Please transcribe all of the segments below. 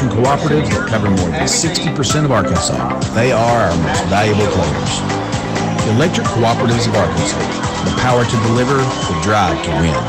construction cooperatives that cover more than 60% of Arkansas. They are our most valuable players. Electric Cooperatives of Arkansas. The power to deliver, the drive to win.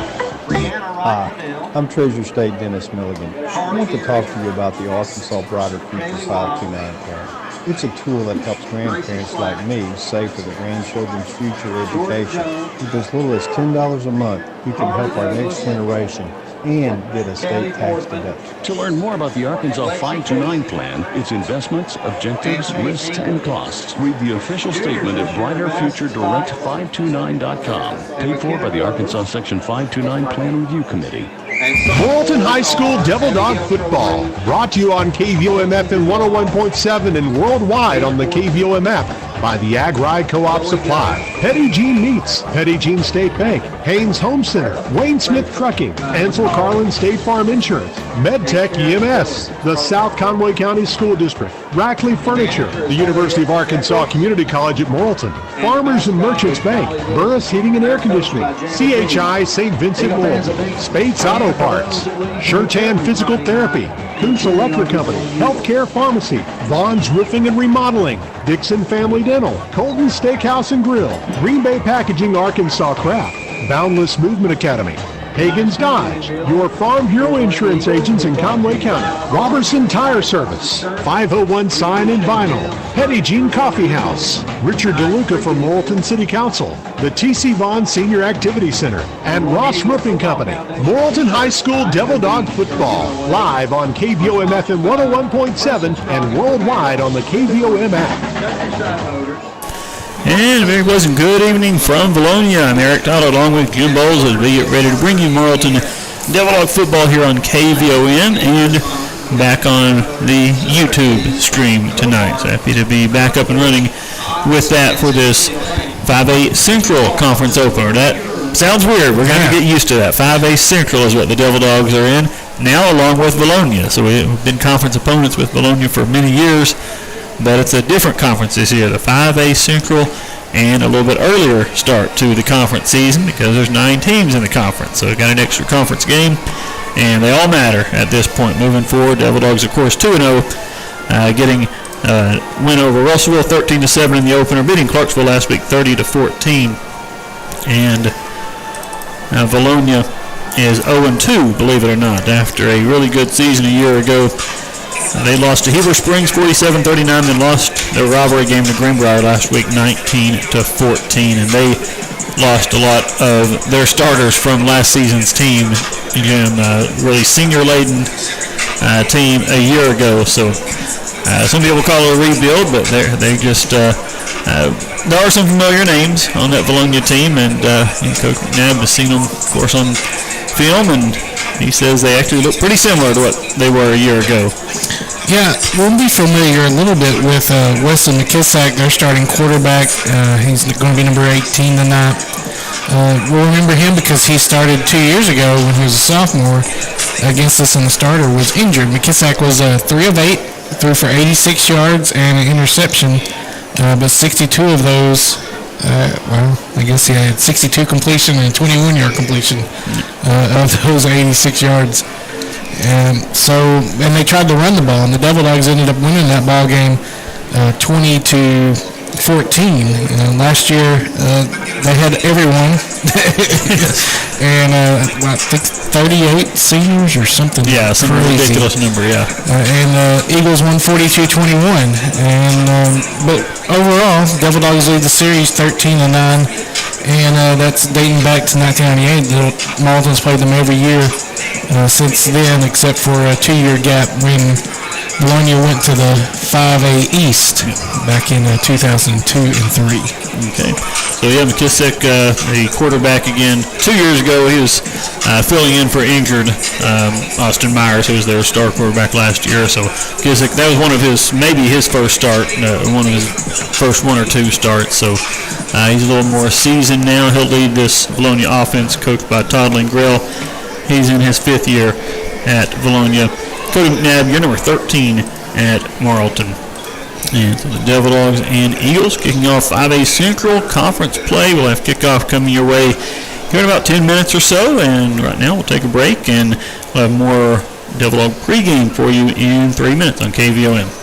Hi, I'm Treasure State Dennis Milligan. I want to talk to you about the Arkansas Brighter Future 529 plan. It's a tool that helps grandparents like me save for their grandchildren's future education. With as little as $10 a month, you can help our next generation and get a state tax deduction. To learn more about the Arkansas 529 plan, its investments, objectives, risks, and costs, read the official statement at brighterfuturedirect529.com. Paid for by the Arkansas Section 529 Plan Review Committee. Morrilton High School Devil Dog Football, brought to you on KVOM FM 101.7 and worldwide on the KVOM app by the Ag Ride Co-op Supply, Petty Jean Meats, Petty Jean State Bank, Haynes Home Center, Wayne Smith Trucking, Ansel Carlin State Farm Insurance, MedTech EMS, the South Conway County School District, Rackley Furniture, the University of Arkansas Community College at Morrilton, Farmers and Merchants Bank, Burris Heating and Air Conditioning, CHI St. Vincent Morrilton, Spates Auto Parts, Shirtan Physical Therapy, Coots Electric Company, Healthcare Pharmacy, Vaughn's Roofing and Remodeling, Dixon Family Dental, Colton Steakhouse and Grill, Green Bay Packaging Arkansas Craft, Boundless Movement Academy, Hagen's Dodge, your Farm Bureau Insurance agents in Conway County, Robertson Tire Service, 501 Sign and Vinyl, Petty Jean Coffee House, Richard DeLuca from Morrilton City Council, the T.C. Vaughn Senior Activity Center, and Ross Roofing Company. Morrilton High School Devil Dog Football, live on KVOM FM 101.7 and worldwide on the KVOM app. And a very pleasant good evening from Vilonia. I'm Eric Todd along with Jim Bowles as we get ready to bring you Morrilton Devil Dog Football here on KVON and back on the YouTube stream tonight. So happy to be back up and running with that for this 5A Central Conference opener. That sounds weird. We're going to get used to that. 5A Central is what the Devil Dogs are in now along with Vilonia. So we've been conference opponents with Vilonia for many years. But it's a different conference this year, the 5A Central, and a little bit earlier start to the conference season because there's 9 teams in the conference. So we've got an extra conference game, and they all matter at this point moving forward. Devil Dogs, of course, 2-0, getting a win over Russellville, 13-7 in the opener, beating Clarksville last week, 30-14. And Vilonia is 0-2, believe it or not, after a really good season a year ago. They lost to Heber Springs 47-39, then lost their rivalry game to Greenbrier last week 19-14, and they lost a lot of their starters from last season's team. Again, really senior-laden team a year ago. So some people call it a rebuild, but they just there are some familiar names on that Vilonia team, and Coach McNabb has seen them, of course, on film, and he says they actually look pretty similar to what they were a year ago. Yeah, we'll be familiar a little bit with Wesley McKissack, their starting quarterback. He's going to be number 18 tonight. We'll remember him because he started 2 years ago when he was a sophomore against us, and the starter was injured. McKissack was 3 of 8, threw for 86 yards and an interception, but 62 of those, I guess he had 62 completion and 21-yard completion of those 86 yards. And they tried to run the ball, and the Devil Dogs ended up winning that ball game 20-14. Last year they had everyone, and I think 38 seniors or something. Yeah, some crazy. Ridiculous number. Yeah. And Eagles won 42-21. And but overall, Devil Dogs lead the series 13-9, and that's dating back to 1998. Morrilton's played them every year since then, except for a 2-year gap when Vilonia went to the 5A East back in 2002 and 3. Okay. So yeah, McKissick, the quarterback again. 2 years ago, he was filling in for injured Austin Myers, who was their star quarterback last year. So McKissick, that was one of maybe his first start, one of his first 1 or 2 starts. So he's a little more seasoned now. He'll lead this Vilonia offense, coached by Todd Lingrell. He's in his 5th year at Vilonia. Cody McNabb, you're number 13 at Morrilton. And so the Devil Dogs and Eagles kicking off 5A Central Conference play. We'll have kickoff coming your way here in about 10 minutes or so. And right now we'll take a break, and we'll have more Devil Dog pregame for you in 3 minutes on KVOM.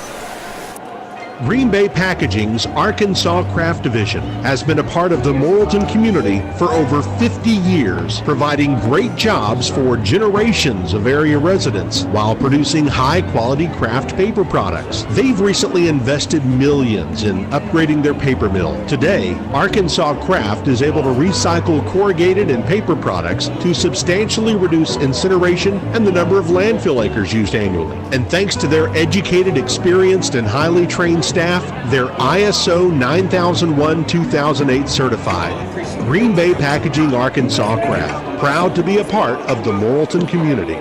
Green Bay Packaging's Arkansas Craft Division has been a part of the Morrilton community for over 50 years, providing great jobs for generations of area residents while producing high-quality craft paper products. They've recently invested millions in upgrading their paper mill. Today, Arkansas Craft is able to recycle corrugated and paper products to substantially reduce incineration and the number of landfill acres used annually. And thanks to their educated, experienced, and highly trained staff, they're ISO 9001-2008 certified. Green Bay Packaging Arkansas Craft, proud to be a part of the Morrilton community.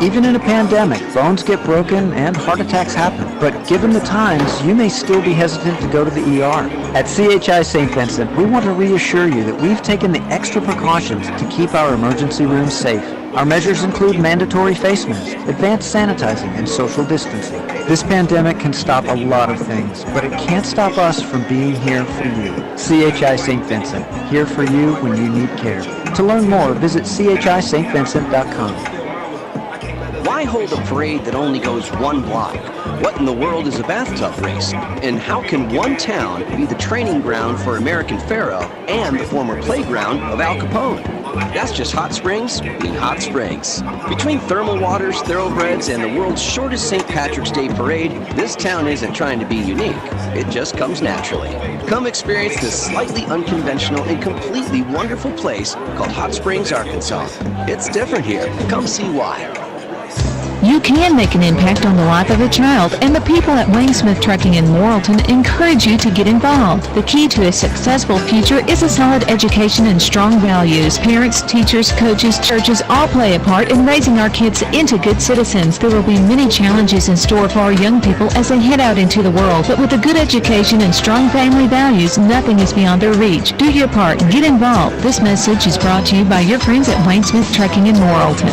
Even in a pandemic, bones get broken and heart attacks happen. But given the times, you may still be hesitant to go to the ER. At CHI St. Vincent, we want to reassure you that we've taken the extra precautions to keep our emergency rooms safe. Our measures include mandatory face masks, advanced sanitizing, and social distancing. This pandemic can stop a lot of things, but it can't stop us from being here for you. CHI St. Vincent, here for you when you need care. To learn more, visit chistvincent.com. Why hold a parade that only goes one block? What in the world is a bathtub race? And how can one town be the training ground for American Pharaoh and the former playground of Al Capone? That's just Hot Springs being Hot Springs. Between thermal waters, thoroughbreds, and the world's shortest St. Patrick's Day parade, this town isn't trying to be unique. It just comes naturally. Come experience this slightly unconventional and completely wonderful place called Hot Springs, Arkansas. It's different here. Come see why. You can make an impact on the life of a child, and the people at Waynesmith Trucking in Morrilton encourage you to get involved. The key to a successful future is a solid education and strong values. Parents, teachers, coaches, churches all play a part in raising our kids into good citizens. There will be many challenges in store for our young people as they head out into the world, but with a good education and strong family values, nothing is beyond their reach. Do your part. Get involved. This message is brought to you by your friends at Waynesmith Trucking in Morrilton.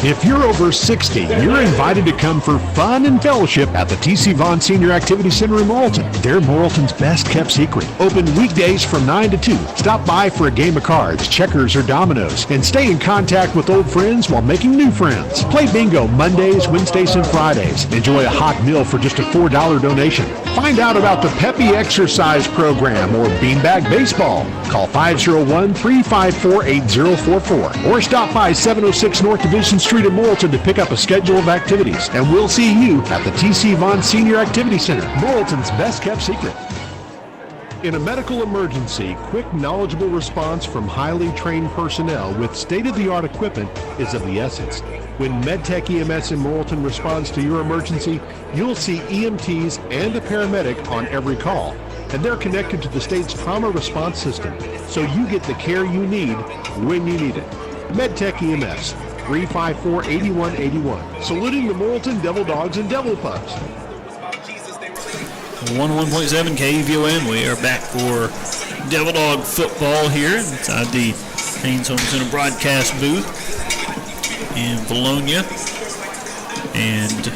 If you're over 60, you're invited to come for fun and fellowship at the T.C. Vaughn Senior Activity Center in Morrilton. They're Morrilton's best kept secret. Open weekdays from 9 to 2. Stop by for a game of cards, checkers, or dominoes, and stay in contact with old friends while making new friends. Play bingo Mondays, Wednesdays, and Fridays. Enjoy a hot meal for just a $4 donation. Find out about the Peppy Exercise Program or Beanbag Baseball. Call 501-354-8044 or stop by 706 North Division Street in Morrilton to pick up a schedule of activities. And we'll see you at the T.C. Vaughn Senior Activity Center, Morrilton's best kept secret. In a medical emergency, quick, knowledgeable response from highly trained personnel with state-of-the-art equipment is of the essence. When MedTech EMS in Morrilton responds to your emergency, you'll see EMTs and a paramedic on every call, and they're connected to the state's trauma response system, so you get the care you need when you need it. MedTech EMS, 354-8181. Saluting the Morrilton Devil Dogs and Devil Pups. 101.7 KVOM. We are back for Devil Dog football here inside the Haynes Home Center broadcast booth in Vilonia. And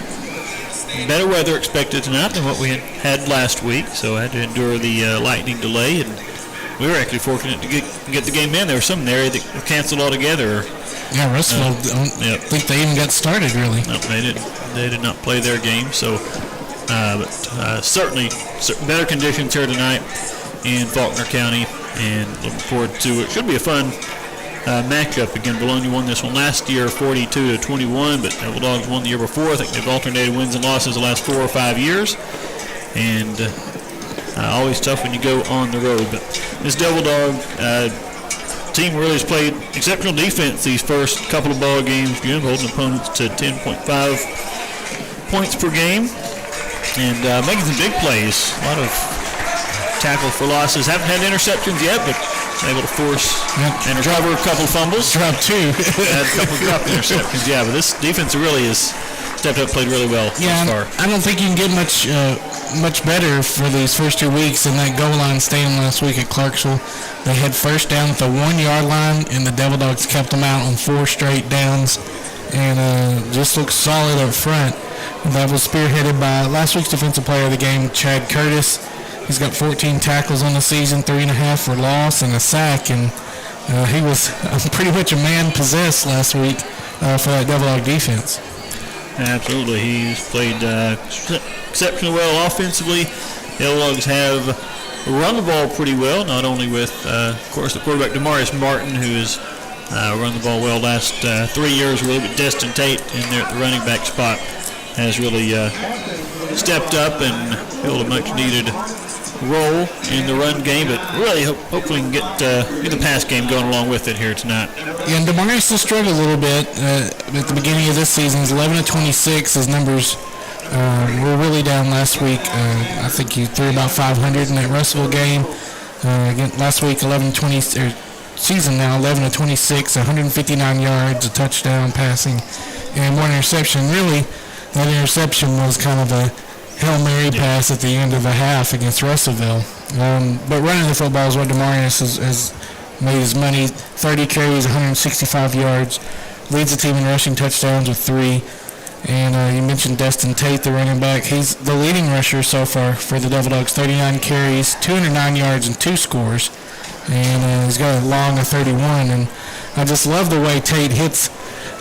better weather expected tonight than what we had last week, so I had to endure the lightning delay, and we were actually fortunate to get the game in. There was some in the area that canceled altogether. Yeah, Russellville, I don't think they even got started, really. No, they did not play their game, so certainly better conditions here tonight in Faulkner County, and looking forward to it. Should be a fun matchup. Again, Vilonia won this one last year 42-21, but Devil Dogs won the year before. I think they've alternated wins and losses the last 4 or 5 years, and always tough when you go on the road. But this Devil Dog team really has played exceptional defense these first couple of ball games, holding opponents to 10.5 points per game, and making some big plays. A lot of tackle for losses. Haven't had interceptions yet, but able to force and recover a couple fumbles. Dropped 2. Had a couple of interceptions, yeah, but this defense really has stepped up, played really well so far. I don't think you can get much better for these first 2 weeks than that goal line stand last week at Clarksville. They had first down at the 1-yard line, and the Devil Dogs kept them out on 4 straight downs, and just looked solid up front. And that was spearheaded by last week's defensive player of the game, Chad Curtis. He's got 14 tackles on the season, 3.5 for loss, and a sack, and he was pretty much a man possessed last week for that Devil Dog defense. Absolutely. He's played exceptionally well offensively. The Bulldogs have run the ball pretty well, not only with, of course, the quarterback Demarius Martin, who has run the ball well last 3 years, really, but Destin Tate in there at the running back spot has really stepped up and filled a much-needed role in the run game, but really hopefully can get the pass game going along with it here tonight. Yeah, and Demarius still struggled a little bit at the beginning of this season. He's 11 of 26. His numbers were really down last week. I think he threw about 500 in that Russellville game. Again, last week, 11 of 26, 159 yards, a touchdown passing, and one interception. Really, that interception was kind of a Hail Mary pass at the end of the half against Russellville. But running the football is what Demarius has made his money. 30 carries, 165 yards. Leads the team in rushing touchdowns with 3. And you mentioned Destin Tate, the running back. He's the leading rusher so far for the Devil Dogs. 39 carries, 209 yards, and 2 scores. And he's got a long of 31. And I just love the way Tate hits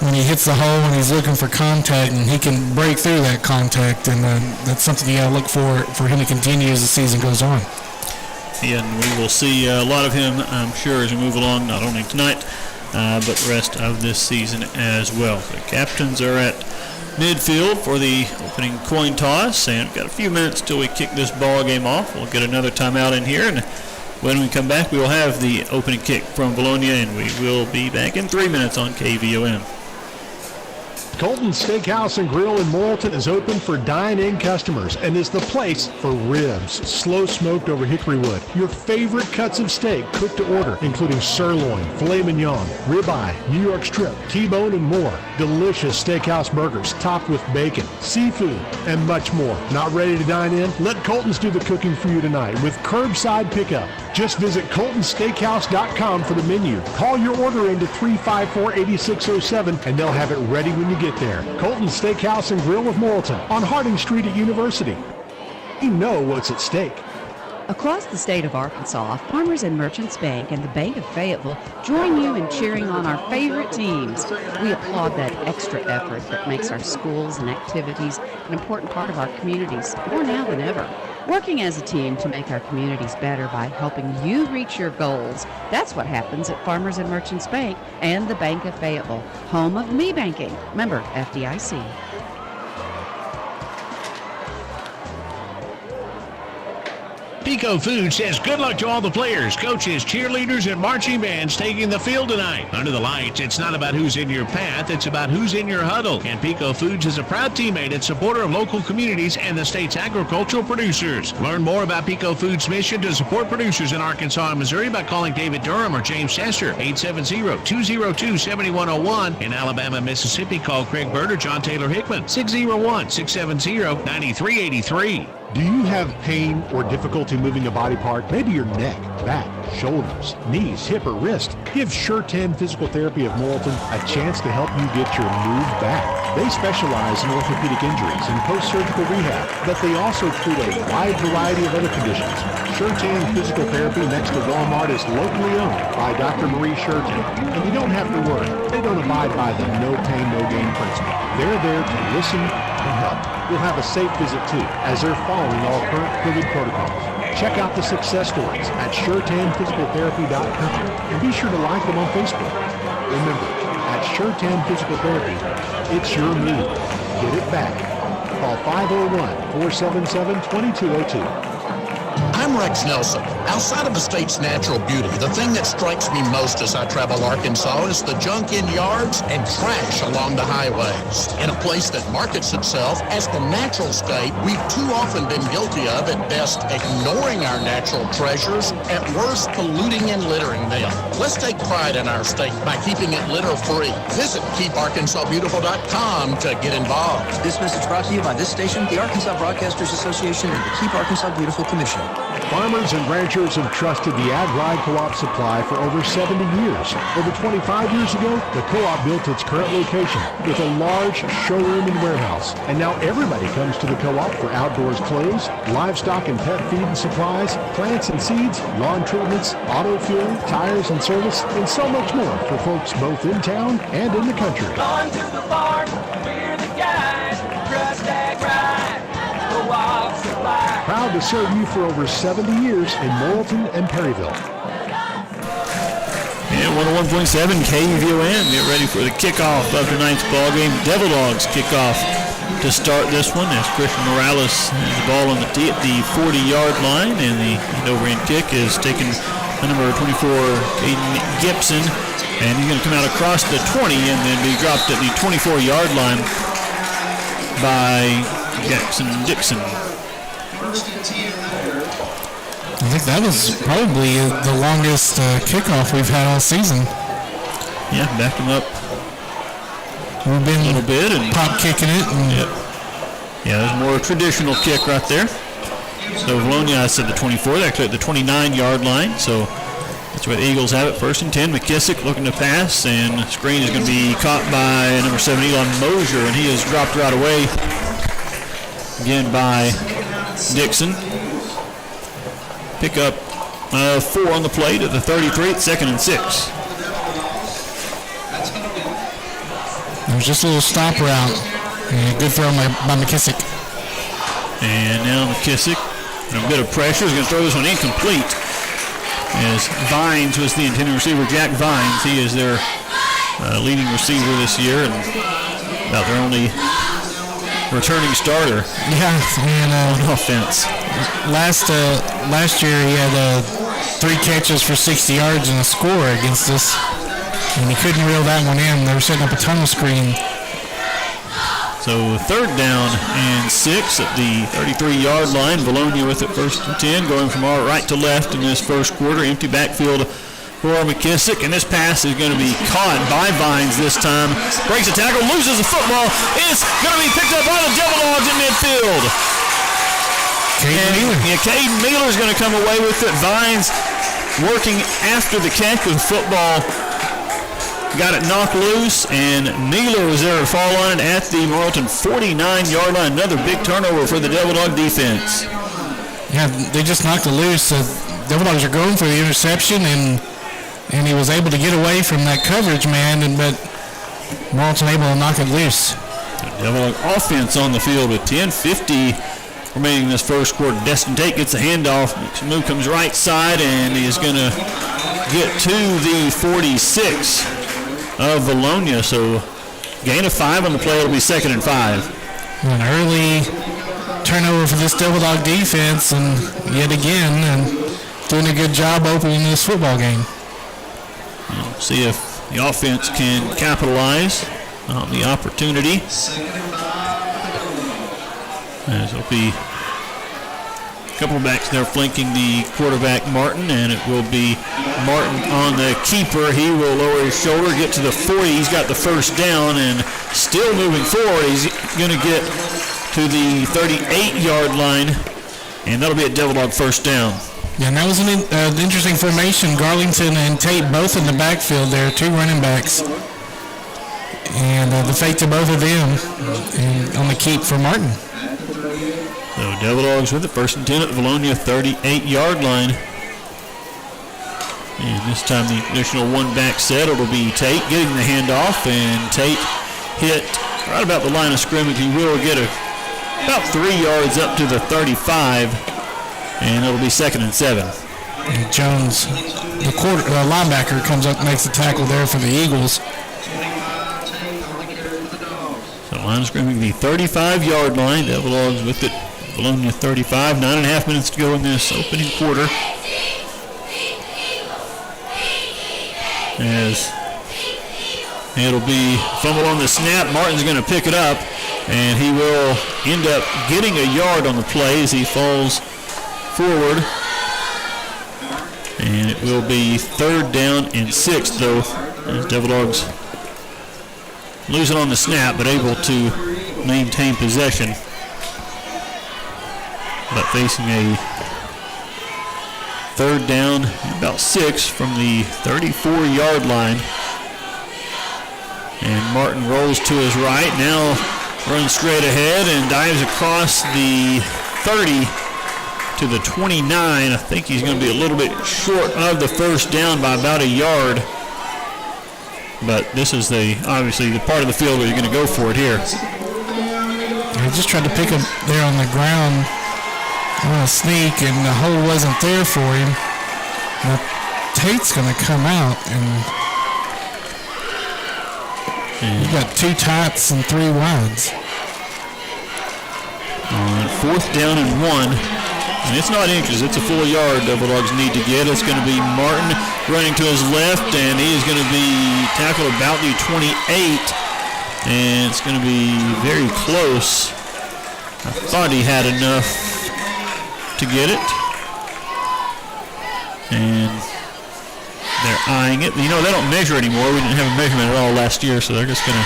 when he hits the hole and he's looking for contact, and he can break through that contact, and that's something you got to look for him to continue as the season goes on. Yeah, and we will see a lot of him, I'm sure, as we move along, not only tonight, but the rest of this season as well. The captains are at midfield for the opening coin toss, and we've got a few minutes till we kick this ball game off. We'll get another timeout in here, and when we come back, we will have the opening kick from Vilonia, and we will be back in 3 minutes on KVOM. Colton Steakhouse and Grill in Morrilton is open for dine-in customers and is the place for ribs, slow smoked over hickory wood. Your favorite cuts of steak cooked to order, including sirloin, filet mignon, ribeye, New York strip, T-bone, and more. Delicious steakhouse burgers topped with bacon, seafood, and much more. Not ready to dine in? Let Colton's do the cooking for you tonight with curbside pickup. Just visit coltonsteakhouse.com for the menu. Call your order into 354-8607 and they'll have it ready when you get there. Colton Steakhouse and Grill of Morrilton on Harding Street at University. You know what's at stake. Across the state of Arkansas, Farmers and Merchants Bank and the Bank of Fayetteville join you in cheering on our favorite teams. We applaud that extra effort that makes our schools and activities an important part of our communities, more now than ever. Working as a team to make our communities better by helping you reach your goals. That's what happens at Farmers and Merchants Bank and the Bank of Fayetteville, home of me banking. Member FDIC. Pico Food says good luck to all the players, coaches, cheerleaders, and marching bands taking the field tonight. Under the lights, it's not about who's in your path, it's about who's in your huddle. And Pico Foods is a proud teammate and supporter of local communities and the state's agricultural producers. Learn more about Pico Foods' mission to support producers in Arkansas and Missouri by calling David Durham or James Sesser, 870-202-7101. In Alabama and Mississippi, call Craig Bird or John Taylor Hickman, 601-670-9383. Do you have pain or difficulty moving a body part? Maybe your neck, back, shoulders, knees, hip, or wrist. Give Sure 10 Physical Therapy of Morrilton a chance to help you get your move back. They specialize in orthopedic injuries and post-surgical rehab, but they also treat a wide variety of other conditions. Sure 10 Physical Therapy next to Walmart is locally owned by Dr. Marie Shurton, and you don't have to worry. They don't abide by the no pain, no gain principle. They're there to listen and help. You'll have a safe visit too, as they're following all current COVID protocols. Check out the success stories at Sure10physicaltherapy.com and be sure to like them on Facebook. Remember, at Sure 10 Physical Therapy, it's your move. Get it back. Call 501-477-2202. I'm Rex Nelson. Outside of the state's natural beauty, the thing that strikes me most as I travel Arkansas is the junk in yards and trash along the highways. In a place that markets itself as the natural state, we've too often been guilty of, at best, ignoring our natural treasures, at worst, polluting and littering them. Let's take pride in our state by keeping it litter-free. Visit KeepArkansasBeautiful.com to get involved. This message brought to you by this station, the Arkansas Broadcasters Association, and the Keep Arkansas Beautiful Commission. Farmers and ranchers have trusted the Ag Ride Co-op supply for over 70 years. Over 25 years ago, the co-op built its current location with a large showroom and warehouse. And now everybody comes to the co-op for outdoors clothes, livestock and pet feed and supplies, plants and seeds, lawn treatments, auto fuel, tires and service, and so much more for folks both in town and in the country. On to the farm, we're the guys. proud to serve you for over 70 years in Morrilton and Perryville. And 101.7 KVON, get ready for the kickoff of tonight's ball game. Devil Dogs kickoff to start this one as Christian Morales has the ball on the tee at the 40-yard line, and the over-end kick is taken by number 24, Caden Gibson, and he's going to come out across the 20 and then be dropped at the 24-yard line by Jackson Dixon. I think that was probably the longest kickoff we've had all season. Yeah, backed him up We've been a little bit and pop kicking it. And yeah, there's more traditional kick right there. So Vilonia, I said the 24, they're actually at the 29-yard line. So that's where the Eagles have it. 1st and 10. McKissick looking to pass, and the screen is going to be caught by number 7, Elon Mosier, and he is dropped right away again by Dixon. Pick up 4 on the play to the 33, 2nd and 6. There's just a little stop route. Good throw by McKissick. And now McKissick, a bit of pressure, is going to throw this one incomplete. As Vines was the intended receiver, Jack Vines. He is their leading receiver this year and about their only returning starter. Yeah, and on offense. Last year he had 3 catches for 60 yards and a score against us, and he couldn't reel that one in. They were setting up a tunnel screen. So 3rd down and 6 at the 33-yard line. Vilonia with it 1st and 10, going from our right to left in this first quarter. Empty backfield for McKissick, and this pass is going to be caught by Vines this time. Breaks a tackle, loses the football. It's going to be picked up by the Devil Dogs in midfield. Caden Mealer is going to come away with it. Vines working after the catch with the football. Got it knocked loose, and Mealer was there to fall on it at the Morrilton 49-yard line. Another big turnover for the Devil Dog defense. Yeah, they just knocked it loose. The Devil Dogs are going for the interception, and he was able to get away from that coverage man, but Morrilton able to knock it loose. The Devil Dog offense on the field with 10:50 remaining in this first quarter. Destin Tate gets the handoff. Makes a move, comes right side, and he is going to get to the 46 of Vilonia. So gain of 5 on the play. It'll be 2nd and 5. An early turnover for this Devil Dog defense, and yet again, and doing a good job opening this football game. We'll see if the offense can capitalize on the opportunity. As it'll be a couple backs there flanking the quarterback Martin, and it will be Martin on the keeper. He will lower his shoulder, get to the 40. He's got the 1st down, and still moving forward. He's going to get to the 38-yard line, and that'll be a Devil Dog 1st down. Yeah, and that was an interesting formation. Garlington and Tate both in the backfield there, 2 running backs. And the fake to both of them and on the keep for Martin. So Devil Dogs with it, 1st and 10 at the Vilonia 38-yard line. And this time the additional 1-back set, it'll be Tate getting the handoff, and Tate hit right about the line of scrimmage. He will get about 3 yards up to the 35, and it'll be 2nd and 7. And Jones, the linebacker, comes up and makes the tackle there for the Eagles. So line of scrimmage, the 35-yard line. Devil Dogs with it. Vilonia 35, 9.5 minutes to go in this opening quarter. As it'll be fumble on the snap. Martin's going to pick it up, and he will end up getting a yard on the play as he falls forward. And it will be 3rd down and 6, though, as Devil Dogs losing on the snap, but able to maintain possession. But facing a 3rd down, about 6 from the 34-yard line. And Martin rolls to his right, now runs straight ahead and dives across the 30 to the 29. I think he's going to be a little bit short of the 1st down by about a yard. But this is obviously the part of the field where you're going to go for it here. He just tried to pick him there on the ground on a sneak, and the hole wasn't there for him. Now, Tate's going to come out, and you got 2 tights and 3 wides. On 4th down and 1. And it's not inches, it's a full yard Devil Dogs need to get. It's going to be Martin running to his left, and he is going to be tackled about the 28. And it's going to be very close. I thought he had enough to get it. And they're eyeing it. You know, they don't measure anymore. We didn't have a measurement at all last year, so they're just going to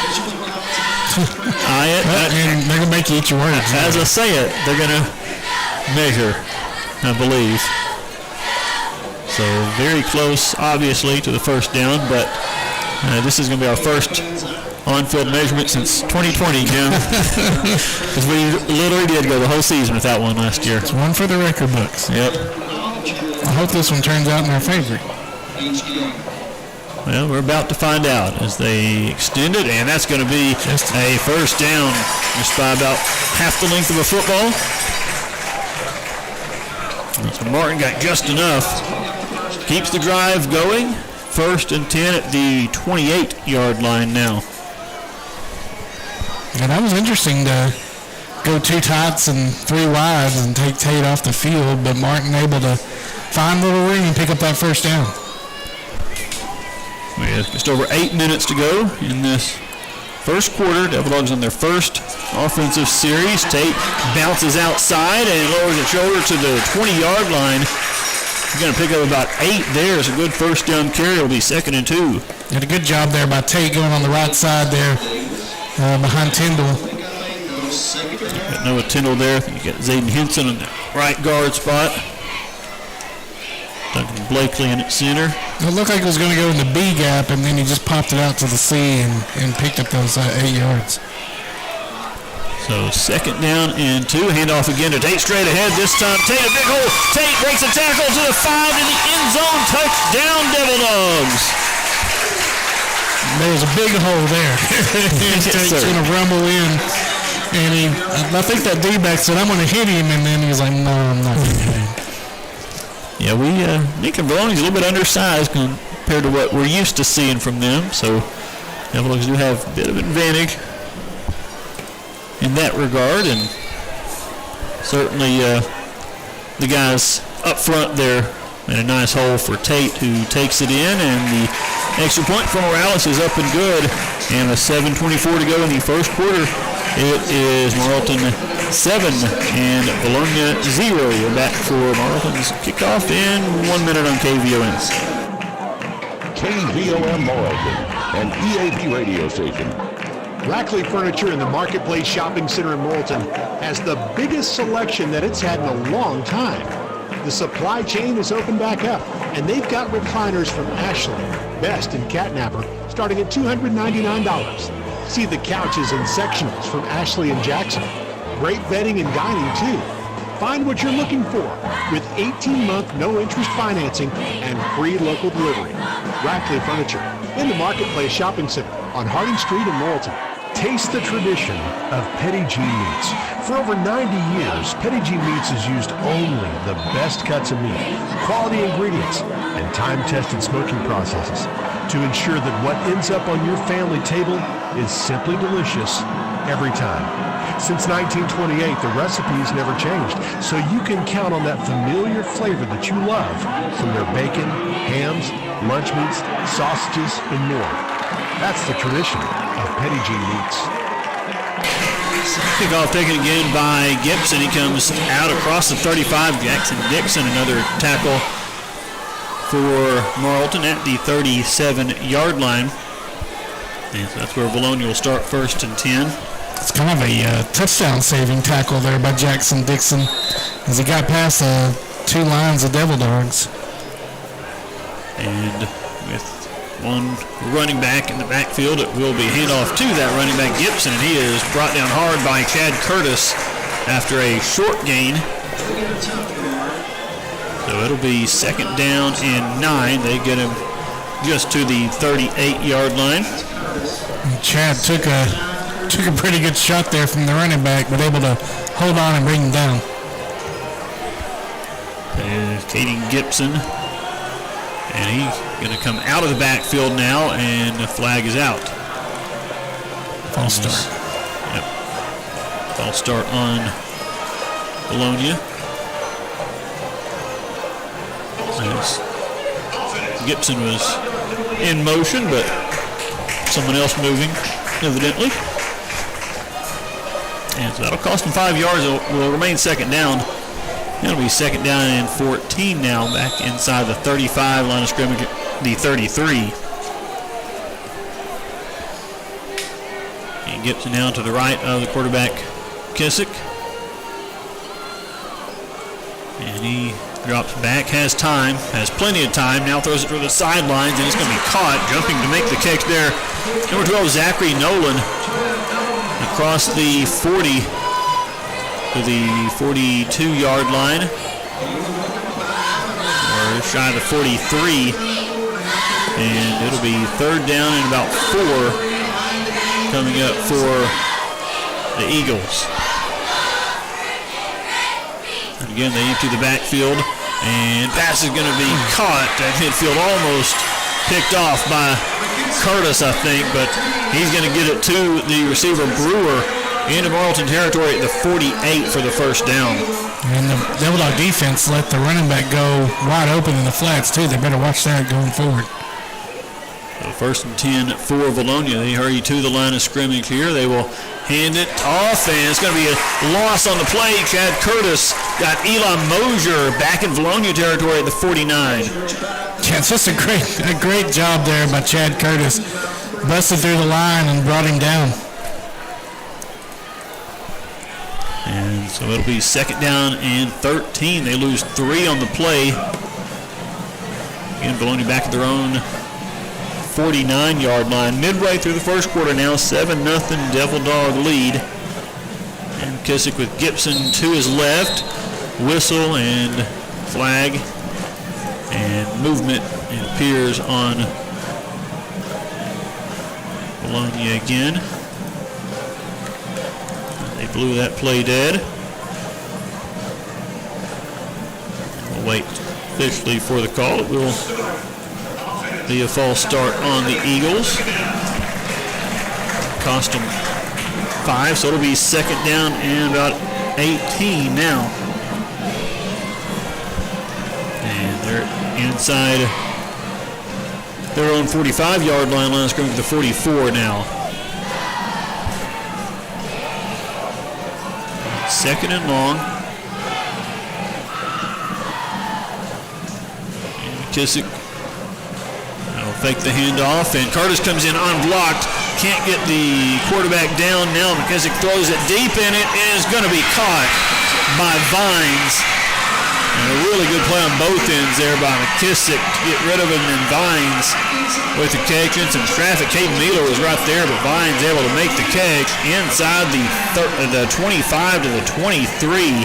eye it. And they're going to make you eat your words. As I say it, they're going to measure, I believe. So very close, obviously, to the first down, but this is going to be our first on-field measurement since 2020, Jim. Because we literally did go the whole season without one last year. It's one for the record books. Yep. I hope this one turns out in our favor. Well, we're about to find out as they extend it, and that's going to be a first down just by about half the length of a football. So Martin got just enough. Keeps the drive going. 1st and 10 at the 28-yard line now. And that was interesting to go 2 tights and 3 wides and take Tate off the field, but Martin able to find a little room and pick up that first down. We have just over 8 minutes to go in this first quarter. Devil Dogs on their first offensive series. Tate bounces outside and lowers his shoulder to the 20-yard line. He's going to pick up about 8 there. It's a good first down carry. It'll be 2nd and 2. Did a good job there by Tate going on the right side there behind Tyndall. Got Noah Tyndall there. You got Zayden Henson in the right guard spot. Duncan Blakely in at center. It looked like it was going to go in the B gap, and then he just popped it out to the C and picked up those 8 yards. So 2nd down and 2. Handoff again to Tate straight ahead. This time Tate a big hole. Tate breaks a tackle to the 5 in the end zone. Touchdown Devil Dogs. There's a big hole there. Tate's going to rumble in. And I think that D-back said, I'm going to hit him. And then he was like, no, I'm not going to hit him. Yeah, Nick and Vilonia's a little bit undersized compared to what we're used to seeing from them. So Devil Dogs do have a bit of advantage in that regard, and certainly the guys up front there made a nice hole for Tate, who takes it in, and the extra point for Morales is up and good. And with 7:24 to go in the first quarter, it is Morrilton 7 and Vilonia 0. We're back for Morrilton's kickoff in 1 minute on KVOM. KVOM Morrilton, an EAP radio station. Rackley Furniture in the Marketplace Shopping Center in Morrilton has the biggest selection that it's had in a long time. The supply chain is open back up, and they've got recliners from Ashley, Best, and Catnapper starting at $299. See the couches and sectionals from Ashley and Jackson. Great bedding and dining, too. Find what you're looking for with 18-month no-interest financing and free local delivery. Rackley Furniture in the Marketplace Shopping Center on Harding Street in Morrilton. Taste the tradition of Petit G Meats. For over 90 years, Petit G Meats has used only the best cuts of meat, quality ingredients, and time-tested smoking processes to ensure that what ends up on your family table is simply delicious every time. Since 1928, the recipe's never changed, so you can count on that familiar flavor that you love from their bacon, hams, lunch meats, sausages, and more. That's the tradition of Petit G Meats. Kickoff taken again by Gibson. He comes out across the 35. Jackson Dixon, another tackle for Morrilton at the 37-yard line. And so that's where Vilonia will start 1st and 10. It's kind of a touchdown-saving tackle there by Jackson Dixon as he got past 2 lines of Devil Dogs. And with one running back in the backfield, it will be handoff to that running back Gibson, and he is brought down hard by Chad Curtis after a short gain. So it'll be 2nd down and 9. They get him just to the 38-yard line. And Chad took a pretty good shot there from the running back, but able to hold on and bring him down. Caden Gibson. And he's going to come out of the backfield now, and the flag is out. False start. Yep. False start on Vilonia. Gibson was in motion, but someone else moving, evidently. And so that'll cost him 5 yards. It will remain second down. It'll be second down and 14 now, back inside the 35 line of scrimmage, the 33. And Gibson down to the right of the quarterback, Kissick. And he drops back, has time, has plenty of time, now throws it to the sidelines, and it's going to be caught, jumping to make the catch there. Number 12, Zachary Nolan, across the 40 to the 42-yard line, or shy of the 43, and it'll be third down and about 4 coming up for the Eagles. And again, they empty the backfield, and pass is going to be caught at midfield, almost picked off by Curtis, I think, but he's going to get it to the receiver, Brewer, into Morrilton territory at the 48 for the first down. And the Devil Dog defense let the running back go wide open in the flats, too. They better watch that going forward. So first and 10 for Vilonia. They hurry to the line of scrimmage here. They will hand it off, and it's going to be a loss on the play. Chad Curtis got Eli Mosier back in Vilonia territory at the 49. Yeah, it's just a great job there by Chad Curtis. Busted through the line and brought him down. And so it'll be second down and 13. They lose 3 on the play. Again, Vilonia back at their own 49-yard line. Midway through the first quarter now, 7-0 Devil Dog lead. And Kissick with Gibson to his left. Whistle and flag and movement, it appears, on Vilonia again. They blew that play dead. We'll wait officially for the call. It will be a false start on the Eagles. Cost them 5, so it'll be second down and about 18 now. And they're inside their own 45-yard line of scrimmage to the 44 now. Second and long. And McKissick will fake the handoff, and Curtis comes in unblocked. Can't get the quarterback down now. McKissick throws it deep, and it is going to be caught by Vines. And a really good play on both ends there by McKissick to get rid of him, and Vines with the catch in some traffic. Caden Mealer was right there, but Vines able to make the catch inside the 25 to the 23.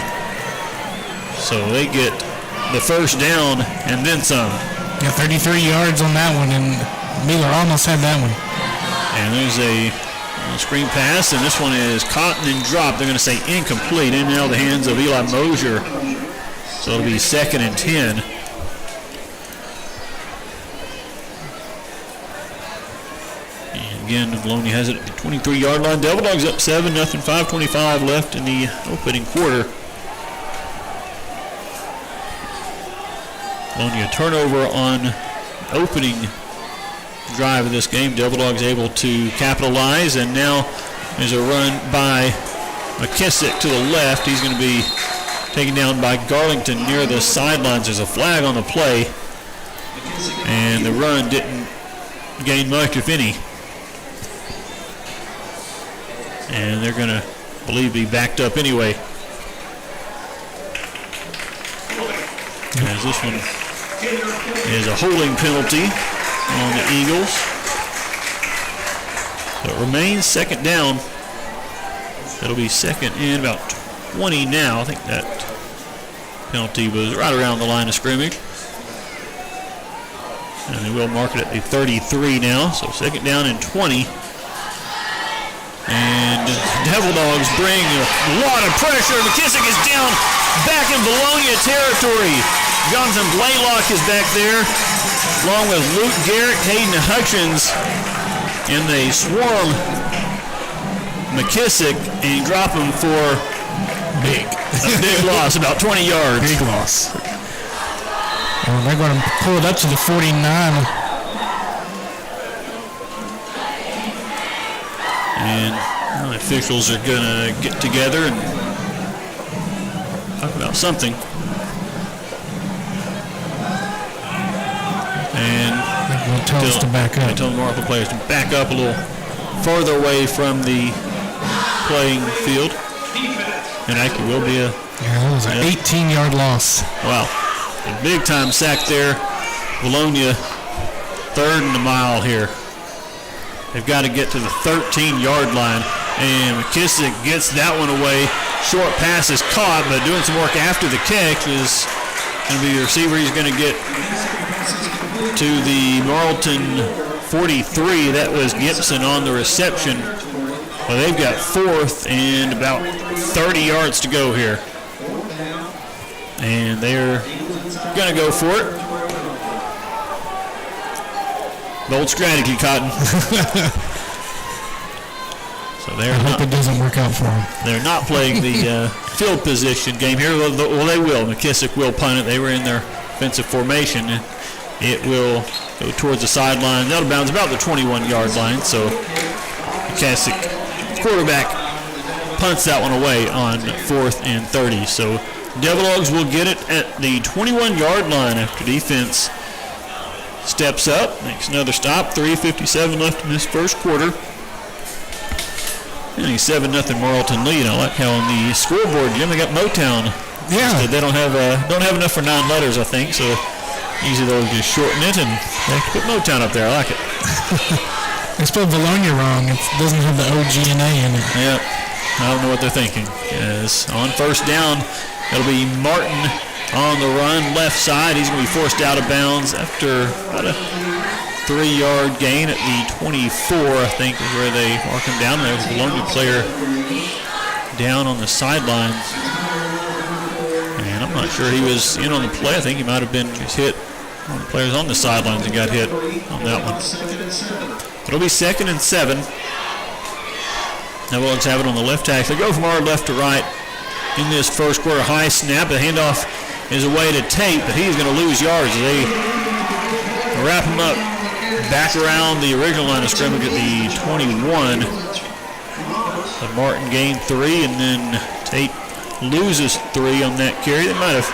So they get the first down and then some. Yeah, 33 yards on that one, and Mealer almost had that one. And there's a screen pass, and this one is caught and then dropped. They're going to say incomplete, in now the hands of Eli Mosier. So it'll be second and 10. And again, Vilonia has it at the 23-yard line. Devil Dogs up 7-0, 5:25 left in the opening quarter. Vilonia turnover on opening drive of this game. Devil Dogs able to capitalize, and now there's a run by McKissick to the left. He's going to be taken down by Garlington near the sidelines. There's a flag on the play, and the run didn't gain much, if any. And they're going to, believe, be backed up anyway. As this one is a holding penalty on the Eagles. So it remains second down. It'll be second and about 20 now. I think that penalty was right around the line of scrimmage. And they will mark it at the 33 now. So second down and 20. And Devil Dogs bring a lot of pressure. McKissick is down back in Vilonia territory. Jonathan Blaylock is back there, along with Luke Garrett, Hayden Hutchins, and they swarm McKissick and drop him for a big loss, about 20 yards. Big loss. They're going to pull it up to the 49. And the officials are going to get together and talk about something. And they'll tell us to back up. They tell the Morrilton players to back up a little farther away from the playing field. And actually will be that was an 18-yard loss. Wow. A big-time sack there. Vilonia, 3rd and a mile here. They've got to get to the 13-yard line. And McKissick gets that one away. Short pass is caught, but doing some work after the catch is going to be the receiver. He's going to get to the Morrilton 43. That was Gibson on the reception. Well, they've got 4th and about 30 yards to go here. And they're going to go for it. Bold strategy, Cotton. So I hope it doesn't work out for them. They're not playing the field position game here. Well, they will. McKissick will punt it. They were in their offensive formation. It will go towards the sideline. That'll bounce about the 21-yard line. So McKissick, quarterback, punts that one away on 4th and 30. So Devil Dogs will get it at the 21-yard line after defense steps up, makes another stop. 3:57 left in this first quarter. And a 7-0 Morrilton lead. I like how on the scoreboard, Jim, they got Motown. Yeah. They don't have enough for 9 letters, I think. So usually they'll just shorten it and they put Motown up there. I like it. They spelled Vilonia wrong. It doesn't have the O-G-N-A in it. Yeah. I don't know what they're thinking. As on first down, it'll be Martin on the run, left side. He's going to be forced out of bounds after about a 3-yard gain at the 24, I think, is where they mark him down. There's a Vilonia player down on the sidelines. And I'm not sure he was in on the play. I think he might have been just hit. One of the players on the sidelines and got hit on that one. It'll be 2nd and 7. Now we'll have it on the left tackle. They go from our left to right in this first quarter. High snap. The handoff is away to Tate, but he's going to lose yards. They wrap him up back around the original line of scrimmage at the 21. But Martin gained 3, and then Tate loses 3 on that carry. They might have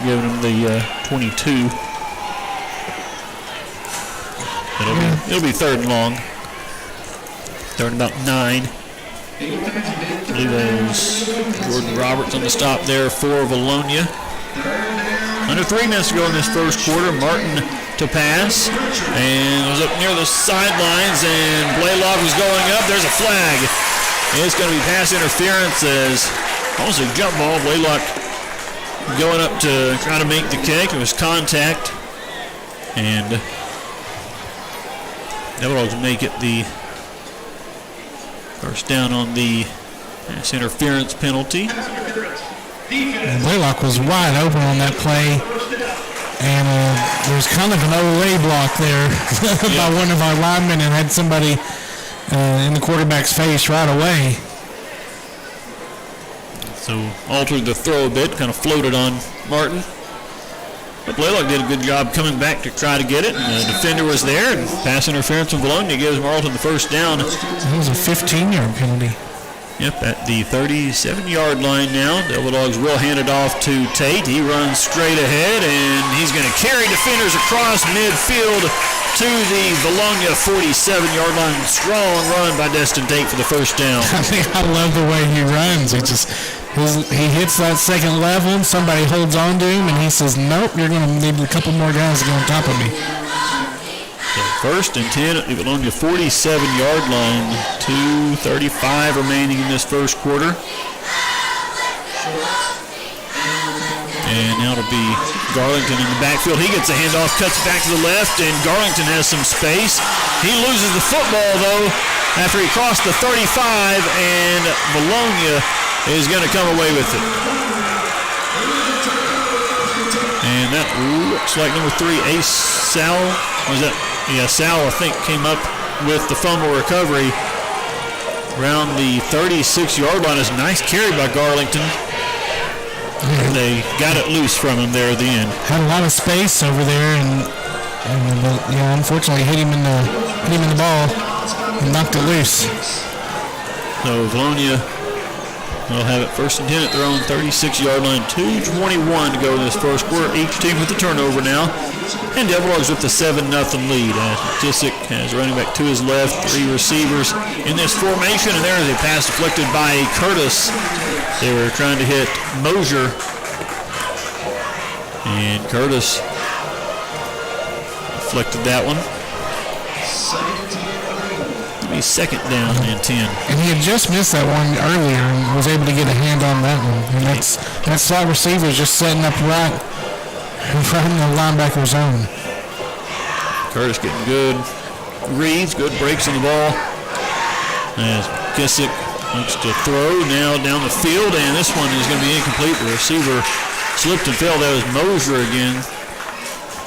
given him the 22. It'll be 3rd and long. 3rd and about 9. I believe that was Jordan Roberts on the stop there for Vilonia. Under 3 minutes to go in this first quarter. Martin to pass, and was up near the sidelines, and Blaylock was going up. There's a flag. It's going to be pass interference as almost a jump ball. Blaylock going up to try to make the kick. It was contact, and Devil Dogs make it the first down on the pass interference penalty. And Blaylock was wide open on that play, and there was kind of an Olay block there by one of our linemen, and had somebody in the quarterback's face right away. So altered the throw a bit, kind of floated on Martin. But Blaylock did a good job coming back to try to get it, and the defender was there, and pass interference from Vilonia gives Morrilton the first down. That was a 15-yard penalty. Yep, at the 37-yard line now. Devil Dogs will hand it off to Tate. He runs straight ahead, and he's going to carry defenders across midfield to the Vilonia 47-yard line. Strong run by Destin Tate for the first down. I love the way he runs. He hits that second level, and somebody holds on to him, and he says, nope, you're going to need a couple more guys to go on top of me. So 1st and 10 at the Vilonia 47-yard line. 2:35 remaining in this first quarter. And now it'll be Garlington in the backfield. He gets a handoff, cuts back to the left, and Garlington has some space. He loses the football, though, after he crossed the 35, and Vilonia is going to come away with it. And that looks like number 3, Ace Sal. Was that? Yeah, Sal, I think, came up with the fumble recovery around the 36-yard line. It's a nice carry by Garlington. And they got it loose from him there at the end. Had a lot of space over there, and unfortunately hit him in the ball and knocked it loose. So Vilonia will have it first and 10 at their own 36-yard line. 2:21 to go in this first quarter. Each team with the turnover now. And Devil Dogs with the 7-0 lead. Kissick has running back to his left, 3 receivers in this formation. And there is a pass deflected by Curtis. They were trying to hit Mosier. And Curtis deflected that one. He's second down and 10. And he had just missed that one earlier and was able to get a hand on that one. And that slot receiver is just setting up right in front of the linebacker's zone. Curtis getting good reads, good breaks on the ball. As Kissick looks to throw now down the field, and this one is going to be incomplete. The receiver slipped and fell. That was Mosier again.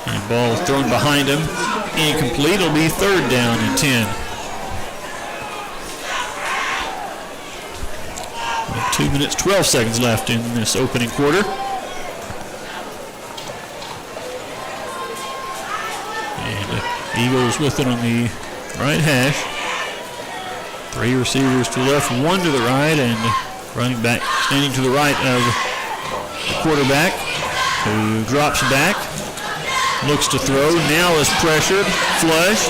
And ball thrown behind him. Incomplete. It'll be third down and 10. 2 minutes, 12 seconds left in this opening quarter. And Eagles with it on the right hash. 3 receivers to the left, 1 to the right, and running back standing to the right of the quarterback, who drops back, looks to throw, now is pressured, flushed.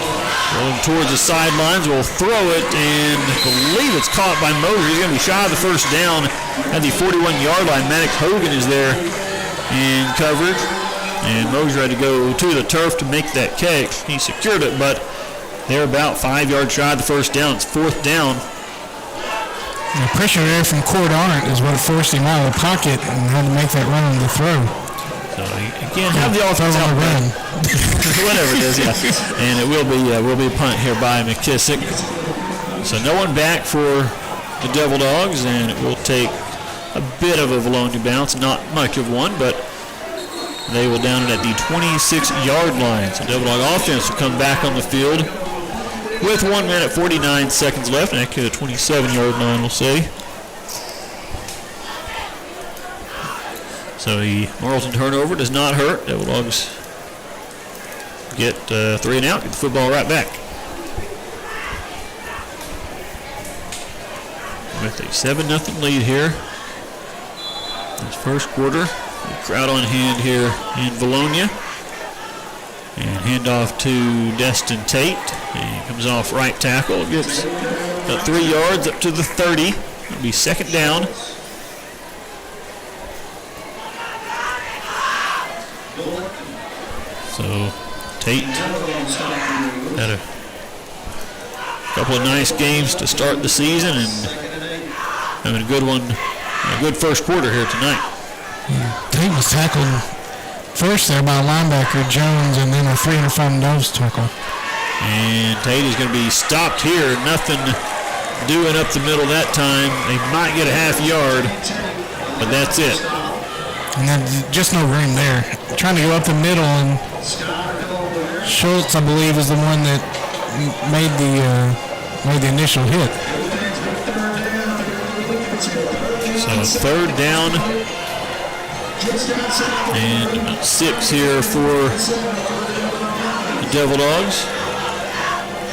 Rolling towards the sidelines, will throw it, and I believe it's caught by Mosier. He's going to be shy of the first down at the 41-yard line. Maddox Hogan is there in coverage, and Mosier had to go to the turf to make that catch. He secured it, but they're about 5 yards shy of the first down. It's fourth down. The pressure there from Cord Arndt is what forced him out of the pocket and had to make that run on the throw. So again, have the offense out run. Whatever it is, yeah. And it will be a punt here by McKissick. So no one back for the Devil Dogs, and it will take a bit of a Vilonia bounce, not much of one, but they will down it at the 26-yard line. So Devil Dog offense will come back on the field with 1 minute 49 seconds left, and actually the 27-yard line, we'll say. So the Morrilton turnover does not hurt. Devil Dogs get 3 and out, get the football right back. With a 7-0 lead here. This first quarter. The crowd on hand here in Vilonia. And handoff to Destin Tate. And he comes off right tackle. Gets about 3 yards up to the 30. It'll be second down. So Tate had a couple of nice games to start the season and having a good first quarter here tonight. Tate was tackled first there by linebacker Jones and then a 300-pound nose tackle. And Tate is going to be stopped here. Nothing doing up the middle that time. They might get a half yard, but that's it. And then just no room there. Trying to go up the middle, and Schultz, I believe, is the one that made the initial hit. So third down and 6 here for the Devil Dogs.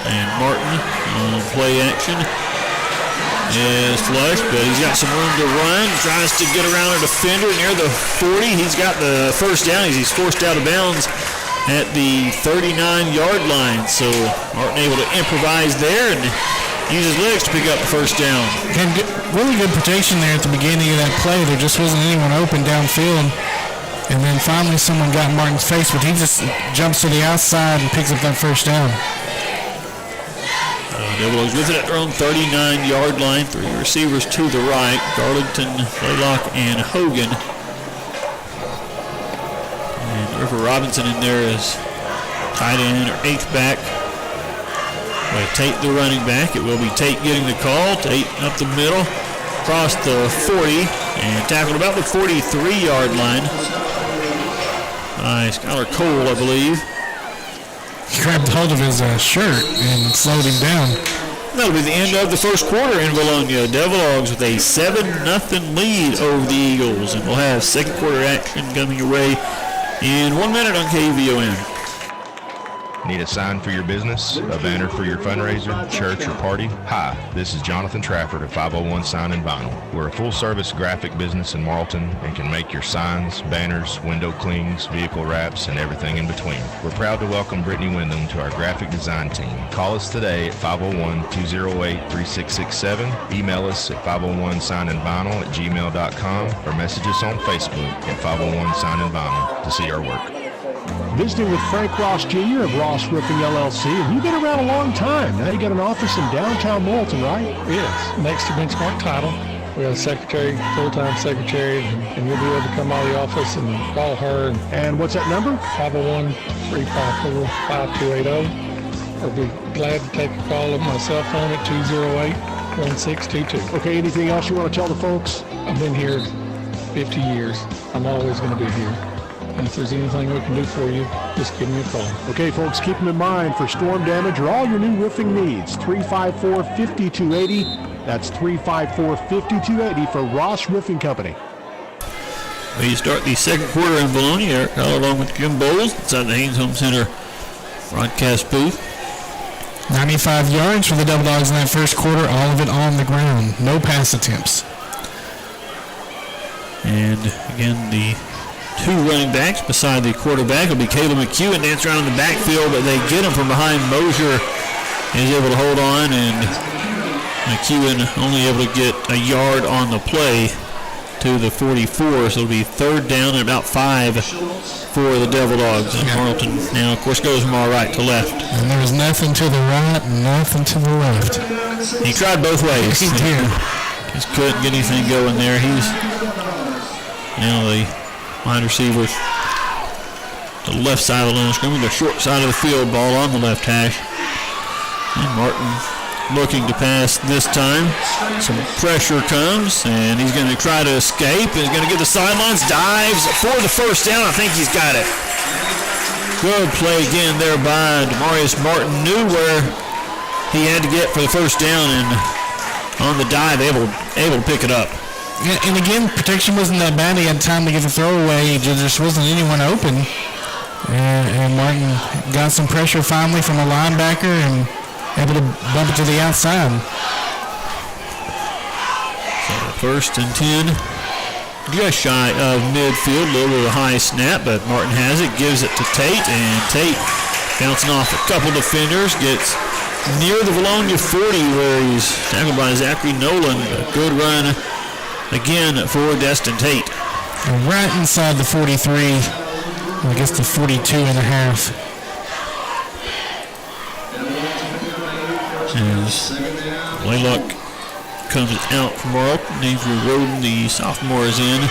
And Martin on play action is flushed, but he's got some room to run. Tries to get around a defender near the 40. He's got the first down as he's forced out of bounds at the 39-yard line. So Martin able to improvise there and use his legs to pick up the first down. And really good protection there at the beginning of that play. There just wasn't anyone open downfield. And then finally someone got in Martin's face, but he just jumps to the outside and picks up that first down. Devil Dogs with it at their own 39-yard line. 3 receivers to the right. Garlington, Blaylock, and Hogan. And River Robinson in there as tight end or H-back. with Tate the running back. It will be Tate getting the call. Tate up the middle, across the 40, and tackled about the 43-yard line by Skylar Cole, I believe. He grabbed hold of his shirt and slowed him down. That'll be the end of the first quarter in Vilonia. Devil-Dogs with a 7-0 lead over the Eagles, and we'll have second quarter action coming your way in 1 minute on KVOM. Need a sign for your business? A banner for your fundraiser, church, or party? Hi, this is Jonathan Trafford of 501 Sign and Vinyl. We're a full-service graphic business in Morrilton and can make your signs, banners, window clings, vehicle wraps, and everything in between. We're proud to welcome Brittany Wyndham to our graphic design team. Call us today at 501-208-3667. Email us at 501signandvinyl@gmail.com or message us on Facebook at 501 Sign and Vinyl to see our work. Visiting with Frank Ross Jr. of Ross Roofing LLC, and you've been around a long time. Now you got an office in downtown Morrilton, right? Yes, next to Benchmark Title. We have a secretary, full-time secretary, and you'll be able to come by the office and call her. And what's that number? 501-354-5280. I'll be glad to take a call on my cell phone at 208-1622. Okay, anything else you want to tell the folks? I've been here 50 years. I'm always going to be here. And if there's anything we can do for you, just give me a call. Okay, folks, keep them in mind for storm damage or all your new roofing needs. 354-5280. That's 354-5280 for Ross Roofing Company. We start the second quarter in Vilonia, along with Jim Bowles inside the Haynes Home Center broadcast booth. 95 yards for the Devil-Dogs in that first quarter, all of it on the ground. No pass attempts. And again, the two running backs beside the quarterback will be Caleb McEwen dance around in the backfield, but they get him from behind. Mosier is able to hold on, and McEwen only able to get a yard on the play to the 44, so it'll be third down and about 5 for the Devil-Dogs. And Morrilton now, of course, goes from all right to left. And there was nothing to the right and nothing to the left. He tried both ways. He did. Just couldn't get anything going there. He's now the wide receiver, the left side of the line of scrimmage, the short side of the field, ball on the left hash. And Martin looking to pass this time. Some pressure comes, and he's going to try to escape. He's going to get the sidelines, dives for the first down. I think he's got it. Good play again there by Demarius Martin. Knew where he had to get for the first down, and on the dive, able to pick it up. Yeah, and again, protection wasn't that bad. He had time to get the throw away. There just wasn't anyone open. And Martin got some pressure finally from a linebacker and able to bump it to the outside. So first and 10. Just shy of midfield. A little bit of a high snap, but Martin has it. Gives it to Tate, and Tate bouncing off a couple defenders. Gets near the Vilonia 40 where he's tackled by Zachary Nolan. A good run again for Destin Tate. Right inside the 43, I guess the 42 and a half. As Laylock comes out from Morrilton, Avery Roden, the sophomore, is in.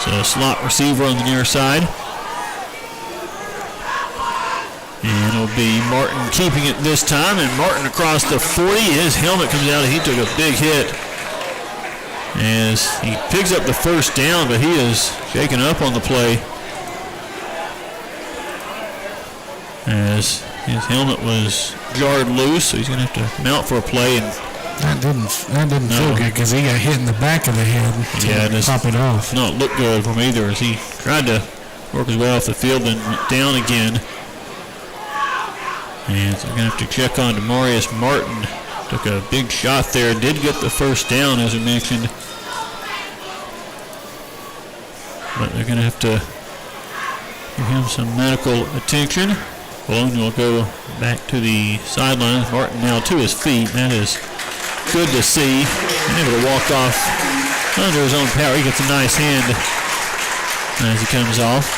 So a slot receiver on the near side. And it'll be Martin keeping it this time, and Martin across the 40. His helmet comes out, and he took a big hit as he picks up the first down, but he is shaken up on the play as his helmet was jarred loose, so he's going to have to mount for a play. And that didn't feel good because he got hit in the back of the head to pop it off. Not look good from either as he tried to work his way off the field and went down again. And so we're going to have to check on Demarius Martin. Took a big shot there, did get the first down as we mentioned. But they're going to have to give him some medical attention. Vilonia will go back to the sidelines. Martin now to his feet. That is good to see. He's able to walk off under his own power. He gets a nice hand as he comes off.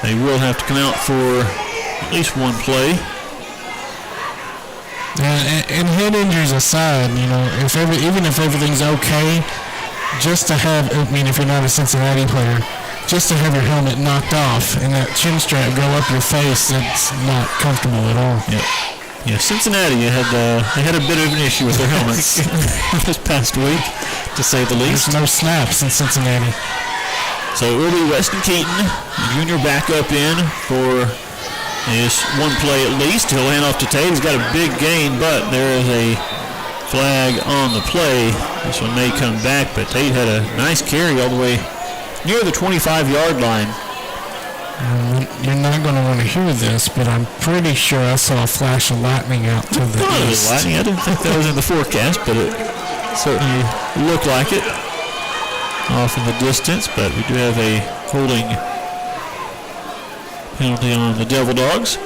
They will have to come out for at least one play. And head injuries aside, you know, even if everything's okay, just to have, I mean, if you're not a Cincinnati player, just to have your helmet knocked off and that chin strap go up your face, it's not comfortable at all. Yep. Yeah, Cincinnati they had a bit of an issue with their helmets this past week, to say the least. There's no snaps in Cincinnati. So it will be Weston Keaton, the junior, back up in for this one play at least. He'll hand off to Tate. He's got a big gain, but there is a flag on the play. This one may come back, but Tate had a nice carry all the way near the 25-yard line. You're not going to want to hear this, but I'm pretty sure I saw a flash of lightning out to the east. Lightning. I didn't think that was in the forecast, but it certainly looked like it off in the distance. But we do have a holding penalty on the Devil Dogs.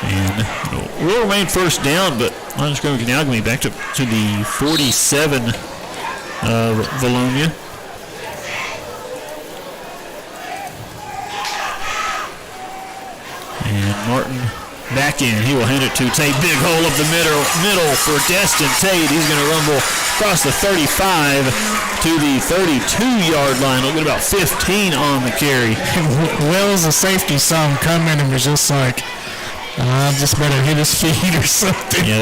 And we'll remain first down, but line of scrimmage now going to be back to the 47 of Vilonia. And Martin back in. He will hand it to Tate. Big hole up the middle for Destin Tate. He's going to rumble across the 35 to the 32-yard line. He'll get about 15 on the carry. Wells, the safety, saw him coming and was just like, I just better hit his feet or something. Yeah,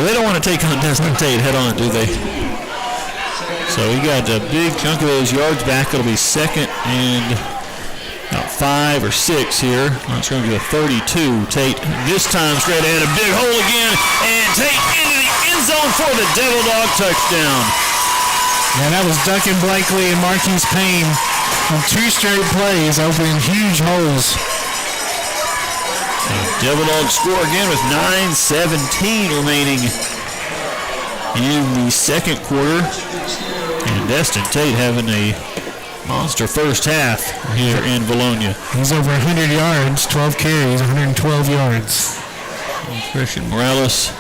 they don't want to take on Destin Tate head on, do they? So he got a big chunk of those yards back. It'll be second and about 5 or 6 here. It's going to be a 32. Tate this time straight ahead. A big hole again. And Tate into the end zone for the Devil Dog touchdown. Yeah, that was Duncan Blakely and Marquise Payne on 2 straight plays opening huge holes. Devil Dogs score again with 9:17 remaining in the second quarter. And Destin Tate having a monster first half here in Vilonia. He's over 100 yards, 12 carries, 112 yards. And Christian Morales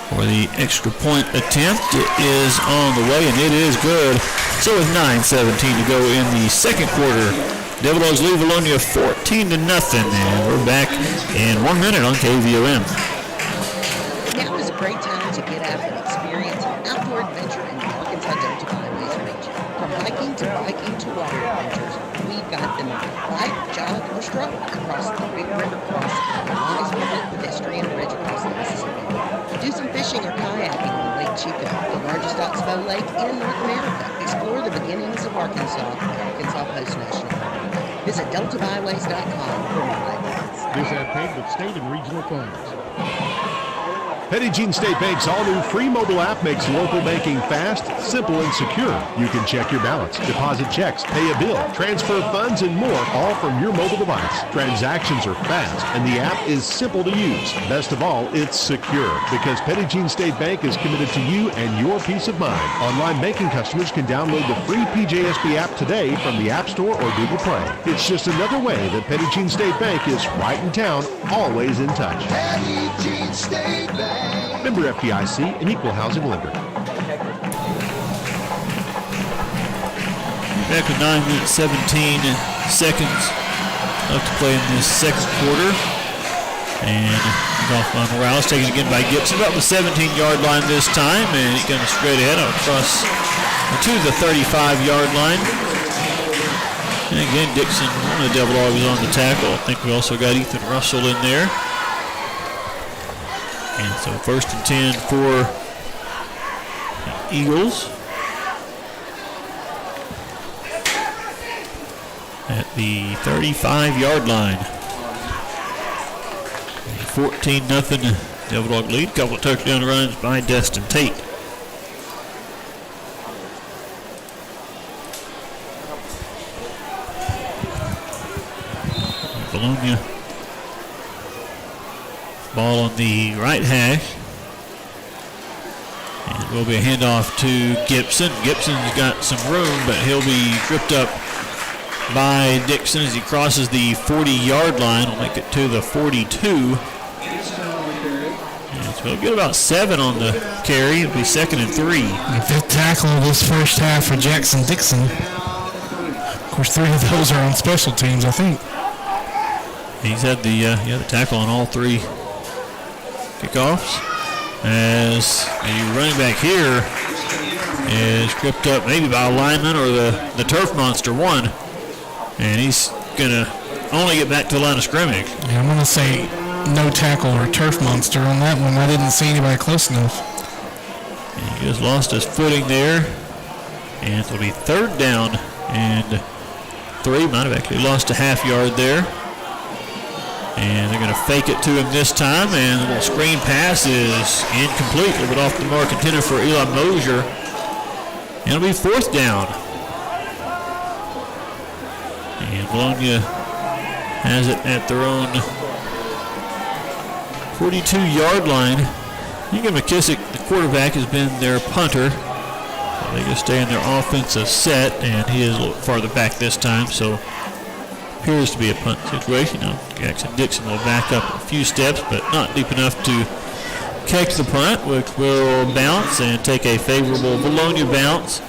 for the extra point attempt. It is on the way, and it is good. So with 9:17 to go in the second quarter, Devil Dogs lead Vilonia 14-0, and we're back in 1 minute on KVOM. Now is a great time to get out and experience an outdoor adventure in the Arkansas Delta Byways region. From hiking to water adventures, we've got them all. Bike, jog, or stroll across the Big River Crossing, the longest public pedestrian bridge across the Mississippi. Do some fishing or kayaking on Lake Chico, the largest oxbow lake in North America. Explore the beginnings of Arkansas at Arkansas Post National Park. Visit deltabyways.com for more highlights. This ad paid with state and regional funds. Petit Jean State Bank's all-new free mobile app makes local banking fast, simple, and secure. You can check your balance, deposit checks, pay a bill, transfer funds, and more, all from your mobile device. Transactions are fast, and the app is simple to use. Best of all, it's secure, because Petit Jean State Bank is committed to you and your peace of mind. Online banking customers can download the free PJSB app today from the App Store or Google Play. It's just another way that Petit Jean State Bank is right in town, always in touch. Petit Jean State Bank. Member FDIC, an equal housing lender. Back with 9 minutes, 17 seconds left to play in this second quarter. And off by Morales, taken again by Gibson, about the 17-yard line this time, and he's going straight ahead across to the 35-yard line. And again, Dixon, one of the Devil Dogs, on the tackle. I think we also got Ethan Russell in there. And so first and 10 for the Eagles at the 35-yard line. 14-0 Devil Dog lead. Couple of touchdown runs by Destin Tate. Vilonia. Ball on the right hash. And it will be a handoff to Gibson. Gibson's got some room, but he'll be tripped up by Dixon as he crosses the 40-yard line. Will make it to the 42. And so he'll get about 7 on the carry. It'll be second and 3. The fifth tackle of this first half for Jackson Dixon. Of course, 3 of those are on special teams, I think. He's had the tackle on all 3 kickoffs, as the running back here is tripped up maybe by a lineman or the turf monster one, and he's gonna only get back to the line of scrimmage. Yeah, I'm going to say no tackle or turf monster on that one. I didn't see anybody close enough. And he just lost his footing there. And it'll be 3rd down and 3. Might have actually lost a half yard there. And they're going to fake it to him this time. And the little screen pass is incomplete. A little bit off the mark intended for Eli Mosier. And it'll be 4th down. And Vilonia has it at their own 42-yard line. Egan McKissick, the quarterback, has been their punter. They just stay in their offensive set, and he is a little farther back this time, so appears to be a punt situation. Now, Jackson Dixon will back up a few steps, but not deep enough to catch the punt, which will bounce and take a favorable Vilonia bounce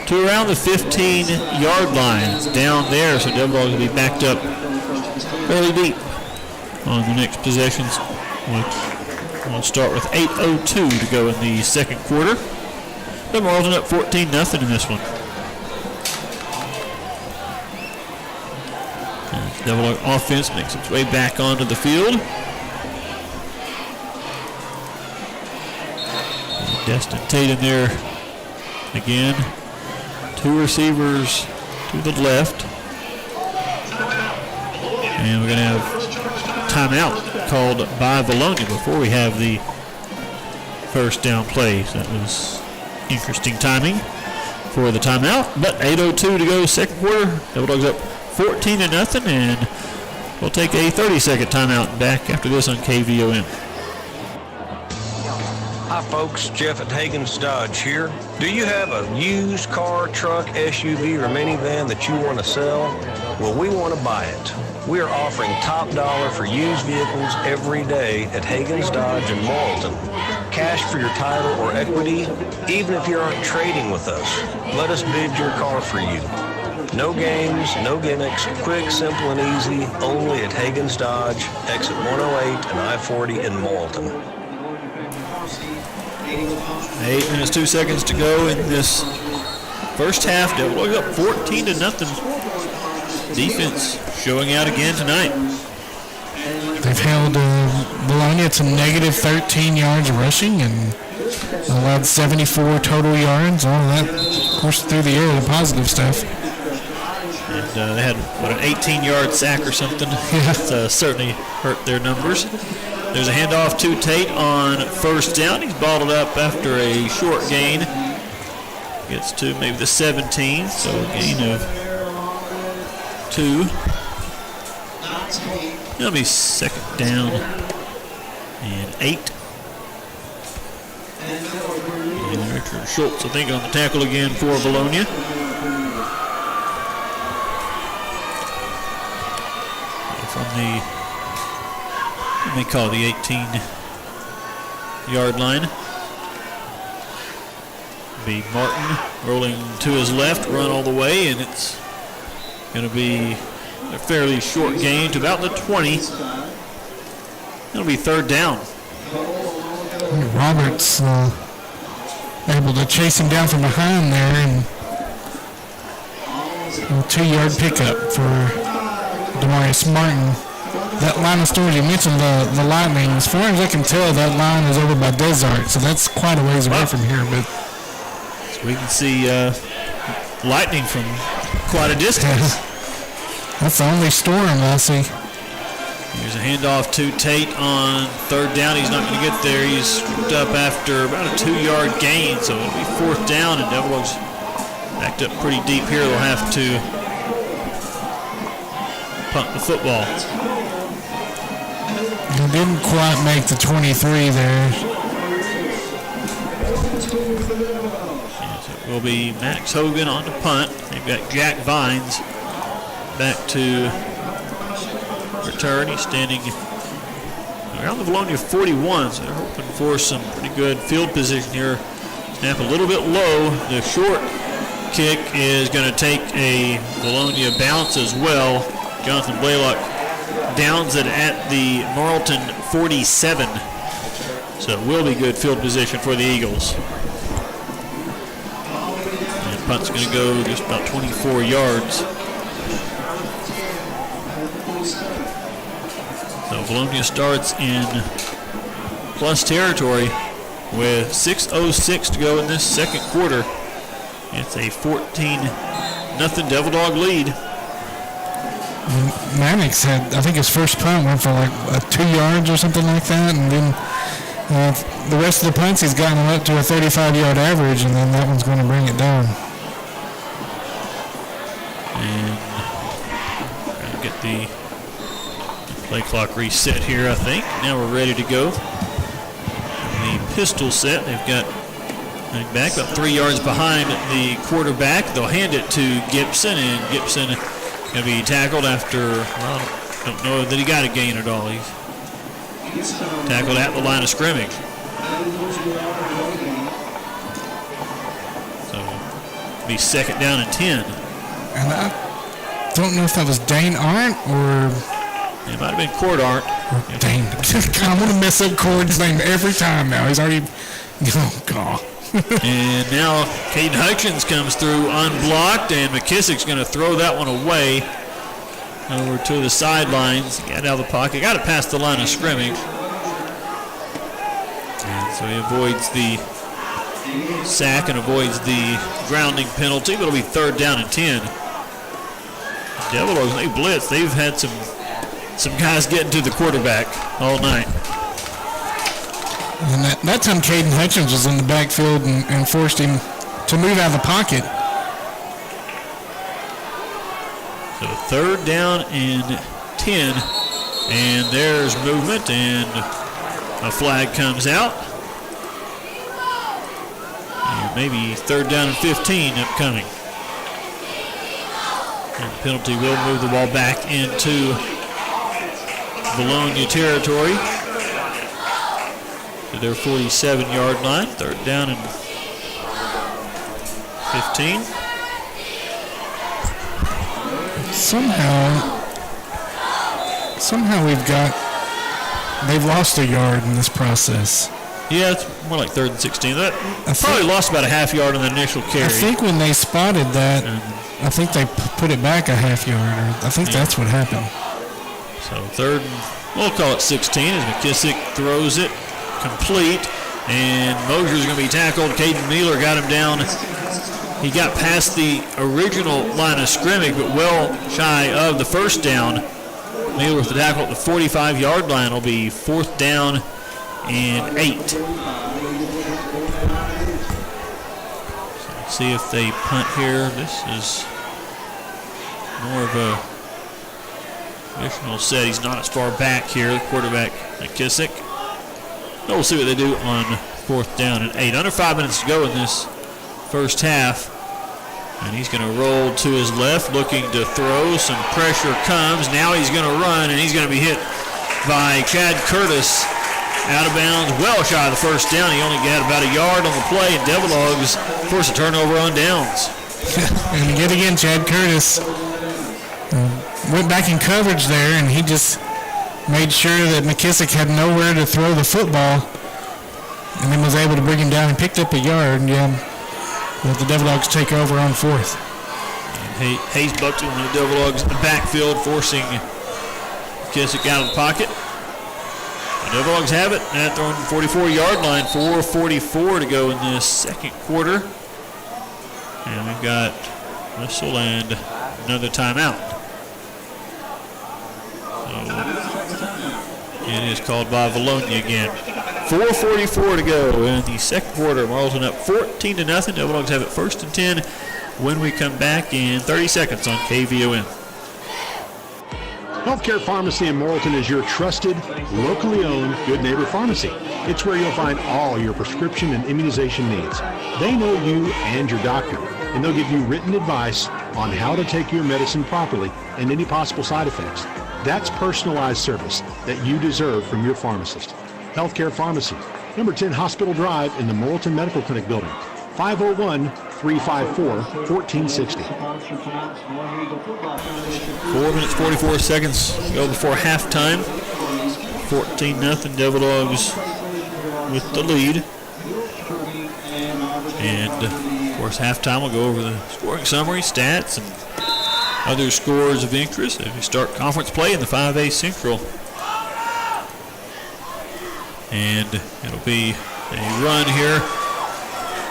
to around the 15-yard line. It's down there, so Devil Dogs will be backed up fairly deep on the next possessions, which will start with 8:02 to go in the second quarter. The Morrilton up 14-0 in this one. And Devil Dog offense makes its way back onto the field. And Destin Tate in there again. 2 receivers to the left. And we're going to have timeout called by Vilonia before we have the first down play. So that was interesting timing for the timeout. But 8:02 to go, second quarter. Devil Dogs up 14-0, and we'll take a 30-second timeout back after this on KVOM. Hi folks, Jeff at Hagen's Dodge here. Do you have a used car, truck, SUV, or minivan that you want to sell? Well, we want to buy it. We are offering top dollar for used vehicles every day at Hagen's Dodge in Morrilton. Cash for your title or equity, even if you aren't trading with us. Let us bid your car for you. No games, no gimmicks, quick, simple, and easy, only at Hagen's Dodge, exit 108 and I-40 in Morrilton. 8 minutes, 2 seconds to go in this first half. Devil Dogs up 14-0. Defense showing out again tonight. They've held Vilonia to negative 13 yards rushing and allowed 74 total yards. All of that, of course, through the air, the positive stuff. And they had, an 18-yard sack or something. That certainly hurt their numbers. There's a handoff to Tate on first down. He's balled up after a short gain. Gets to maybe the 17, so a gain of 2. It'll be second down and 8. And Richard Schultz, I think, on the tackle again for Vilonia. From the, they call the 18-yard line. Be Martin rolling to his left, run all the way, and it's going to be a fairly short gain to about the 20. It'll be third down. Roberts able to chase him down from behind there, and a 2-yard pickup for Demarius Martin. That line of storage, you mentioned the Lightning. As far as I can tell, that line is over by Desart, so that's quite a ways away from here. But so we can see Lightning from quite a distance. That's the only storm I see. Here's a handoff to Tate on third down. He's not going to get there. He's scooped up after about a 2-yard gain, so it'll be fourth down, and Devil Dogs backed up pretty deep here. They'll have to punt the football. He didn't quite make the 23 there. Yes, it will be Max Hogan on the punt. They've got Jack Vines back to return. He's standing around the Vilonia 41, so they're hoping for some pretty good field position here. Snap a little bit low. The short kick is going to take a Vilonia bounce as well. Jonathan Blaylock downs it at the Morrilton 47. So it will be good field position for the Eagles. And punt's going to go just about 24 yards. So Vilonia starts in plus territory with 6:06 to go in this second quarter. It's a 14-0 Devil Dog lead. Mannix had, I think his first punt went for like 2 yards or something like that, and then the rest of the punts he's gotten up to a 35-yard average, and then that one's going to bring it down. And trying to get the play clock reset here, I think. Now we're ready to go. The pistol set, they've got running back about 3 yards behind the quarterback. They'll hand it to Gibson, and Gibson going to be tackled after, well, I don't know that he got a gain at all. He's tackled at the line of scrimmage. So be second down and 10. And I don't know if that was Dane Arndt or... It might have been Cord Arndt. Dane. I'm going to mess up Cord's name every time now. He's already... Oh, God. And now Caden Hutchins comes through unblocked, and McKissick's going to throw that one away over to the sidelines. Got out of the pocket, got it past the line of scrimmage. And so he avoids the sack and avoids the grounding penalty, but it'll be third down and 10. Devil Dogs, they blitz. They've had some guys getting to the quarterback all night. And that time Caden Hutchins was in the backfield and forced him to move out of the pocket. So third down and 10. And there's movement, and a flag comes out. And maybe third down and 15 upcoming. And the penalty will move the ball back into Vilonia territory. To their 47-yard line, third down and 15. Somehow they've lost a yard in this process. Yeah, it's more like third and 16. That probably lost about a half yard on the initial carry. I think when they spotted that, I think they put it back a half yard. I think that's what happened. So third, we'll call it 16 as McKissick throws it complete, and Mosier's going to be tackled. Caden Mueller got him down. He got past the original line of scrimmage, but well shy of the first down. Mueller with the tackle at the 45-yard line. Will be fourth down and 8. So let's see if they punt here. This is more of a traditional set. He's not as far back here, the quarterback McKissick. We'll see what they do on fourth down and 8. Under 5 minutes to go in this first half. And he's going to roll to his left, looking to throw. Some pressure comes. Now he's going to run, and he's going to be hit by Chad Curtis. Out of bounds, well shy of the first down. He only got about a yard on the play, and Devil Dogs force a turnover on downs. And yet again, Chad Curtis went back in coverage there, and he just made sure that McKissick had nowhere to throw the football, and then was able to bring him down and picked up a yard. And let the Devil Dogs take over on fourth. And Hayes Buxton and the Devil Dogs in the backfield, forcing McKissick out of the pocket. The Devil Dogs have it at their own 44-yard line. 4:44 to go in this second quarter. And we've got whistle and another timeout. It is called by Vilonia again. 4:44 to go in the second quarter. Morrilton up 14-0. Devil Dogs have it first and 10 when we come back in 30 seconds on KVOM. Healthcare Pharmacy in Morrilton is your trusted, locally owned Good Neighbor Pharmacy. It's where you'll find all your prescription and immunization needs. They know you and your doctor, and they'll give you written advice on how to take your medicine properly and any possible side effects. That's personalized service that you deserve from your pharmacist. Healthcare Pharmacy, number 10 Hospital Drive in the Morrilton Medical Clinic building, 501-354-1460. 4 minutes, 44 seconds to go before halftime. 14-0 Devil Dogs with the lead. And, of course, halftime will go over the scoring summary, stats, and other scores of interest as we start conference play in the 5A Central. And it'll be a run here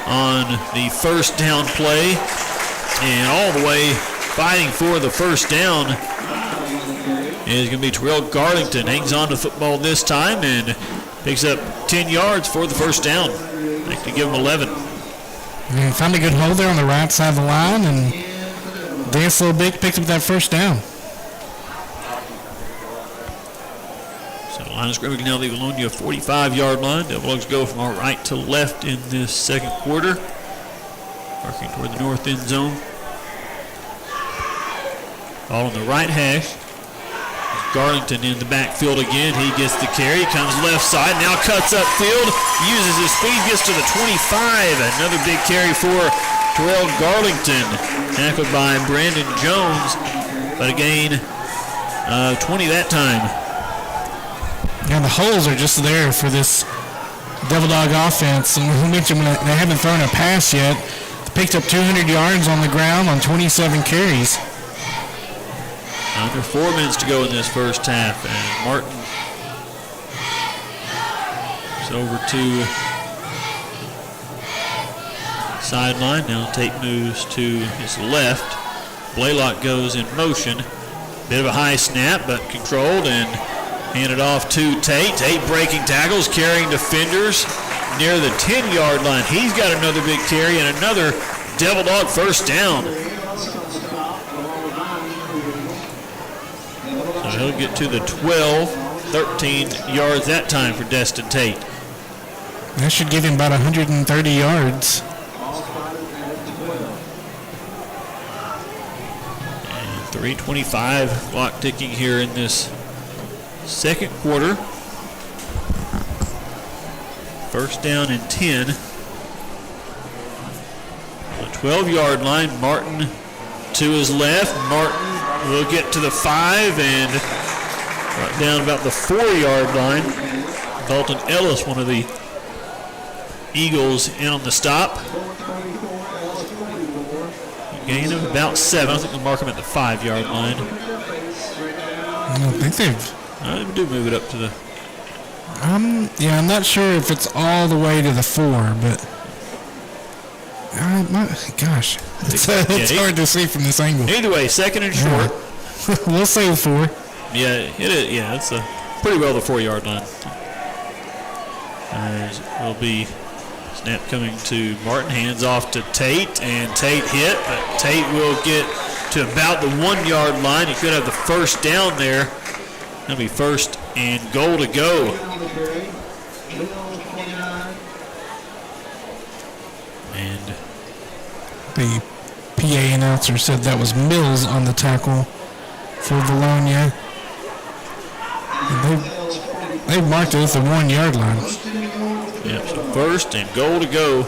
on the first down play. And all the way fighting for the first down is going to be Terrell Garlington. Hangs on to the football this time and picks up 10 yards for the first down. They can give him 11. And found a good hole there on the right side of the line, and danced a little bit, picked up that first down. So line of scrimmage now the Vilonia 45-yard line. Devils go from our right to left in this second quarter. Working toward the north end zone. Ball on the right hash. Garlington in the backfield again. He gets the carry, comes left side, now cuts upfield, uses his speed, gets to the 25. Another big carry for Terrell Garlington. Tackled by Brandon Jones, but a gain of 20 that time. And the holes are just there for this Devil Dog offense. And we mentioned they haven't thrown a pass yet. They picked up 200 yards on the ground on 27 carries. Under 4 minutes to go in this first half, and Martin is over to sideline. Now Tate moves to his left. Blaylock goes in motion. Bit of a high snap, but controlled and handed off to Tate. Tate breaking tackles, carrying defenders near the 10-yard line. He's got another big carry and another Devil Dog first down. So he'll get to the 12, 13 yards that time for Destin Tate. That should give him about 130 yards. And 3:25 clock ticking here in this second quarter. First down and 10. The 12-yard line, Martin to his left. Martin will get to the 5 and right down about the 4-yard line. Dalton Ellis, one of the Eagles, in on the stop. A gain of about 7. I think they'll mark him at the 5-yard line. I don't think they've... They do move it up to the... yeah, I'm not sure if it's all the way to the 4, but... gosh, it's hard to see from this angle. Either way, second and short. We'll say 4. Yeah, it is. Yeah, it's pretty well the 4-yard line. As will be snap coming to Martin, hands off to Tate, and Tate hit, but Tate will get to about the 1-yard line. He could have the first down there. That'll be first and goal to go. And the PA announcer said that was Mills on the tackle for Vilonia. And they've marked it at the 1-yard line. Yep, so first and goal to go.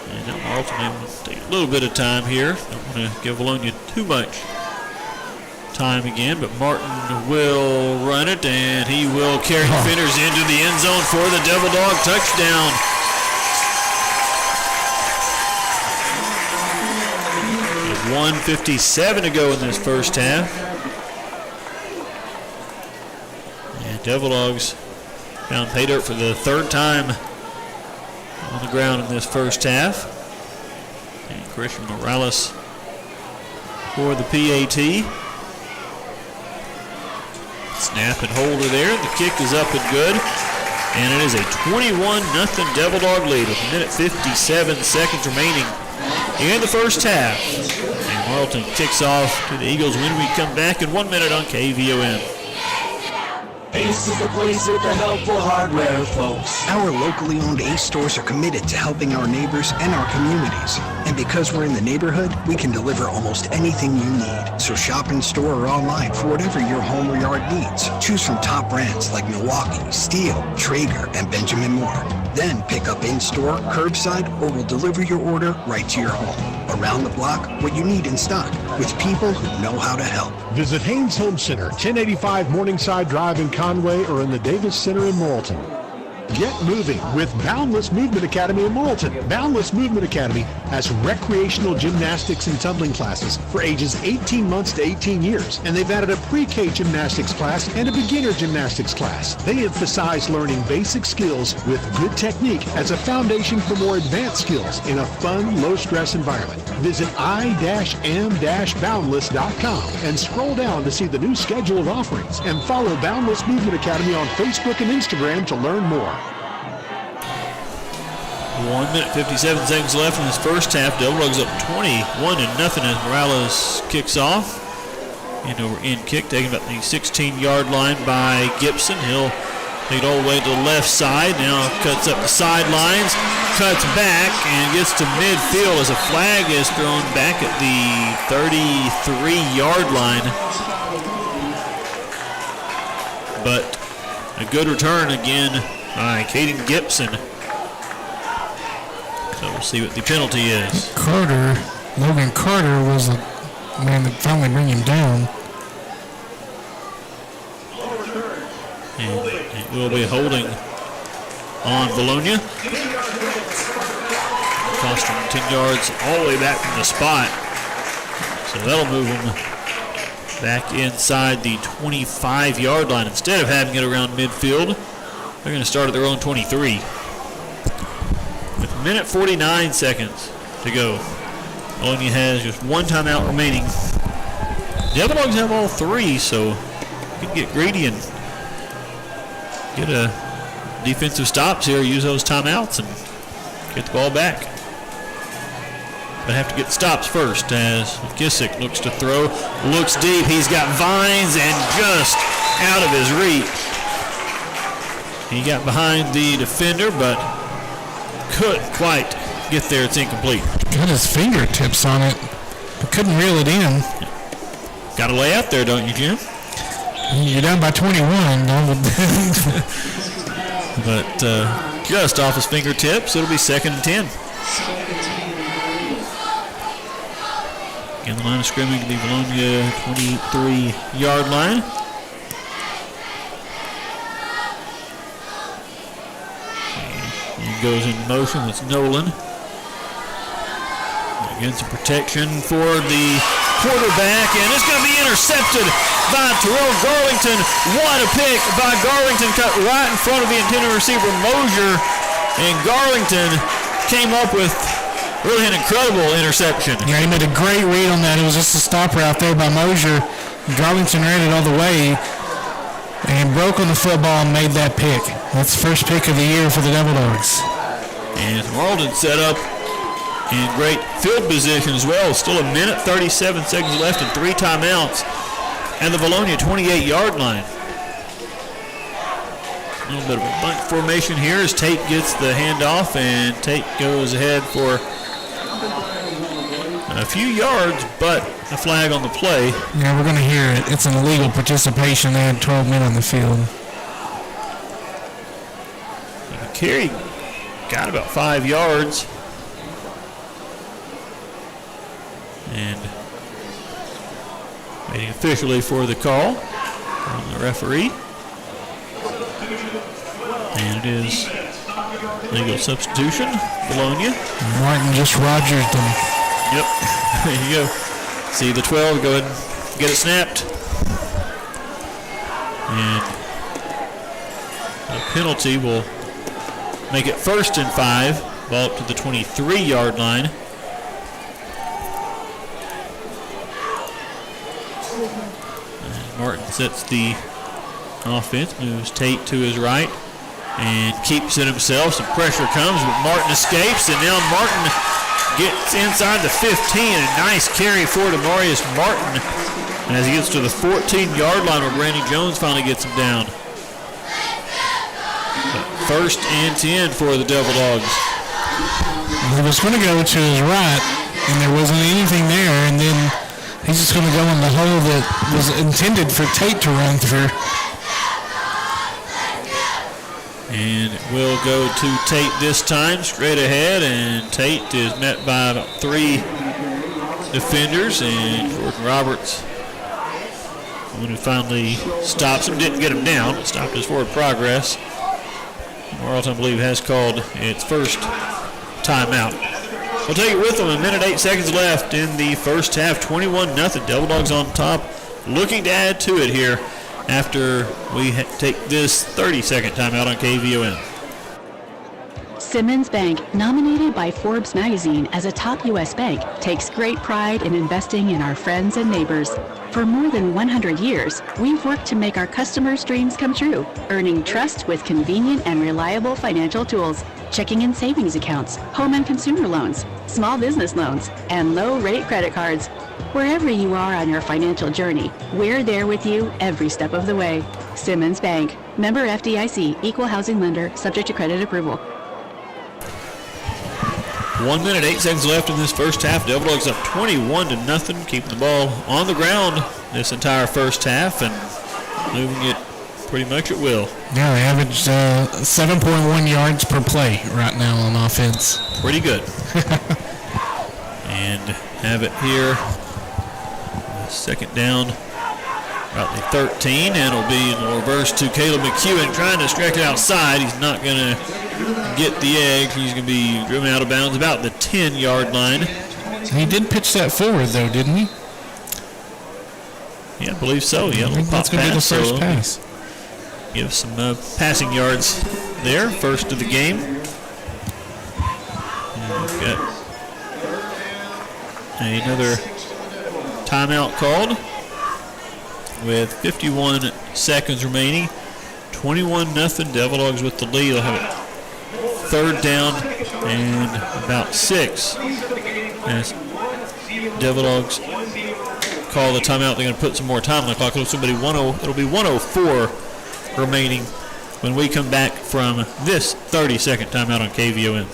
And now Morrilton will take a little bit of time here. Don't want to give Vilonia too much time again, but Martin will run it, and he will carry defenders into the end zone for the Devil Dog touchdown. With 1:57 to go in this first half. And Devil Dogs found pay dirt for the third time on the ground in this first half. And Christian Morales for the PAT. Snap and holder there. The kick is up and good. And it is a 21-0 Devil Dog lead with 1:57 seconds remaining in the first half. And Morrilton kicks off to the Eagles when we come back in 1 minute on KVOM. Ace is the place with the helpful hardware, folks. Our locally owned Ace stores are committed to helping our neighbors and our communities. And because we're in the neighborhood, we can deliver almost anything you need. So shop in store or online for whatever your home or yard needs. Choose from top brands like Milwaukee, Steel, Traeger, and Benjamin Moore. Then pick up in-store, curbside, or we'll deliver your order right to your home. Around the block, what you need in stock, with people who know how to help. Visit Haynes Home Center, 1085 Morningside Drive in Conway, or in the Davis Center in Morrilton. Get moving with Boundless Movement Academy in Morrilton. Boundless Movement Academy has recreational gymnastics and tumbling classes for ages 18 months to 18 years, and they've added a pre-K gymnastics class and a beginner gymnastics class. They emphasize learning basic skills with good technique as a foundation for more advanced skills in a fun, low-stress environment. Visit i-am-boundless.com and scroll down to see the new schedule of offerings, and follow Boundless Movement Academy on Facebook and Instagram to learn more. 1 minute, 57 seconds left in this first half. Devil Dogs up 21-0 as Morales kicks off. And over in kick, taken about the 16-yard line by Gibson. He'll take it all the way to the left side. Now cuts up the sidelines, cuts back, and gets to midfield as a flag is thrown back at the 33-yard line. But a good return again by Caden Gibson. So we'll see what the penalty is. Logan Carter was the man that finally bring him down. And it will be holding on Vilonia. Cost him 10 yards all the way back from the spot. So that'll move them back inside the 25-yard line. Instead of having it around midfield, they're going to start at their own 23. With a minute 49 seconds to go. Vilonia has just one timeout remaining. The other dogs have all three, so you can get greedy and get a defensive stops here, use those timeouts, and get the ball back. But have to get the stops first as McKissick looks to throw, looks deep. He's got Vines and just out of his reach. He got behind the defender, but couldn't quite get there. It's incomplete. Got his fingertips on it, but couldn't reel it in. Got to lay out there, don't you, Jim? You're down by 21. But just off his fingertips, it'll be 2nd and 10. Again, the line of scrimmage to the Vilonia 23-yard line. He goes in motion. That's Nolan. Again, some protection for the quarterback, and it's going to be intercepted by Terrell Garlington. What a pick by Garlington, cut right in front of the intended receiver, Mosier, and Garlington came up with really an incredible interception. Yeah, he made a great read on that. It was just a stopper out there by Mosier. Garlington ran it all the way and broke on the football and made that pick. That's the first pick of the year for the Devil Dogs. And Morrilton set up in great field position as well. Still a minute, 37 seconds left and 3 timeouts. And the Vilonia 28-yard line. A little bit of a bunch formation here as Tate gets the handoff, and Tate goes ahead for a few yards, but a flag on the play. Yeah, we're going to hear it. It's an illegal participation. They had 12 men on the field. Carey got about 5 yards. And waiting officially for the call from the referee. And it is legal substitution, Vilonia. Martin just Rogers them. Yep, there you go. See the 12, go ahead and get it snapped. And a penalty will make it 1st and 5, ball up to the 23-yard line. And Martin sets the offense, moves Tate to his right, and keeps it himself. Some pressure comes, but Martin escapes, and now Martin gets inside the 15. A nice carry for Demarius Martin as he gets to the 14-yard line where Brandon Jones finally gets him down. But 1st and 10 for the Devil Dogs. He was going to go to his right, and there wasn't anything there, and then he's just going to go in the hole that was intended for Tate to run through. And it will go to Tate this time, straight ahead, and Tate is met by about 3 defenders, and Jordan Roberts, when he finally stops him, didn't get him down, but stopped his forward progress. Morrilton, I believe, has called its first timeout. We'll take it with them. A minute, 8 seconds left in the first half. 21-0. Devil Dogs on top. Looking to add to it here after we take this 30-second timeout on KVOM. Simmons Bank, nominated by Forbes magazine as a top U.S. bank, takes great pride in investing in our friends and neighbors. For more than 100 years, we've worked to make our customers' dreams come true, earning trust with convenient and reliable financial tools, checking and savings accounts, home and consumer loans, small business loans, and low-rate credit cards. Wherever you are on your financial journey, we're there with you every step of the way. Simmons Bank, member FDIC, equal housing lender, subject to credit approval. 1 minute, 8 seconds left in this first half. Devil Dogs up 21-0, keeping the ball on the ground this entire first half and moving it pretty much at will. Yeah, they average 7.1 yards per play right now on offense. Pretty good. And have it here. Second down, about the 13, and it'll be in the reverse to Caleb McEwen trying to stretch it outside. He's not going to get the egg. He's going to be driven out of bounds about the 10-yard line. He did pitch that forward, though, didn't he? Yeah, I believe so. Yeah, I think that's going to be the first pass. Give some passing yards there, first of the game. And we've got another timeout called with 51 seconds remaining. 21-0. Devil Dogs with the lead. They'll have it third down and about 6. As Devil Dogs call the timeout, they're going to put some more time on the clock. It'll be 104 remaining when we come back from this 30-second timeout on KVOM.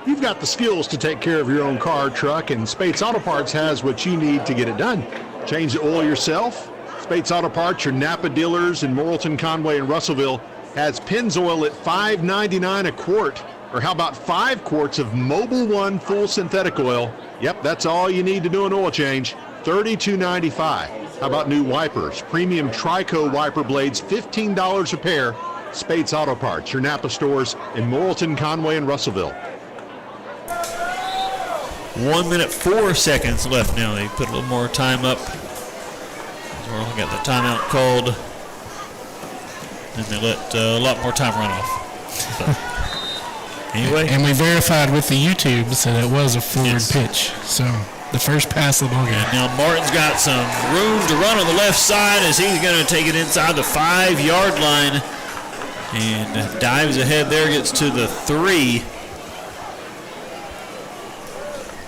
You've got the skills to take care of your own car, truck, and Spates Auto Parts has what you need to get it done. Change the oil yourself? Spates Auto Parts, your Napa dealers in Morrilton, Conway, and Russellville, has Pennzoil at $5.99 a quart. Or how about 5 quarts of Mobil One full synthetic oil? Yep, that's all you need to do an oil change, $32.95. How about new wipers? Premium Trico wiper blades, $15 a pair. Spates Auto Parts, your Napa stores in Morrilton, Conway, and Russellville. 1 minute, 4 seconds left now. They put a little more time up. Morrilton got the timeout called. And they let a lot more time run off. But anyway. And we verified with the YouTube that it was a forward pitch. So the first pass of the ball game. And now Martin's got some room to run on the left side as he's going to take it inside the 5-yard line. And dives ahead there, gets to the 3.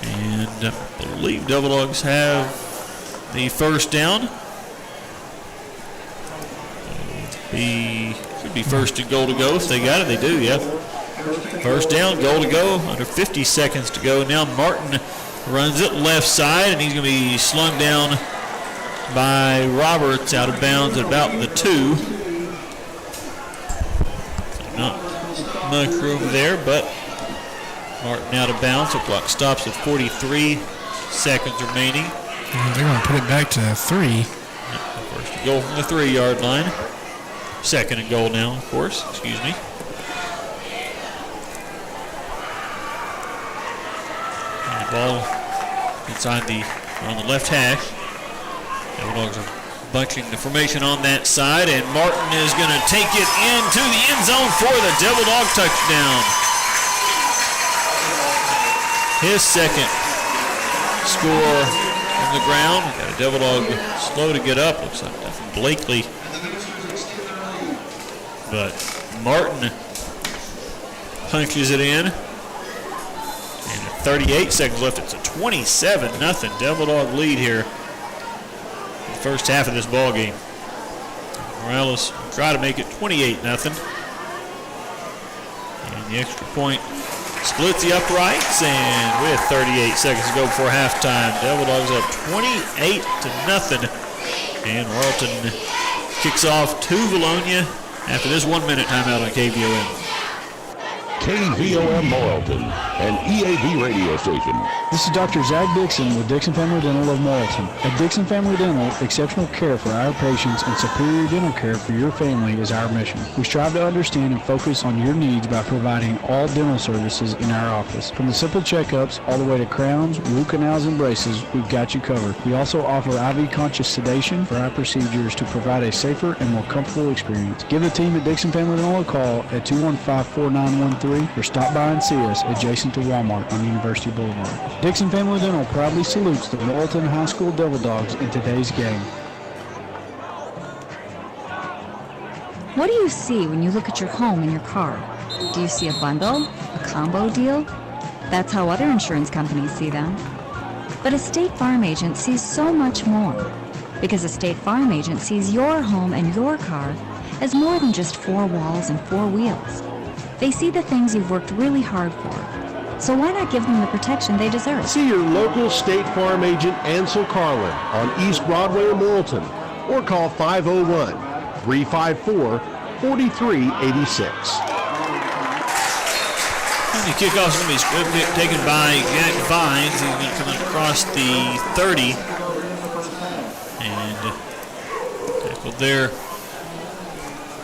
And I believe Devil Dogs have the first down. Should be first and goal to go if they got it. They do, yeah. First down, goal to go. Under 50 seconds to go. Now Martin runs it left side, and he's going to be slung down by Roberts out of bounds at about the 2. Not much room there, but Martin out of bounds. The clock stops at 43 seconds remaining. And they're going to put it back to 3. First and goal from the 3-yard line. Second and goal now, of course. Excuse me. And the ball inside on the left hash. Devil Dogs are bunching the formation on that side, and Martin is going to take it into the end zone for the Devil Dog touchdown. His second score on the ground. Got a Devil Dog slow to get up. Looks like Blakely. But Martin punches it in. And at 38 seconds left, it's a 27-0 Devil Dog lead here in the first half of this ball game. Morales will try to make it 28-0. And the extra point splits the uprights, and with 38 seconds to go before halftime, Devil Dogs up 28-0. And Morrilton kicks off to Vilonia after this 1 minute timeout on KVOM. KVOM Morrilton, an EAB radio station. This is Dr. Zach Dixon with Dixon Family Dental of Morrilton. At Dixon Family Dental, exceptional care for our patients and superior dental care for your family is our mission. We strive to understand and focus on your needs by providing all dental services in our office. From the simple checkups all the way to crowns, root canals, and braces, we've got you covered. We also offer IV conscious sedation for our procedures to provide a safer and more comfortable experience. Give the team at Dixon Family Dental a call at 215-4913 or stop by and see us adjacent to Walmart on University Boulevard. Dixon Family Dental proudly salutes the Morrilton High School Devil Dogs in today's game. What do you see when you look at your home and your car? Do you see a bundle? A combo deal? That's how other insurance companies see them. But a State Farm agent sees so much more. Because a State Farm agent sees your home and your car as more than just four walls and four wheels. They see the things you've worked really hard for. So why not give them the protection they deserve? See your local State Farm agent Ansel Carlin on East Broadway in Morrilton, or call 501-354-4386. The kickoff's going to be taken by Jack Vines. He's going to come across the 30 and tackled there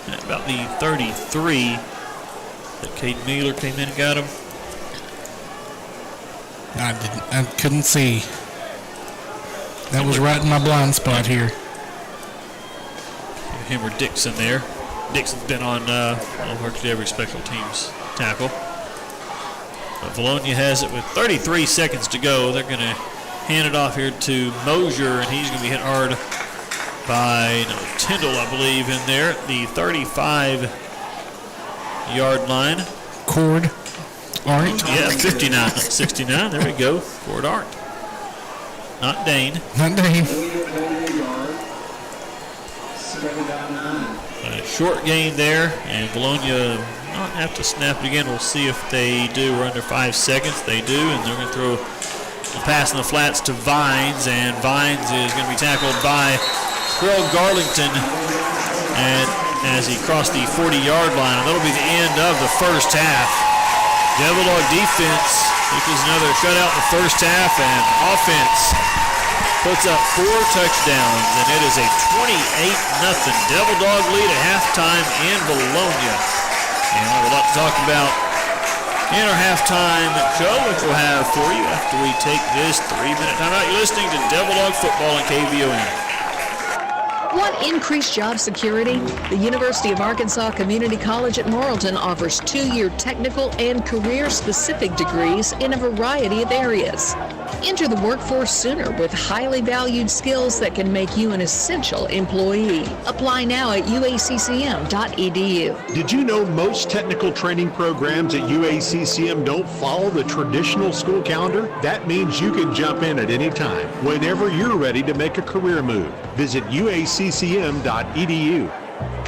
at about the 33. That Cade Mueller came in and got him. I couldn't see. That was right in my blind spot here. Him or Dixon there. Dixon's been on virtually every special teams tackle. But Vilonia has it with 33 seconds to go. They're going to hand it off here to Mosier, and he's going to be hit hard by Tyndall, I believe, in there at the 35-yard line. Cord Arndt. Yeah, 59, not 69. There we go. Cord Arndt. Not Dane. Not Dane. Short gain there, and Vilonia not have to snap it again. We'll see if they do. We're under 5 seconds. They do, and they're going to throw a pass in the flats to Vines, and Vines is going to be tackled by Krill Garlington, and as he crossed the 40-yard line, and that'll be the end of the first half. Devil Dog defense equals another shutout in the first half, and offense puts up 4 touchdowns, and it is a 28-0 Devil Dog lead at halftime in Vilonia. And I have a lot to talk about in our halftime show, which we'll have for you after we take this 3-minute timeout. You're listening to Devil Dog Football on KVOM. Want increased job security? The University of Arkansas Community College at Morrilton offers 2-year technical and career-specific degrees in a variety of areas. Enter the workforce sooner with highly valued skills that can make you an essential employee. Apply now at uaccm.edu. Did you know most technical training programs at UACCM don't follow the traditional school calendar? That means you can jump in at any time, whenever you're ready to make a career move. Visit uaccm.edu.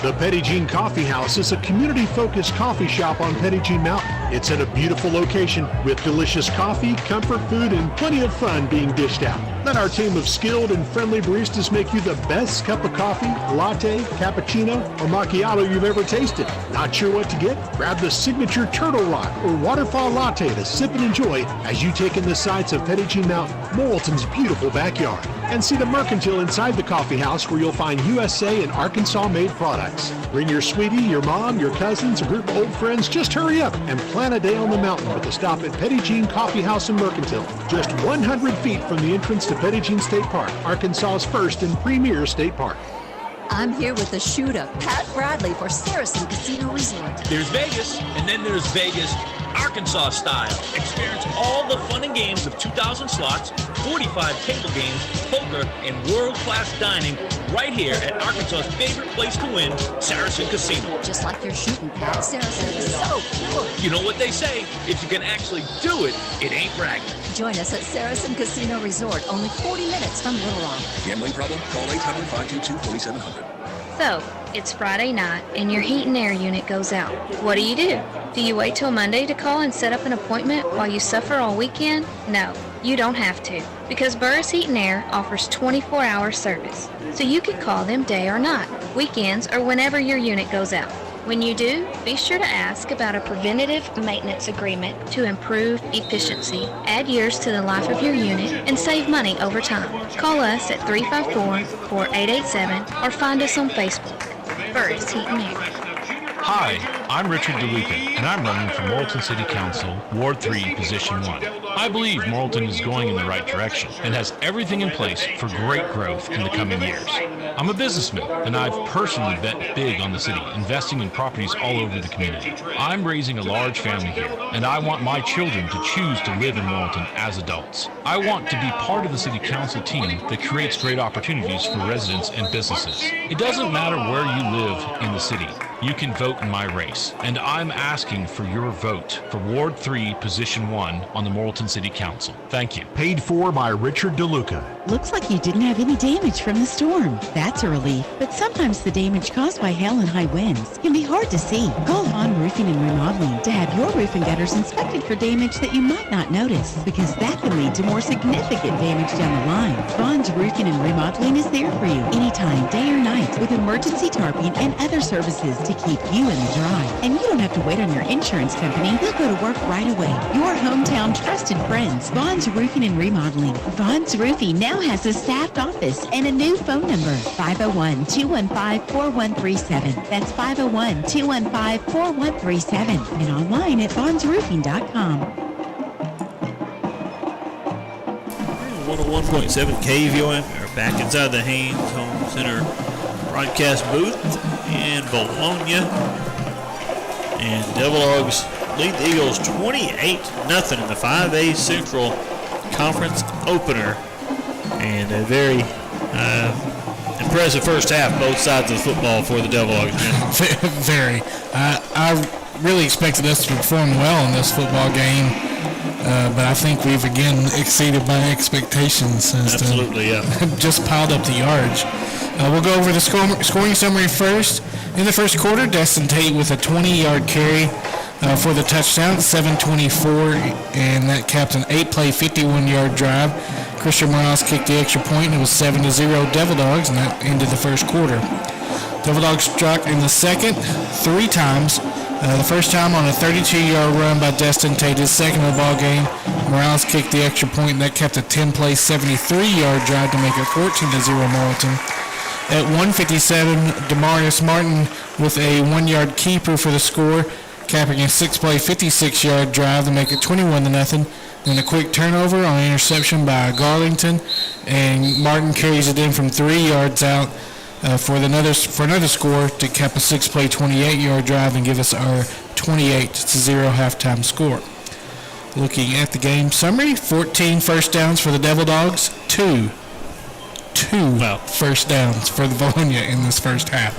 The Petit Jean Coffee House is a community-focused coffee shop on Petit Jean Mountain. It's at a beautiful location with delicious coffee, comfort food, and plenty of fun being dished out. Let our team of skilled and friendly baristas make you the best cup of coffee, latte, cappuccino, or macchiato you've ever tasted. Not sure what to get? Grab the signature Turtle Rock or Waterfall Latte to sip and enjoy as you take in the sights of Petit Jean Mountain, Morrilton's beautiful backyard. And see the Mercantile inside the coffee house where you'll find USA and Arkansas-made products. Bring your sweetie, your mom, your cousins, a group of old friends. Just hurry up and plan a day on the mountain with a stop at Petit Jean Coffee House in Mercantile. Just 100 feet from the entrance to Petit Jean State Park, Arkansas's first and premier state park. I'm here with the shooter, Pat Bradley, for Saracen Casino Resort. There's Vegas, and then there's Vegas Arkansas style. Experience all the fun and games of 2,000 slots, 45 table games, poker, and world-class dining right here at Arkansas's favorite place to win, Saracen Casino. Just like your shooting, Pat. Saracen is so cool. You know what they say, if you can actually do it, it ain't bragging. Join us at Saracen Casino Resort, only 40 minutes from Little Rock. Gambling problem? Call 800-522-4700. So, it's Friday night and your heat and air unit goes out. What do? Do you wait till Monday to call and set up an appointment while you suffer all weekend? No, you don't have to, because Burris Heat and Air offers 24-hour service. So you can call them day or night, weekends, or whenever your unit goes out. When you do, be sure to ask about a preventative maintenance agreement to improve efficiency. Add years to the life of your unit and save money over time. Call us at 354-4887 or find us on Facebook. Burris Heat and Air. Hi, I'm Richard DeLuca, and I'm running for Morrilton City Council, Ward 3, Position 1. I believe Morrilton is going in the right direction and has everything in place for great growth in the coming years. I'm a businessman, and I've personally bet big on the city, investing in properties all over the community. I'm raising a large family here, and I want my children to choose to live in Morrilton as adults. I want to be part of the City Council team that creates great opportunities for residents and businesses. It doesn't matter where you live in the city. You can vote in my race, and I'm asking for your vote for Ward 3, Position 1 on the Morrilton City Council. Thank you. Paid for by Richard DeLuca. Looks like you didn't have any damage from the storm. That's a relief. But sometimes the damage caused by hail and high winds can be hard to see. Call Vaughn Roofing and Remodeling to have your roof and gutters inspected for damage that you might not notice, because that can lead to more significant damage down the line. Vaughn's Roofing and Remodeling is there for you anytime, day or night, with emergency tarping and other services to keep you in the dry. And you don't have to wait on your insurance company. They'll go to work right away. Your hometown trusted friends, Vaughn's Roofing and Remodeling. Vaughn's Roofing now has a staffed office and a new phone number, 501-215-4137. That's 501-215-4137. And online at vaughnsroofing.com. 101.7 KVOM. We're back inside the Haynes Home Center broadcast booth in Vilonia. And Devil Dogs lead the Eagles 28-0 in the 5A Central Conference opener. And a very impressive first half, both sides of the football for the Devil Dogs. Very. I really expected us to perform well in this football game, but I think we've again exceeded my expectations. Absolutely, yeah. Just piled up the yards. We'll go over the scoring summary first. In the first quarter, Destin Tate with a 20-yard carry for the touchdown, 7:24, and that capped an 8-play, 51-yard drive. Christian Morales kicked the extra point, and it was 7-0 Devil Dogs, and that ended the first quarter. Devil Dogs struck in the second 3 times. The first time on a 32-yard run by Destin Tate, his second of the ball game. Morales kicked the extra point, and that kept a 10-play, 73-yard drive to make it 14-0 Morrilton. At 1:57, Demarius Martin with a 1-yard keeper for the score, capping a 6-play, 56-yard drive to make it 21-0. Then a quick turnover on an interception by Garlington, and Martin carries it in from 3 yards out for another score to cap a 6-play, 28-yard drive and give us our 28-0 halftime score. Looking at the game summary, 14 first downs for the Devil Dogs, two first downs for the Vilonia in this first half.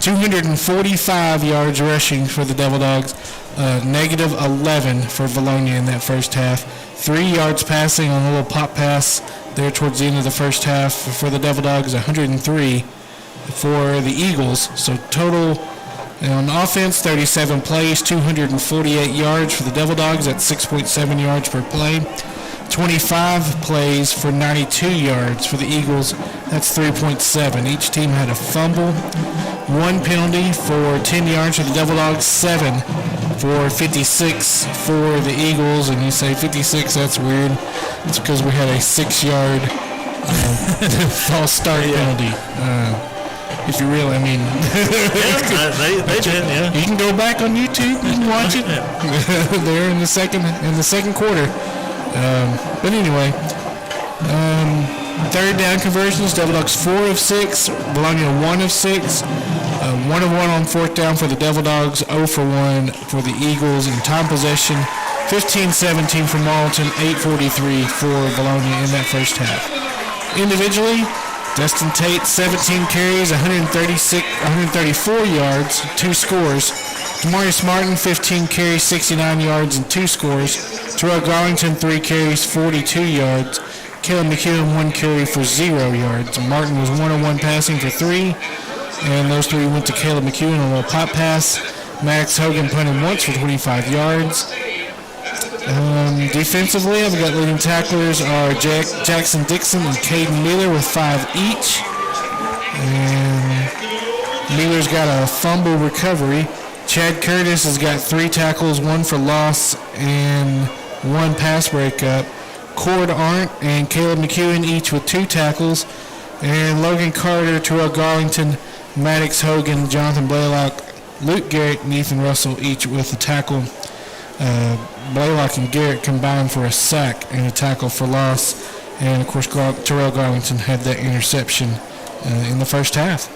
245 yards rushing for the Devil Dogs, negative 11 for Vilonia in that first half. 3 yards passing on a little pop pass there towards the end of the first half for the Devil Dogs, 103 for the Eagles. So total on offense, 37 plays, 248 yards for the Devil Dogs at 6.7 yards per play. 25 plays for 92 yards for the Eagles. That's 3.7. Each team had a fumble, 1 penalty for 10 yards for the Devil Dogs, 7 for 56 for the Eagles. And you say 56, that's weird. It's because we had a 6-yard false start penalty. If you really, they did, yeah. You can go back on YouTube, you can watch it. There in the second quarter. But anyway, third down conversions, Devil Dogs 4 of 6, Vilonia 1 of 6, 1 of 1 on fourth down for the Devil Dogs, 0 for 1 for the Eagles. In time possession, 15-17 for Morrilton, 8:43 for Vilonia in that first half. Individually, Destin Tate, 17 carries, 134 yards, 2 scores. Demarius Martin, 15 carries, 69 yards, and 2 scores. Terrell Garlington, 3 carries, 42 yards. Caleb McEwen, 1 carry for 0 yards. Martin was 1-on-1 passing for 3, and those 3 went to Caleb McEwen on a little pop pass. Max Hogan punted once for 25 yards. Defensively, I've got leading tacklers are Jackson Dixon and Caden Miller with 5 each. And Mueller's got a fumble recovery. Chad Curtis has got 3 tackles, 1 for loss, and 1 pass breakup. Cord Arndt and Caleb McEwen each with 2 tackles. And Logan Carter, Terrell Garlington, Maddox Hogan, Jonathan Blaylock, Luke Garrett, and Ethan Russell each with a tackle. Blaylock and Garrett combined for a sack and a tackle for loss. And, of course, Terrell Garlington had that interception in the first half.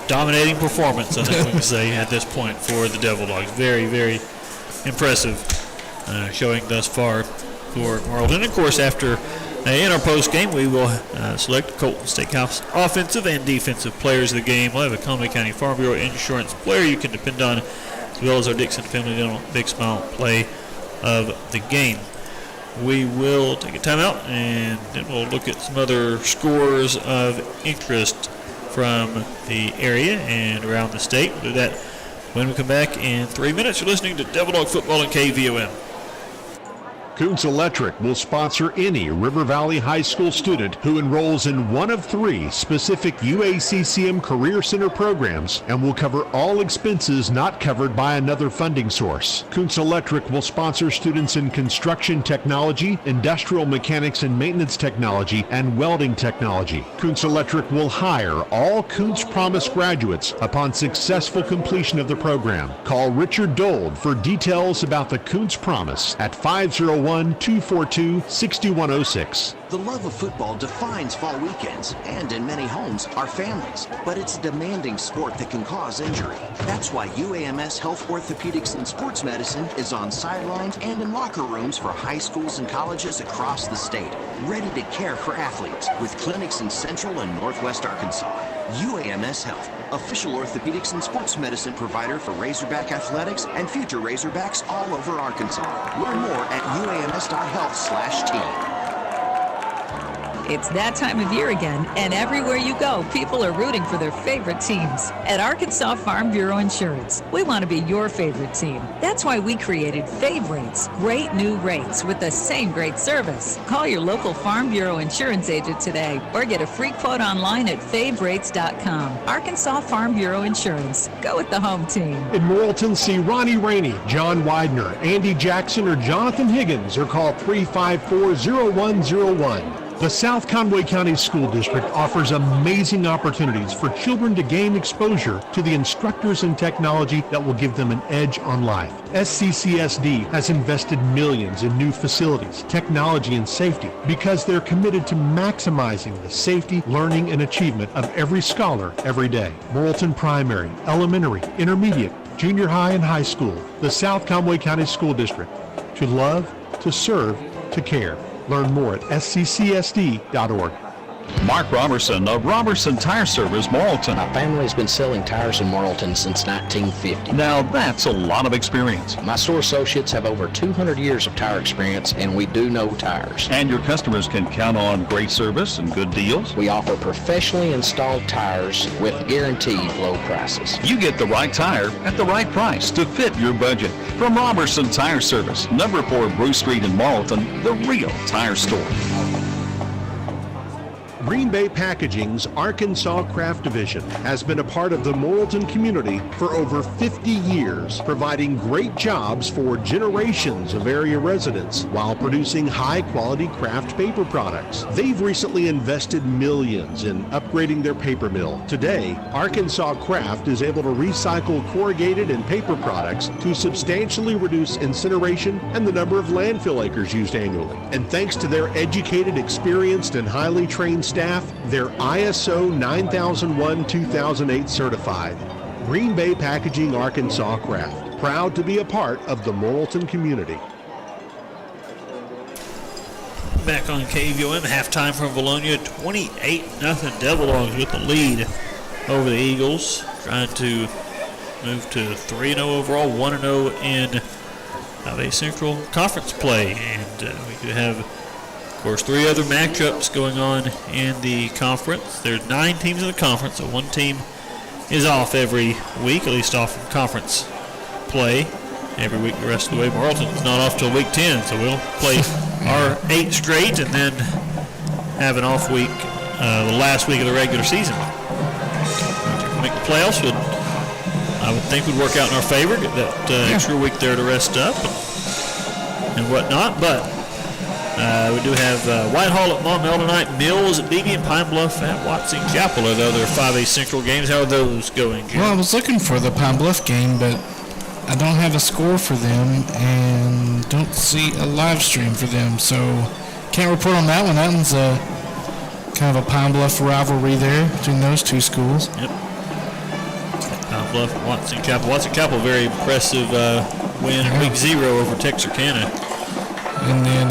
Dominating performance, I think we can say, at this point for the Devil Dogs. Very, very impressive showing thus far for Morrilton. And, of course, after in our post game, we will select Colton Steakhouse offensive and defensive players of the game. We'll have a Conway County Farm Bureau insurance player you can depend on, as well as our Dixon Family Dental Big Smile play of the game. We will take a timeout, and then we'll look at some other scores of interest from the area and around the state. We'll do that when we come back in 3 minutes. You're listening to Devil Dog Football on KVOM. Koontz Electric will sponsor any River Valley High School student who enrolls in one of 3 specific UACCM Career Center programs and will cover all expenses not covered by another funding source. Koontz Electric will sponsor students in construction technology, industrial mechanics and maintenance technology, and welding technology. Koontz Electric will hire all Koontz Promise graduates upon successful completion of the program. Call Richard Dold for details about the Koontz Promise at 501-242-6106. The love of football defines fall weekends, and in many homes, our families. But it's a demanding sport that can cause injury. That's why UAMS Health Orthopedics and Sports Medicine is on sidelines and in locker rooms for high schools and colleges across the state, ready to care for athletes with clinics in Central and Northwest Arkansas. UAMS Health, official orthopedics and sports medicine provider for Razorback Athletics and future Razorbacks all over Arkansas. Learn more at uams.health/team. It's that time of year again, and everywhere you go, people are rooting for their favorite teams. At Arkansas Farm Bureau Insurance, we want to be your favorite team. That's why we created Fave Rates, great new rates with the same great service. Call your local Farm Bureau Insurance agent today or get a free quote online at faverates.com. Arkansas Farm Bureau Insurance. Go with the home team. In Morrilton, see Ronnie Rainey, John Widener, Andy Jackson, or Jonathan Higgins, or call 354-0101. The South Conway County School District offers amazing opportunities for children to gain exposure to the instructors and technology that will give them an edge on life. SCCSD has invested millions in new facilities, technology, and safety because they're committed to maximizing the safety, learning, and achievement of every scholar every day. Morrilton Primary, Elementary, Intermediate, Junior High, and High School. The South Conway County School District. To love, to serve, to care. Learn more at sccsd.org. Mark Robertson of Robertson Tire Service, Morrilton. My family has been selling tires in Morrilton since 1950. Now that's a lot of experience. My store associates have over 200 years of tire experience, and we do know tires. And your customers can count on great service and good deals. We offer professionally installed tires with guaranteed low prices. You get the right tire at the right price to fit your budget. From Robertson Tire Service, number 4 Bruce Street in Morrilton, the real tire store. Green Bay Packaging's Arkansas Craft Division has been a part of the Morrilton community for over 50 years, providing great jobs for generations of area residents while producing high-quality craft paper products. They've recently invested millions in upgrading their paper mill. Today, Arkansas Craft is able to recycle corrugated and paper products to substantially reduce incineration and the number of landfill acres used annually. And thanks to their educated, experienced, and highly trained staff, they're ISO 9001-2008 certified. Green Bay Packaging Arkansas Craft, proud to be a part of the Morrilton community. Back on KVOM, halftime from Vilonia, 28-0 Devil Dogs with the lead over the Eagles, trying to move to 3-0 overall, 1-0 in Valley Central Conference play, and we do have, of course, 3 other matchups going on in the conference. There's 9 teams in the conference, so 1 team is off every week, at least off from conference play every week the rest of the way. Morrilton is not off till week 10, so we'll play our 8 straight and then have an off week the last week of the regular season. make the playoffs I would think would work out in our favor. Get that extra week there to rest up and whatnot. But we do have Whitehall at Montmell tonight, Mills at Beebe, and Pine Bluff at Watson Chapel are the other 5A Central games. How are those going, Jim? Well, I was looking for the Pine Bluff game, but I don't have a score for them and don't see a live stream for them, so can't report on that one. That one's kind of a Pine Bluff rivalry there between those two schools. Yep. Pine Bluff, Watson Chapel. Watson Chapel, very impressive win in week 0 over Texarkana. And then,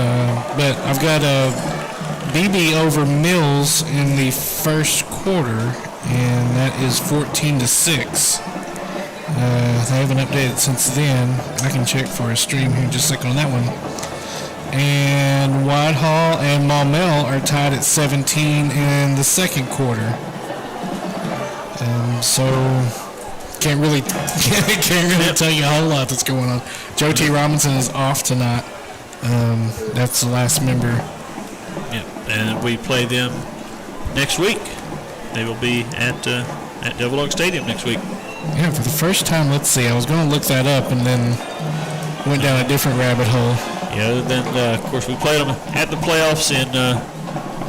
but I've got BB over Mills in the first quarter, and that is 14-6. They haven't updated since then. I can check for a stream here in just a second on that one. And Whitehall and Maumelle are tied at 17 in the second quarter. So can't really tell you a whole lot that's going on. Joe T. Robinson is off tonight. That's the last member. Yeah, and we play them next week. They will be at Devil Dog Stadium next week. Yeah, for the first time, let's see. I was going to look that up and then went down a different rabbit hole. Yeah, then of course we played them at the playoffs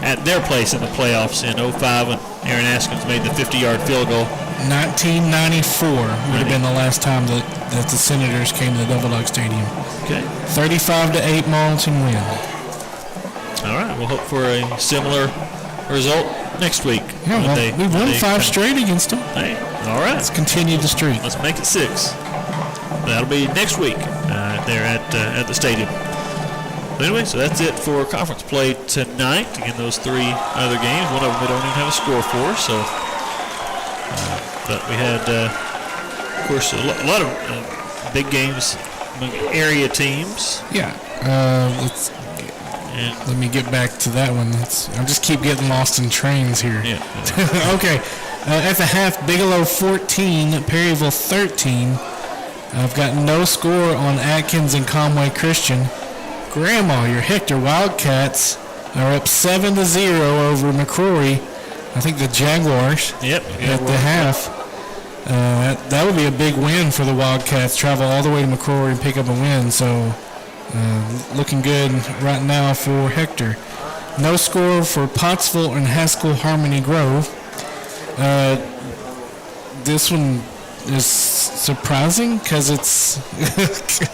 at their place in the playoffs in 05 when Aaron Askins made the 50-yard field goal. 1994 would have been the last time that the Senators came to the Devil Dog Stadium. Okay. 35-8 Morrilton win. All right, we'll hope for a similar result next week. Yeah, well, we won 5 straight against them. Hey, all right. Let's continue the streak. Let's make it 6. That'll be next week there at the stadium. But anyway, so that's it for conference play tonight. Again, those 3 other games. One of them we don't even have a score for. So, but we had, of course, a lot of big games among area teams. Yeah. Let me get back to that one. I just keep getting lost in trains here. Yeah. Okay. At the half, Bigelow 14, Perryville 13. I've got no score on Atkins and Conway Christian. Grandma, your Hector Wildcats are up 7-0 over McCrory. I think the Jaguars. Yep. At the half. That would be a big win for the Wildcats. Travel all the way to McCrory and pick up a win. So looking good right now for Hector. No score for Pottsville and Haskell Harmony Grove. This one is surprising because it's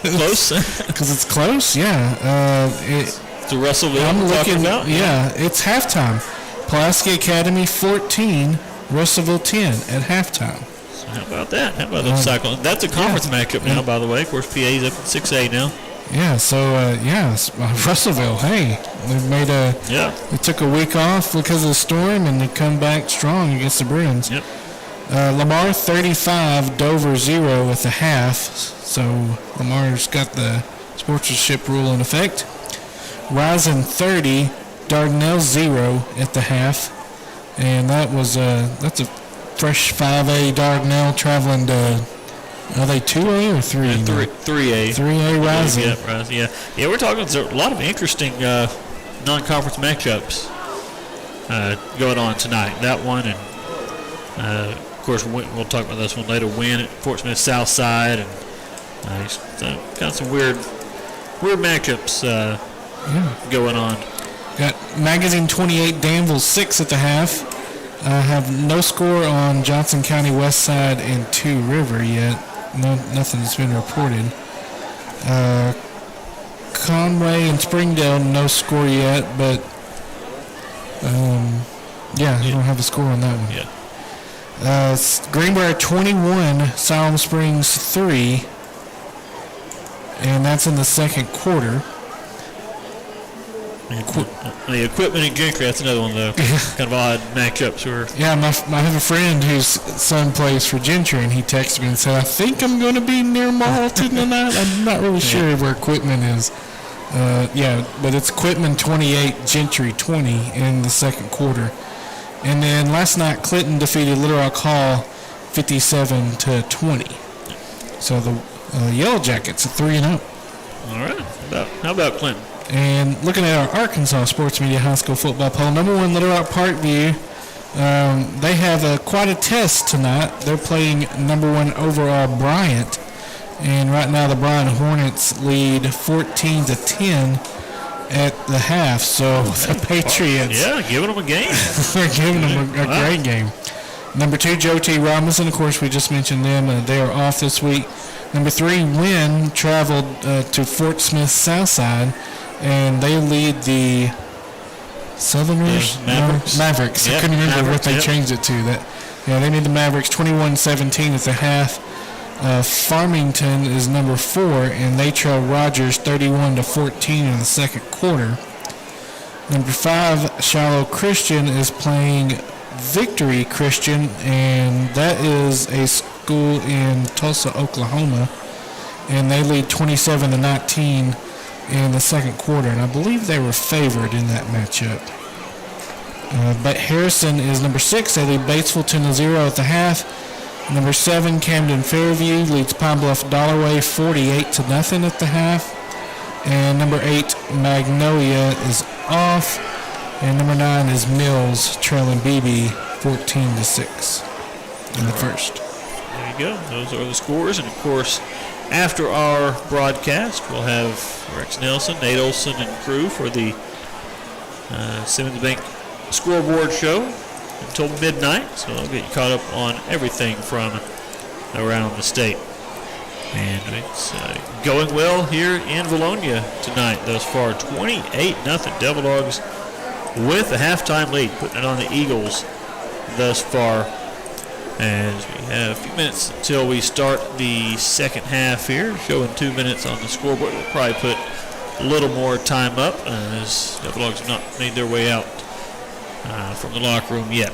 close. Because it's close, yeah. It's the Russellville I'm looking talking about. Yeah, it's halftime. Pulaski Academy 14, Russellville 10 at halftime. So how about that? How about that cycle? That's a conference matchup now, by the way. Of course, PA's up at 6A now. Yeah, so Russellville, hey, they made they took a week off because of the storm and they come back strong against the Bruins. Yep. Lamar 35, Dover 0 at the half. So Lamar's got the sponsorship rule in effect. Rising 30, Dardanelle 0 at the half, and that's a fresh 5A Dardanelle traveling to. Are they 2A or 3? 3A. 3A Rising. Yeah, Rising. Yeah. We're talking. There's a lot of interesting non-conference matchups going on tonight. That one, and of course we'll talk about this one later. Win at Fort Smith South Side, and got some weird matchups going on. Got Magazine 28, Danville 6 at the half. Have no score on Johnson County West Side and 2 River yet. Nothing's been reported. Conway and Springdale, no score yet, but you don't have a score on that one. Yeah. Greenbrier 21, Siloam Springs 3, and that's in the second quarter. The equipment in Gentry, that's another one of the kind of odd matchups. I have a friend whose son plays for Gentry, and he texted me and said, I think I'm going to be near Morrilton tonight. I'm not really sure where equipment is. But it's equipment 28, Gentry 20 in the second quarter. And then last night, Clinton defeated Little Rock Hall 57-20. So the Yellow Jackets are 3-0. All right. How about Clinton? And looking at our Arkansas Sports Media High School football poll, number 1, Little Rock Parkview, They have quite a test tonight. They're playing number 1 overall Bryant, and right now the Bryant Hornets lead 14-10 at the half. So the Patriots, giving them a game. They're giving them a great game. Number 2, Joe T. Robinson, of course, we just mentioned them. They are off this week. Number 3, Wynn traveled to Fort Smith Southside, and they lead the Southerners? Mavericks. I couldn't remember what they changed it to. They need the Mavericks 21-17 at the half. Farmington is number 4, and they trail Rogers 31-14 in the second quarter. Number 5, Shiloh Christian is playing Victory Christian, and that is a school in Tulsa, Oklahoma, and they lead 27-19 in the second quarter, and I believe they were favored in that matchup. But Harrison is number 6. They lead Batesville 10-0 at the half. Number 7, Camden Fairview leads Pine Bluff Dollarway 48-0 at the half. And number 8, Magnolia is off. And number 9 is Mills trailing BB 14-6 in the first. There you go. Those are the scores. And, of course, after our broadcast, we'll have Rex Nelson, Nate Olson, and crew for the Simmons Bank Scoreboard Show until midnight. So I'll get you caught up on everything from around the state. And it's going well here in Vilonia tonight thus far. 28-0 Devil Dogs with a halftime lead, putting it on the Eagles thus far. As we have a few minutes until we start the second half here, showing 2 minutes on the scoreboard. We'll probably put a little more time up as Devil Dogs have not made their way out from the locker room yet.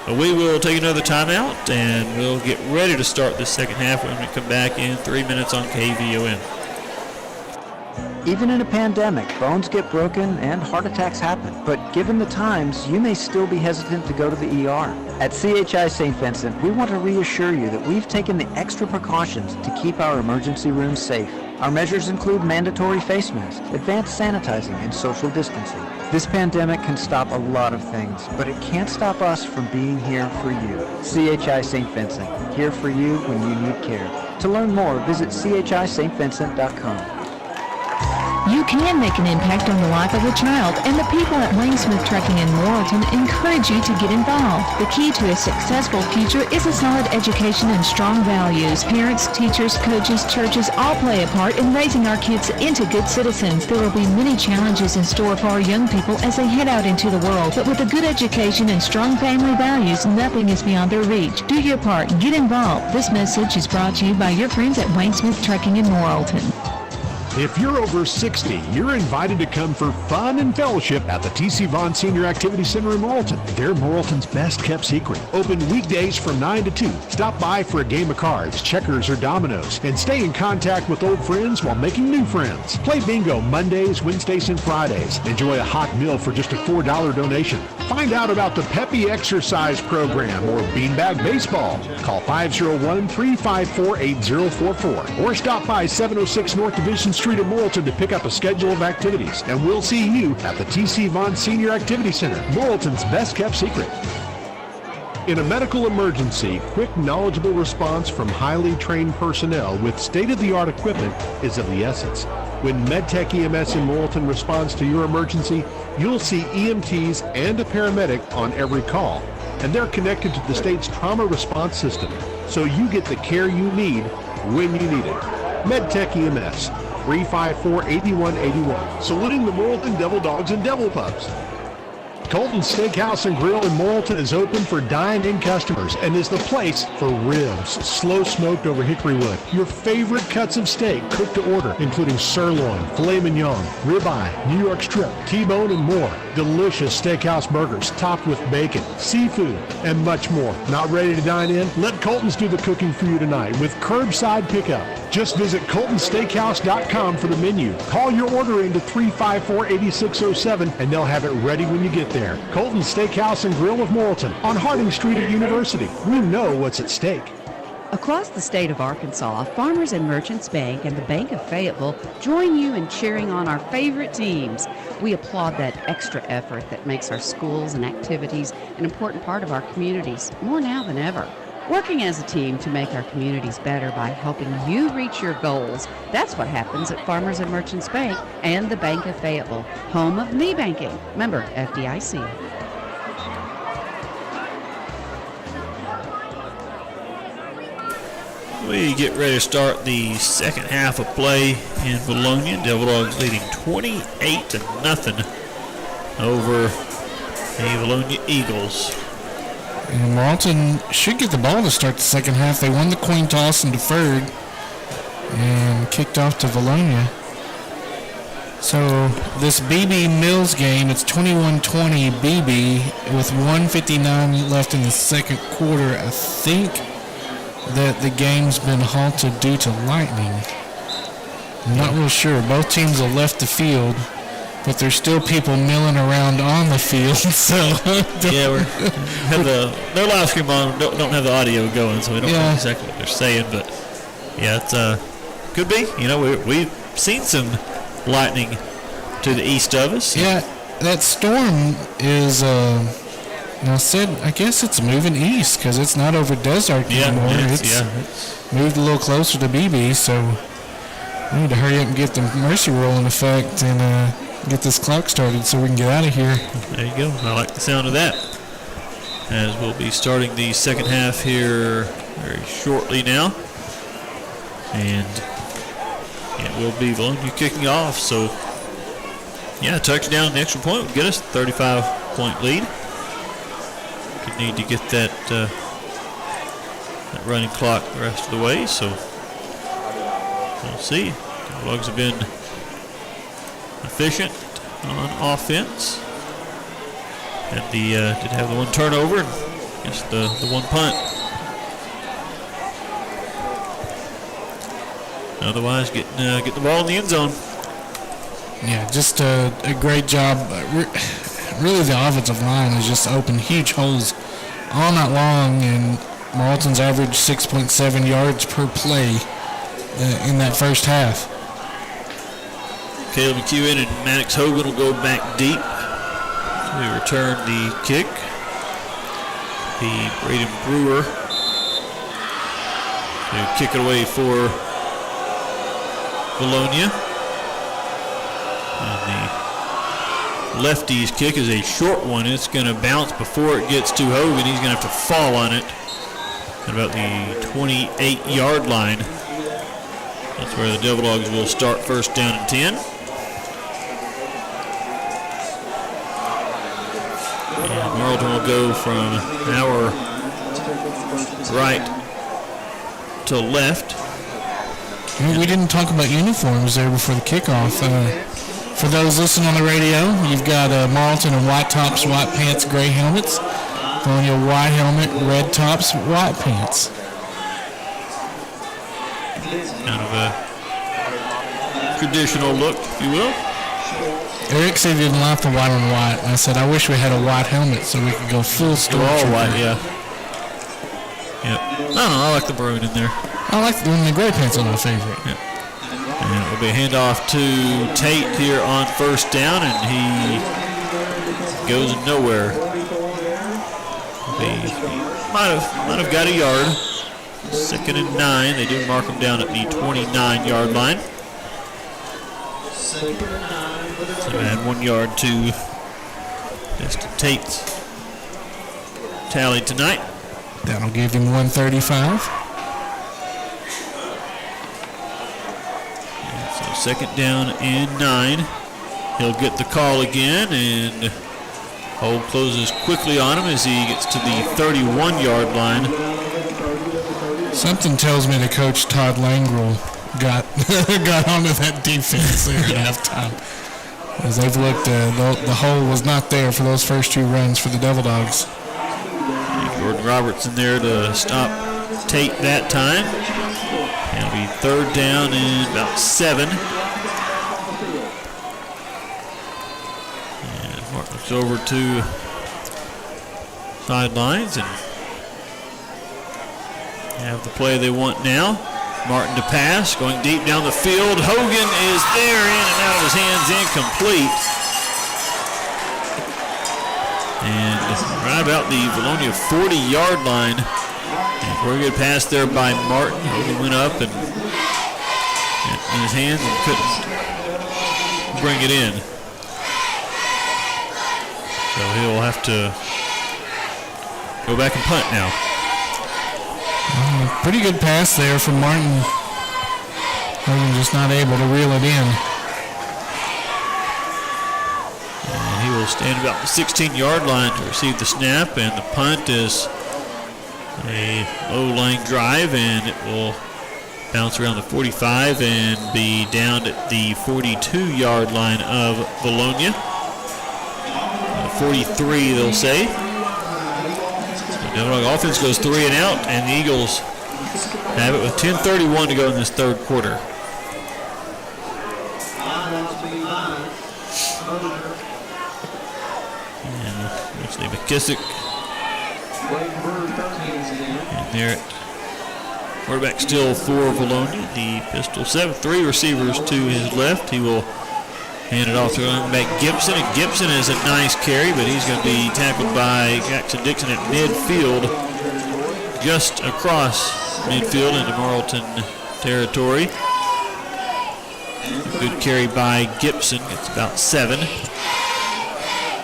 But we will take another timeout and we'll get ready to start this second half when we come back in 3 minutes on KVOM. Even in a pandemic, bones get broken and heart attacks happen. But given the times, you may still be hesitant to go to the ER. At CHI St. Vincent, we want to reassure you that we've taken the extra precautions to keep our emergency rooms safe. Our measures include mandatory face masks, advanced sanitizing, and social distancing. This pandemic can stop a lot of things, but it can't stop us from being here for you. CHI St. Vincent, here for you when you need care. To learn more, visit chistvincent.com. You can make an impact on the life of a child, and the people at Waynesmith Trucking in Morrilton encourage you to get involved. The key to a successful future is a solid education and strong values. Parents, teachers, coaches, churches all play a part in raising our kids into good citizens. There will be many challenges in store for our young people as they head out into the world, but with a good education and strong family values, nothing is beyond their reach. Do your part. Get involved. This message is brought to you by your friends at Waynesmith Trucking in Morrilton. If you're over 60, you're invited to come for fun and fellowship at the T.C. Vaughn Senior Activity Center in Morrilton. They're Morrilton's best kept secret. Open weekdays from 9 to 2. Stop by for a game of cards, checkers, or dominoes, and stay in contact with old friends while making new friends. Play bingo Mondays, Wednesdays, and Fridays. Enjoy a hot meal for just a $4 donation. Find out about the Peppy Exercise Program or Beanbag Baseball. Call 501-354-8044 or stop by 706 North Division Street in Morrilton to pick up a schedule of activities. And we'll see you at the T.C. Vaughn Senior Activity Center, Morrilton's best kept secret. In a medical emergency, quick, knowledgeable response from highly trained personnel with state-of-the-art equipment is of the essence. When MedTech EMS in Morrilton responds to your emergency, you'll see EMTs and a paramedic on every call, and they're connected to the state's trauma response system, so you get the care you need when you need it. MedTech EMS, 354-8181, saluting the Morrilton Devil Dogs and Devil Pups. Colton's Steakhouse and Grill in Morrilton is open for dine-in customers and is the place for ribs, slow smoked over hickory wood. Your favorite cuts of steak cooked to order, including sirloin, filet mignon, ribeye, New York strip, T-bone, and more. Delicious steakhouse burgers topped with bacon, seafood, and much more. Not ready to dine in? Let Colton's do the cooking for you tonight with curbside pickup. Just visit coltonsteakhouse.com for the menu. Call your order into 354-8607 and they'll have it ready when you get there. Colton's Steakhouse and Grill of Morrilton on Harding Street at University. We know what's at stake. Across the state of Arkansas, Farmers and Merchants Bank and the Bank of Fayetteville join you in cheering on our favorite teams. We applaud that extra effort that makes our schools and activities an important part of our communities, more now than ever. Working as a team to make our communities better by helping you reach your goals, that's what happens at Farmers and Merchants Bank and the Bank of Fayetteville, home of me banking. Member FDIC. We get ready to start the second half of play in Vilonia. Devil Dogs leading 28-0 over the Vilonia Eagles. And Morrilton should get the ball to start the second half. They won the coin toss and deferred and kicked off to Vilonia. So this BB Mills game, it's 21-20 BB with 1:59 left in the second quarter. I think that the game's been halted due to lightning. I'm not real sure. Both teams have left the field, but there's still people milling around on the field. So yeah, their live stream on don't have the audio going, so we don't know exactly what they're saying. But yeah, it's could be. You know, we've seen some lightning to the east of us. Yeah, that storm is. Now said, I guess it's moving east because it's not over Desert anymore. It's moved a little closer to BB, so we need to hurry up and get the mercy rule in effect and get this clock started so we can get out of here. There you go. I like the sound of that. As we'll be starting the second half here very shortly now. And it will be Vilonia kicking off. So, yeah, touchdown and the extra point would get us a 35-point lead. You need to get that running clock the rest of the way, so we'll see. The Dogs have been efficient on offense, and did have the one turnover and just the one punt. Otherwise, get the ball in the end zone. Yeah, just a great job. Really, the offensive line has just opened huge holes all night long, and Morrilton's averaged 6.7 yards per play in that first half. Caleb McEwen and Maddox Hogan will go back deep to return the kick. The Braden Brewer to kick it away for Vilonia. And the lefty's kick is a short one. It's going to bounce before it gets to Hogan. He's going to have to fall on it at about the 28-yard line. That's where the Devil Dogs will start first down and 10. And Morrilton will go from our right to left. We didn't talk about uniforms there before the kickoff. For those listening on the radio, you've got Morrilton in white tops, white pants, gray helmets. Vilonia white helmet, red tops, white pants. Kind of a traditional look, if you will. Eric said he didn't like the white on white. And I said, I wish we had a white helmet so we could go full storm. All white, yeah. Yep. I don't know, I like the maroon in there. I like the gray pants are my favorite. Yep. And it will be a handoff to Tate here on first down, and he goes nowhere. He might have got a yard. 2nd and 9. They do mark him down at the 29-yard line. So add 1 yard to just Tate's tally tonight. That'll give him 135. So 2nd down and 9. He'll get the call again, and hold closes quickly on him as he gets to the 31-yard line. Something tells me that Coach Todd Langrel got onto that defense there at halftime. As they've looked, the hole was not there for those first 2 runs for the Devil Dogs. Jordan Robertson there to stop Tate that time. It'll be 3rd down and about 7. And Mark looks over to sidelines and have the play they want now. Martin to pass, going deep down the field. Hogan is there, in and out of his hands, incomplete. And right about the Vilonia 40-yard line. And a good pass there by Martin. He went up and in his hands and couldn't bring it in. So he'll have to go back and punt now. Pretty good pass there from Martin. Hogan just not able to reel it in. And he will stand about the 16-yard line to receive the snap, and the punt is a low-line drive, and it will bounce around the 45 and be down at the 42-yard line of Vilonia. 43, they'll say. The Devil Dog offense goes 3 and out, and the Eagles have it with 10:31 to go in this third quarter. And actually McKissick. And there at quarterback still for Vilonia. The pistol 7, 3 receivers to his left. He will hand it off to running back Gibson, and Gibson is a nice carry, but he's going to be tackled by Jackson Dixon at midfield, just across midfield into Morrilton territory. Good carry by Gibson. It's about 7.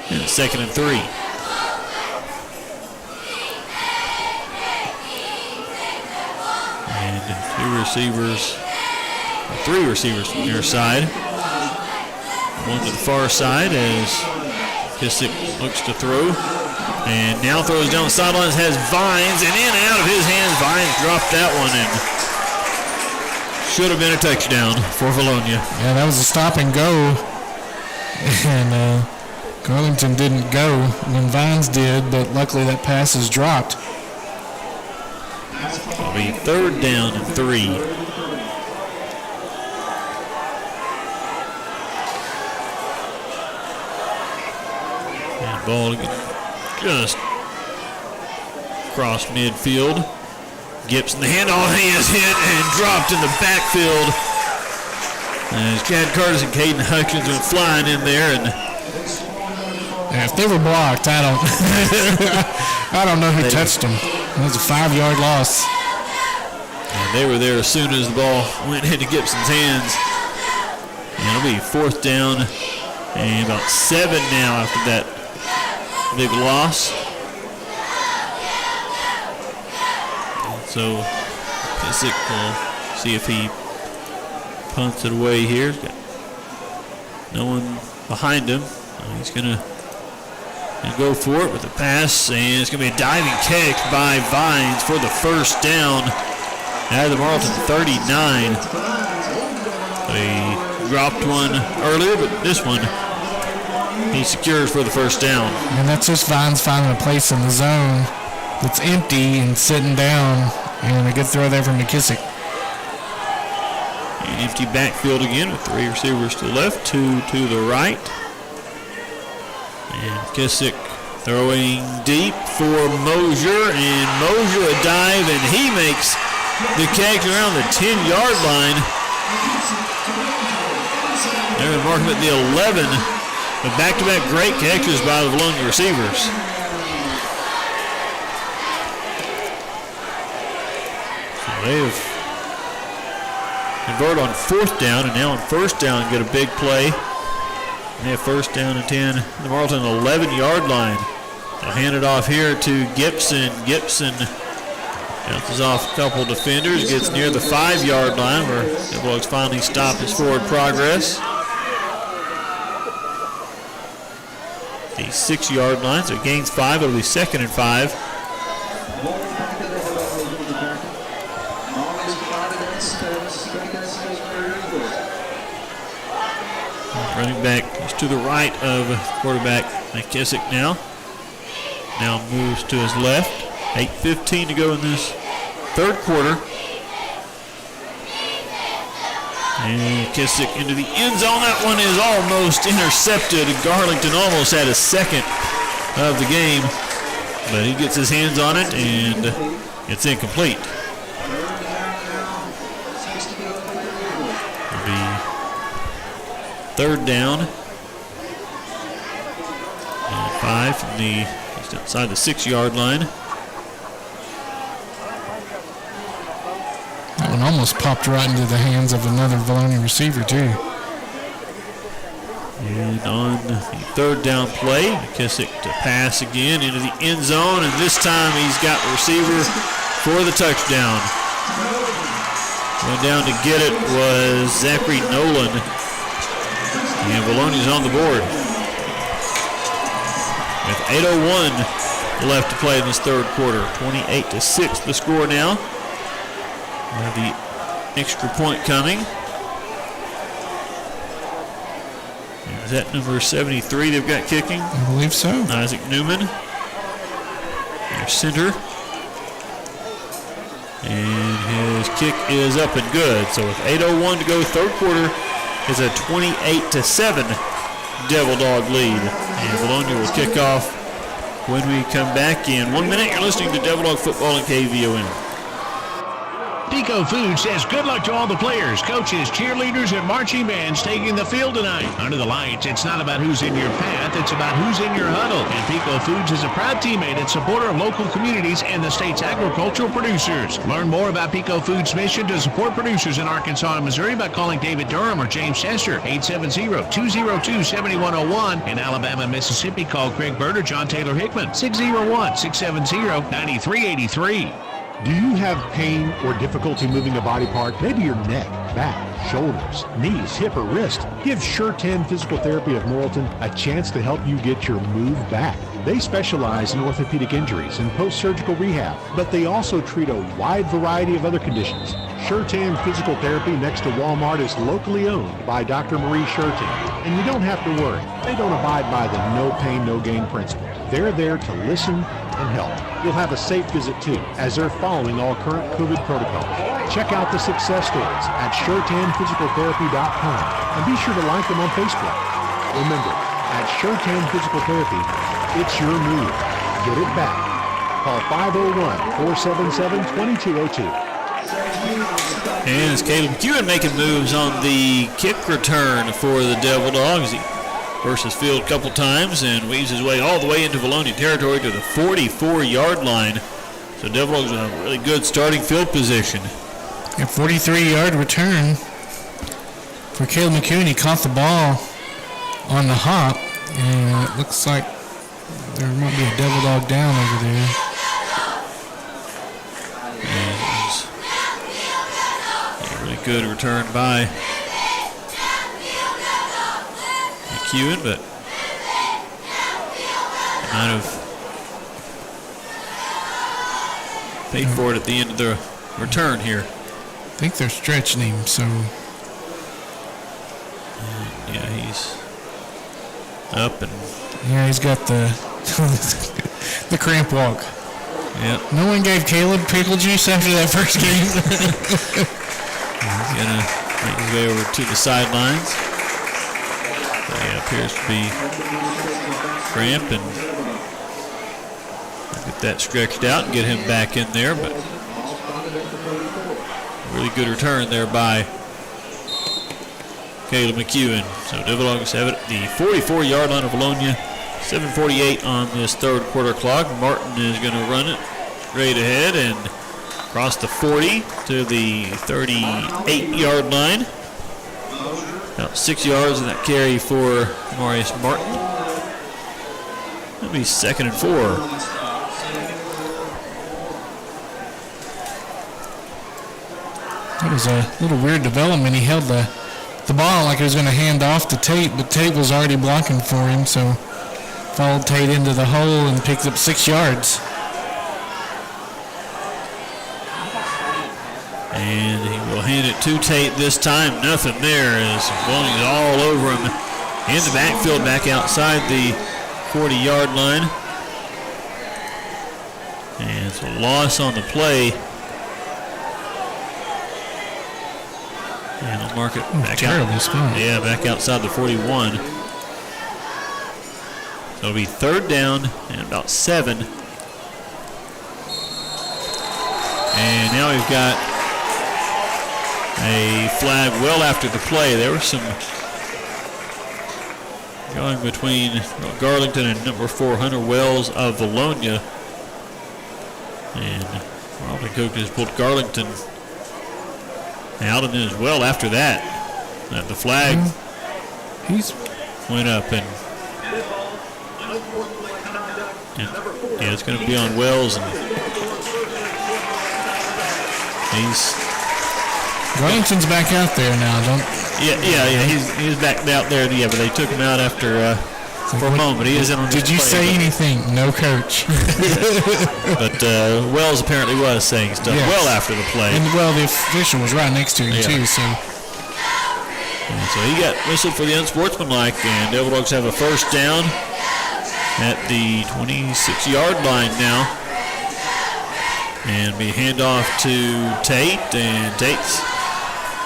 And it's 2nd and 3. And 3 receivers from their side. One to the far side as Kissick looks to throw. And now throws down the sidelines, has Vines, and in and out of his hands. Vines dropped that one and should have been a touchdown for Vilonia. Yeah, that was a stop and go. And Garlington didn't go when Vines did, but luckily that pass is dropped. It'll be 3rd down and 3. And ball just across midfield. Gibson, the handoff, he is hit and dropped in the backfield. As Chad Curtis and Caden Hutchins went flying in there, and if they were blocked, I don't know who touched them. It was a 5-yard loss. And they were there as soon as the ball went into Gibson's hands. And it'll be 4th down and about 7 now after that big loss. And so Kissick will see if he punts it away here. He's got no one behind him. He's going to go for it with the pass, and it's going to be a diving catch by Vines for the 1st down out of the Morrilton 39. They dropped one earlier, but this one he secures for the 1st down. And that's just Vines finding a place in the zone that's empty and sitting down, and a good throw there from McKissick. An empty backfield again with 3 receivers to the left, 2 to the right. And Kissick throwing deep for Mosier, and Mosier a dive, and he makes the catch around the 10-yard line. They're going to mark him at the 11. But back-to-back great catches by the Vilonia receivers. So they have converted on 4th down, and now on 1st down get a big play. They have 1st down and 10. The Morrilton 11-yard line. They'll hand it off here to Gibson. Gibson bounces off a couple defenders, gets near the 5-yard line where the Bulldogs finally stop his forward progress. The 6-yard line, so gains 5. It'll be 2nd and 5. Running back is to the right of quarterback McKissick now. Now moves to his left. 8:15 to go in this 3rd quarter. And McKissick into the end zone. That one is almost intercepted. Garlington almost had a 2nd of the game, but he gets his hands on it and it's incomplete. It'll be 3rd down and 5 from just outside the 6-yard line. That one almost popped right into the hands of another Vilonia receiver, too. And on the third down play, McKissick to pass again into the end zone, and this time he's got the receiver for the touchdown. Went down to get it was Zachary Nolan, and Vilonia's on the board. With 8:01 left to play in this third quarter, 28-6 the score now. The extra point coming. Is that number 73 they've got kicking? I believe so. Isaac Newman, their center. And his kick is up and good. So with 8:01 to go, third quarter is a 28-7 Devil Dog lead. And Vilonia will kick off when we come back in 1 minute. You're listening to Devil Dog Football on KVOM. Pico Foods says good luck to all the players, coaches, cheerleaders, and marching bands taking the field tonight. Under the lights, it's not about who's in your path, it's about who's in your huddle. And Pico Foods is a proud teammate and supporter of local communities and the state's agricultural producers. Learn more about Pico Foods' mission to support producers in Arkansas and Missouri by calling David Durham or James Chester, 870-202-7101. In Alabama and Mississippi, call Craig Bird or John Taylor Hickman, 601-670-9383. Do you have pain or difficulty moving a body part? Maybe your neck, back, shoulders, knees, hip, or wrist. Give Sure 10 Physical Therapy of Morrilton a chance to help you get your move back. They specialize in orthopedic injuries and post-surgical rehab, but they also treat a wide variety of other conditions. Sure 10 Physical Therapy next to Walmart is locally owned by Dr. Marie Shurton, and you don't have to worry. They don't abide by the no pain, no gain principle. They're there to listen and help. You'll have a safe visit too, as they're following all current COVID protocols. Check out the success stories at Sure10physicaltherapy.com and be sure to like them on Facebook. Remember, at Sure 10 Physical Therapy, it's your move. Get it back. Call 501-477-2202. And it's Caleb McEwen making moves on the kick return for the Devil Dogs. He versus field a couple times and weaves his way all the way into Vilonia territory to the 44-yard line. So Devil Dogs in a really good starting field position. A 43-yard return for Caleb McEwen. He caught the ball on the hop, and it looks like there might be a Devil Dog down over there. A really good return by McEwen, but might have paid for it at the end of the return here. I think they're stretching him, so. Yeah, he's up and. Yeah, he's got the the cramp walk. Yep. No one gave Caleb pickle juice after that first game. He's gonna make his way over to the sidelines. Yeah, appears to be cramp, and get that stretched out and get him back in there. But really good return there by Caleb McEwen. So Devil Dogs have it at the 44-yard line of Vilonia. 7:48 on this third quarter clock. Martin is going to run it straight ahead and across the 40 to the 38-yard line. About 6 yards in that carry for Maurice Martin. That'll be 2nd and 4. That was a little weird development. He held the ball like he was going to hand off to Tate, but Tate was already blocking for him, so followed Tate into the hole and picked up 6 yards. And he will hand it to Tate this time. Nothing there as Vilonia is all over him in the backfield back outside the 40-yard line. And it's a loss on the play. And they'll mark it back out. Yeah, back outside the 41. So it'll be 3rd down and about 7. And now we've got a flag well after the play. There was some going between Garlington and number 4, Hunter Wells of Vilonia. And Morrilton coaches pulled Garlington out, and then as well after that, the flag went up, and yeah, it's going to be on Wells, and Garlington's back out there now, he's back out there, but they took him out after for a moment. He is in on. Did you say anything? No, coach. But Wells apparently was saying stuff well after the play. And the official was right next to him too. So he got whistled for the unsportsmanlike, and Devil Dogs have a first down at the 26-yard line now. And we hand off to Tate, and Tate's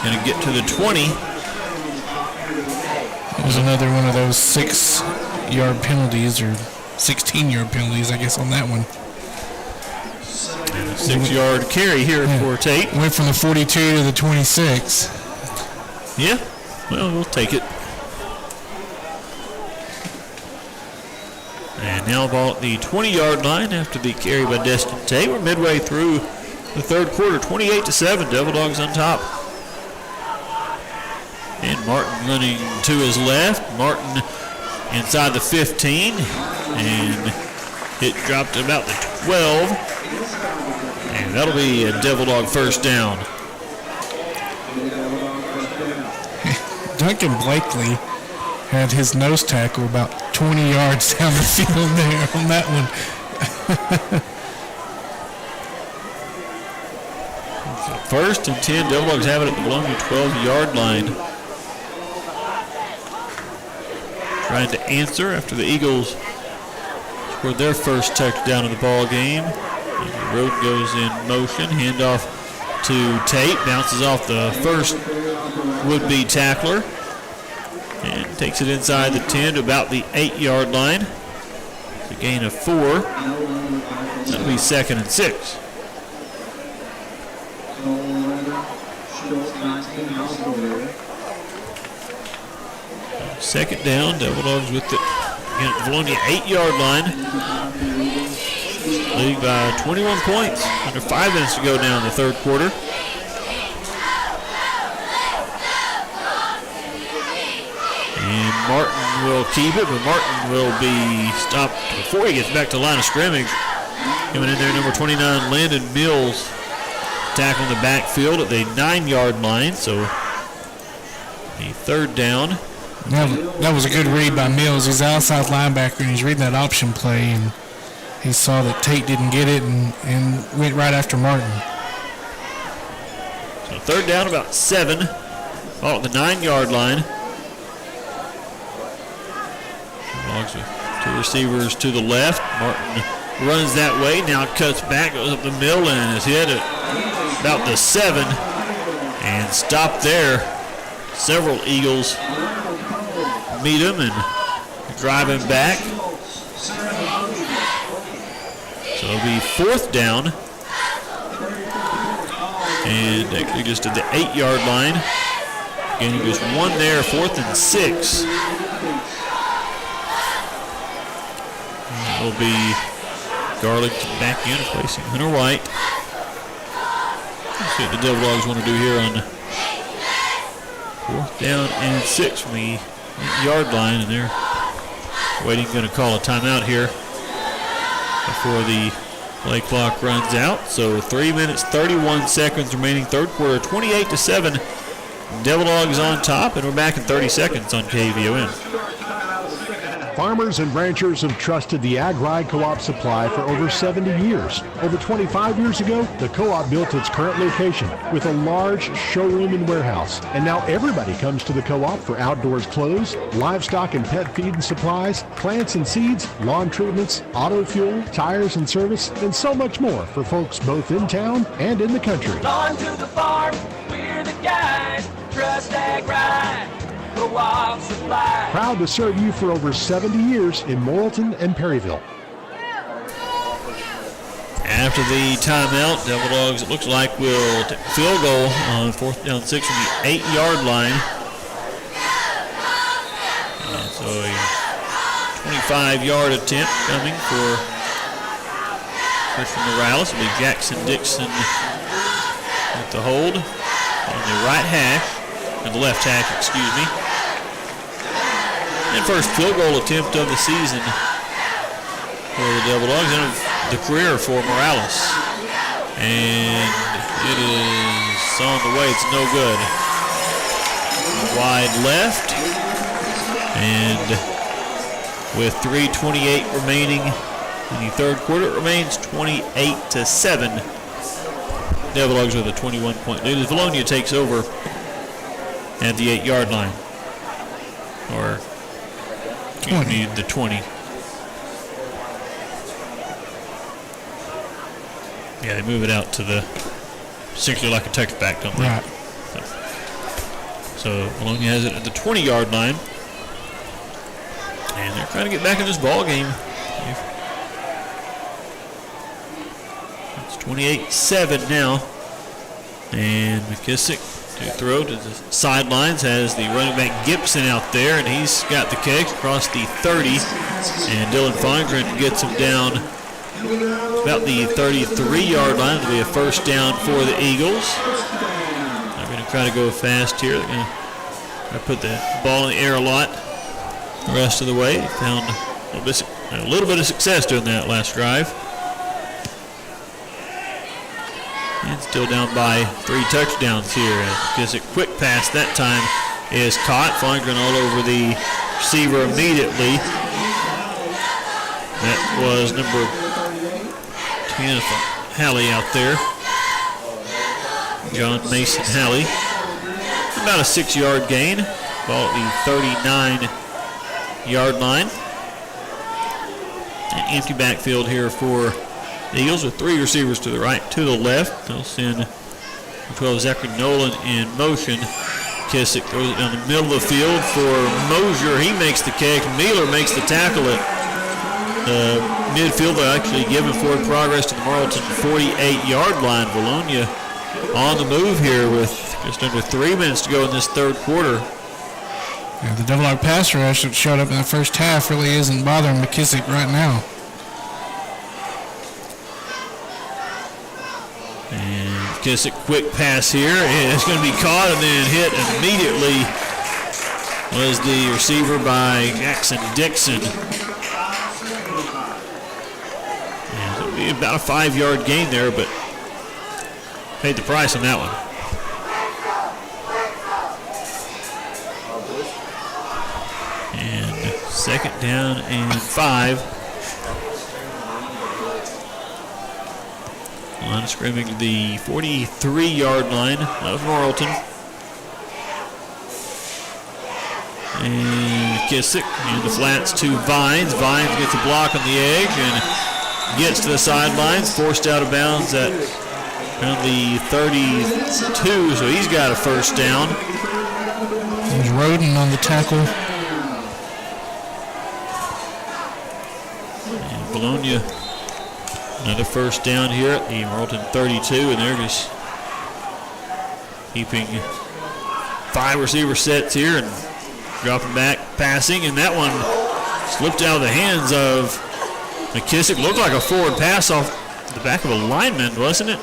going to get to the 20. It was another one of those 6-yard penalties, or 16-yard penalties, I guess, on that one. 6-yard carry here for Tate. Went from the 42 to the 26. Yeah, well, we'll take it. And now ball at the 20-yard line after the carry by Destin Tate. We're midway through the third quarter, 28-7, Devil Dogs on top. And Martin running to his left. Martin inside the 15, and it dropped about the 12. And that'll be a Devil Dog first down. Duncan Blakely had his nose tackle about 20 yards down the field there on that one. So first and 10, Devil Dogs have it at the Vilonia 12-yard line. Trying to answer after the Eagles scored their first touchdown of the ball game. The road goes in motion. Handoff to Tate. Bounces off the first would-be tackler. And takes it inside the 10 to about the 8-yard line. It's a gain of 4. That'll be 2nd and 6. Second down, Devil Dogs with it. Again, Vilonia 8-yard line. Lead by 21 points. Under 5 minutes to go now in the third quarter. And Martin will keep it, but Martin will be stopped before he gets back to the line of scrimmage. Coming in there, number 29, Landon Mills, tackling the backfield at the 9-yard line. So a third down. That was a good read by Mills. He's outside linebacker, and he's reading that option play, and he saw that Tate didn't get it and went right after Martin. So third down, about 7. Ball at the 9-yard line. Dogs with 2 receivers to the left. Martin runs that way, now cuts back, goes up the middle, and is hit at about the 7. And stopped there. Several Eagles meet him and drive him back. So it'll be fourth down. And actually just at the 8-yard line. Again, just 1 there, 4th and 6. It'll be Garlington back in, replacing Hunter White. Let's see what the Devil Dogs want to do here on 4th down and 6 from the yard line, and they're waiting, going to call a timeout here before the play clock runs out. So 3 minutes, 31 seconds remaining, third quarter, 28-7. Devil Dogs on top, and we're back in 30 seconds on KVOM. Farmers and ranchers have trusted the Ag Ride Co-op supply for over 70 years. Over 25 years ago, the co-op built its current location with a large showroom and warehouse. And now everybody comes to the co-op for outdoors clothes, livestock and pet feed and supplies, plants and seeds, lawn treatments, auto fuel, tires and service, and so much more for folks both in town and in the country. On to the farm, we're the guys, trust Ag Ride. Co-op supply. Proud to serve you for over 70 years in Morrilton and Perryville. After the timeout, Devil Dogs, it looks like, will take a field goal on 4th down 6 from the 8-yard line. And so a 25-yard attempt coming for Christian Morales. It'll be Jackson Dixon with the hold on the right hash, or the left hash, excuse me. And first field goal attempt of the season for the Devil Dogs and of the career for Morales. And it is on the way. It's no good. Wide left. And with 3:28 remaining in the third quarter, it remains 28-7. Devil Dogs with a 21-point lead as Vilonia takes over at the 8-yard line. Or, excuse me, the 20. Yeah, they move it out to the, essentially like a touchback, don't they? Right. So Vilonia has it at the 20-yard line. And they're trying to get back in this ball game. It's 28-7 now. And McKissick to throw to the sidelines has the running back Gibson out there, and he's got the catch across the 30. And Dylan Fongren gets him down about the 33-yard line. It'll be a first down for the Eagles. They're going to try to go fast here. They're going to put the ball in the air a lot the rest of the way. Found a little bit of success doing that last drive. And still down by 3 touchdowns here. Because a quick pass that time is caught. Fongren all over the receiver immediately. That was number 10, Halley out there. John Mason Halley. About a 6-yard gain. Ball at the 39-yard line. An empty backfield here for the Eagles with 3 receivers to the right, to the left. They'll send 12 Zachary Nolan in motion. Kissick throws it down the middle of the field for Mosier. He makes the catch. Mealer makes the tackle at the midfield. They're actually giving forward progress to the Morrilton 48-yard line. Vilonia on the move here with just under 3 minutes to go in this third quarter. Yeah, the Devil Dog pass rush that showed up in the first half really isn't bothering McKissick right now. And McKissick, quick pass here. It's going to be caught and then hit immediately was the receiver by Jackson Dixon. And it'll be about a 5-yard gain there, but paid the price on that one. And second down and 5. Line of scrimmage to the 43-yard line of Morrilton. And Kissick in the flats to Vines. Vines gets a block on the edge and gets to the sidelines. Forced out of bounds at around the 32, so he's got a first down. There's Roden on the tackle. And Vilonia, another first down here at the Morrilton 32, and they're just keeping 5 receiver sets here and dropping back, passing, and that one slipped out of the hands of McKissick. Looked like a forward pass off the back of a lineman, wasn't it?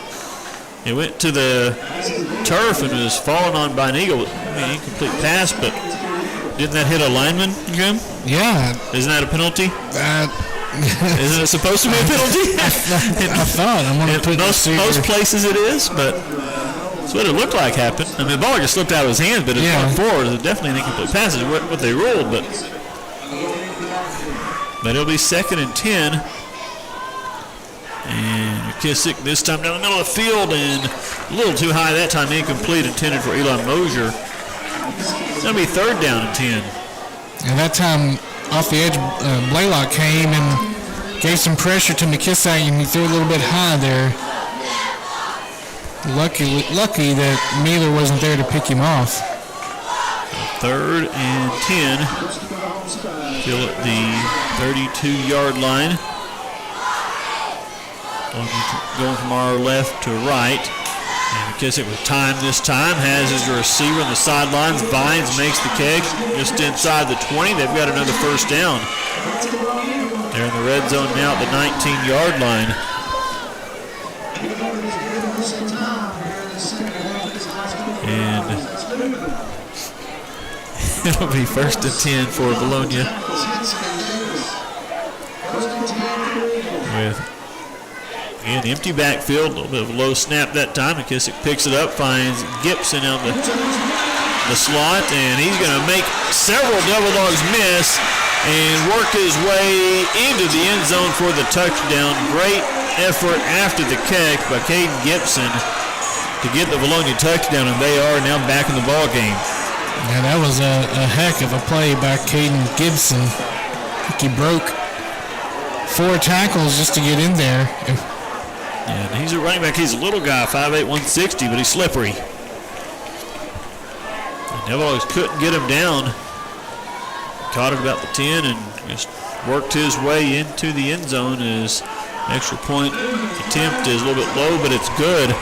It went to the turf and was fallen on by an Eagle. I mean, incomplete pass, but didn't that hit a lineman, Jim? Yeah. Isn't that a penalty? Isn't it supposed to be a penalty? I thought. I'm going to put most places it is, but that's what it looked like happened. I mean, the ball just slipped out of his hands, but it's going forward. It's definitely an incomplete pass is what they ruled, but it'll be second and 10. And McKissick this time down the middle of the field and a little too high that time, incomplete, intended for Eli Mosier. It's going to be third down and 10. And that time off the edge, Blaylock came and gave some pressure to McKissick, and he threw a little bit high there. Lucky that Mealer wasn't there to pick him off. Third and 10. Still at the 32-yard line. Going from our left to right. And McKissick with time this time has his receiver on the sidelines. Vines makes the kick just inside the 20. They've got another first down. They're in the red zone now at the 19-yard line. And it'll be 1st and 10 for Vilonia. With an empty backfield, a little bit of a low snap that time. McKissick picks it up, finds Gibson on the slot, and he's going to make several Devil Dogs miss and work his way into the end zone for the touchdown. Great effort after the kick by Caden Gibson to get the Vilonia touchdown, and they are now back in the ball game. Yeah, that was a heck of a play by Caden Gibson. I think he broke 4 tackles just to get in there. And he's a running back. He's a little guy, 5'8", 160, but he's slippery. The Devil Dogs couldn't get him down. Caught it about the 10 and just worked his way into the end zone. His extra point attempt is a little bit low, but it's good.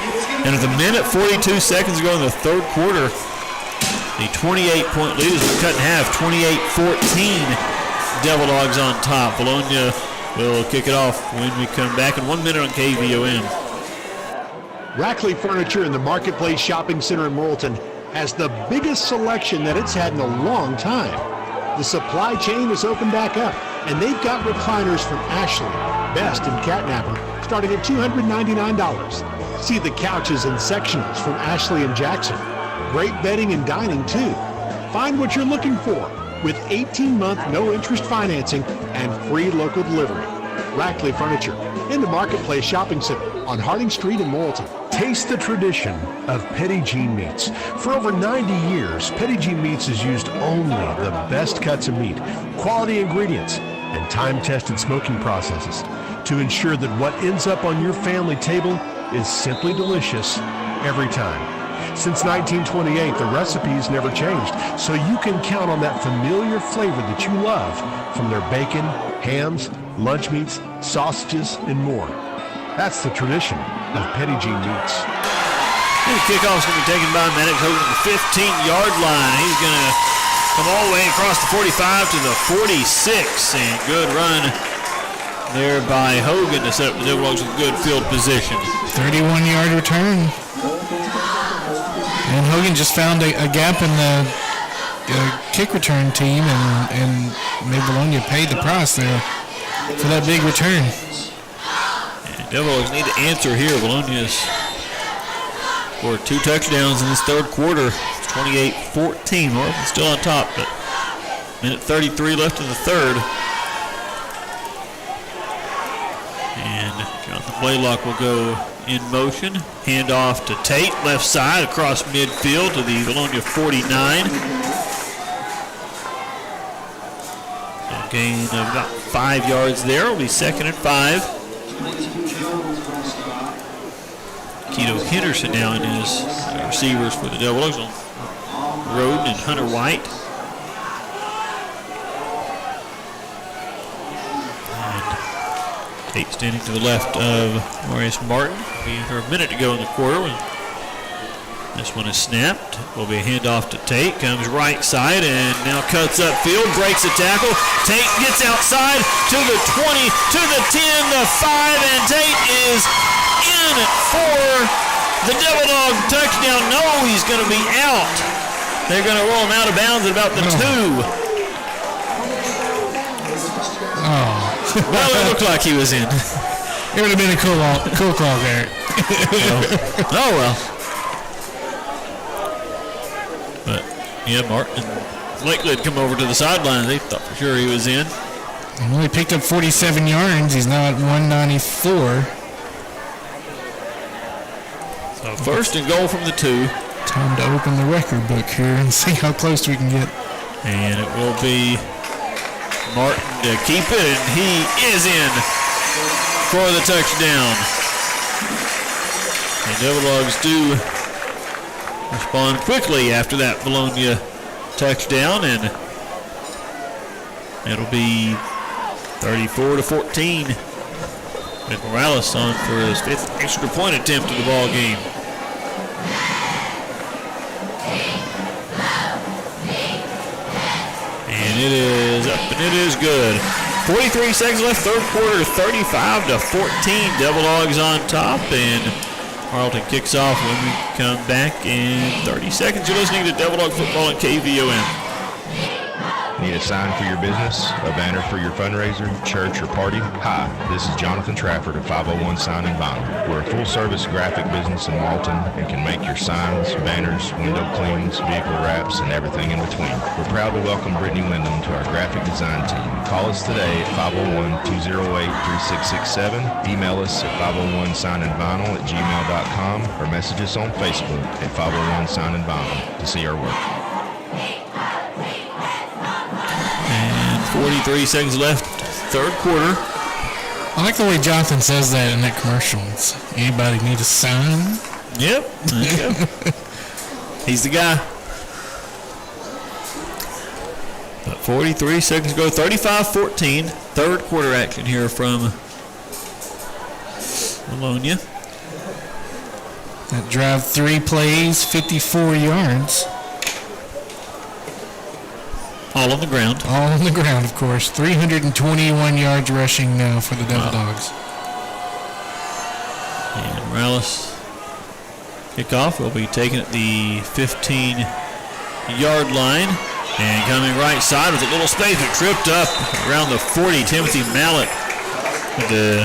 And with a minute 42 seconds to go in the third quarter, the 28-point lead has been cut in half, 28-14. Devil Dogs on top. Vilonia will kick it off when we come back in 1 minute on KVOM. Rackley Furniture in the Marketplace Shopping Center in Morrilton has the biggest selection that it's had in a long time. The supply chain is opened back up, and they've got recliners from Ashley, Best, and Catnapper starting at $299. See the couches and sectionals from Ashley and Jackson. Great bedding and dining, too. Find what you're looking for with 18-month no-interest financing and free local delivery. Rackley Furniture in the Marketplace Shopping Center on Harding Street in Morrilton. Taste the tradition of Petit Jean Meats. For over 90 years, Petit Jean Meats has used only the best cuts of meat, quality ingredients, and time-tested smoking processes to ensure that what ends up on your family table is simply delicious every time. Since 1928, the recipe's never changed, so you can count on that familiar flavor that you love from their bacon, hams, lunch meats, sausages, and more. That's the tradition of Petit Jean Meats. The kickoff's going to be taken by Maddox Hogan at the 15-yard line. He's going to come all the way across the 45 to the 46, and good run there by Hogan to set up the Devil Dogs with good field position. 31-yard return. And Hogan just found a gap in the kick return team and made Vilonia pay the price there for that big return. And Devil Dogs need to answer here. Vilonia's scored 2 touchdowns in this third quarter. It's 28-14. Morrilton still on top, but minute 33 left in the third. And Jonathan Blaylock will go in motion. Hand off to Tate, left side across midfield to the Vilonia 49. A gain of about 5 yards there. Will be 2nd and 5. Keto Henderson now in his receivers for the Devil Dogs. Roden and Hunter White. Tate standing to the left of Maurice Martin. We have a minute to go in the quarter when this one is snapped. Will be a handoff to Tate. Comes right side and now cuts upfield. Breaks a tackle. Tate gets outside to the 20, to the 10, the 5, and Tate is in for the Devil Dog touchdown. No, he's going to be out. They're going to roll him out of bounds at about the 2. Well, it looked like he was in. It would have been a cool call there. Oh, well. But, yeah, Martin Blakely had come over to the sideline. They thought for sure he was in. And only picked up 47 yards. He's now at 194. So 1st and goal from the 2. Time to open the record book here and see how close we can get. And it will be Martin to keep it, and he is in for the touchdown. The Devil Dogs do respond quickly after that Vilonia touchdown, and it'll be 34-14 with Morales on for his 5th extra point attempt of the ball game. And it is up, and it is good. 43 seconds left, third quarter, 35-14. Devil Dogs on top, and Morrilton kicks off when we come back in 30 seconds. You're listening to Devil Dog Football at KVOM. Need a sign for your business, a banner for your fundraiser, church, or party? Hi, this is Jonathan Trafford of 501 Sign and Vinyl. We're a full-service graphic business in Morrilton and can make your signs, banners, window clings, vehicle wraps, and everything in between. We're proud to welcome Brittany Wyndham to our graphic design team. Call us today at 501-208-3667, email us at 501signandvinyl@gmail.com, or message us on Facebook at 501 Sign and Vinyl to see our work. 43 seconds left, third quarter. I like the way Jonathan says that in that commercial. Anybody need a sign? Yep. There you go. He's the guy. But 43 seconds ago, 35-14. Third quarter action here from Vilonia. That drive 3 plays, 54 yards. All on the ground. All on the ground, of course. 321 yards rushing now for the Devil Dogs. And Morales kickoff will be taken at the 15-yard line. And coming right side with a little space, but tripped up around the 40. Timothy Mallett with the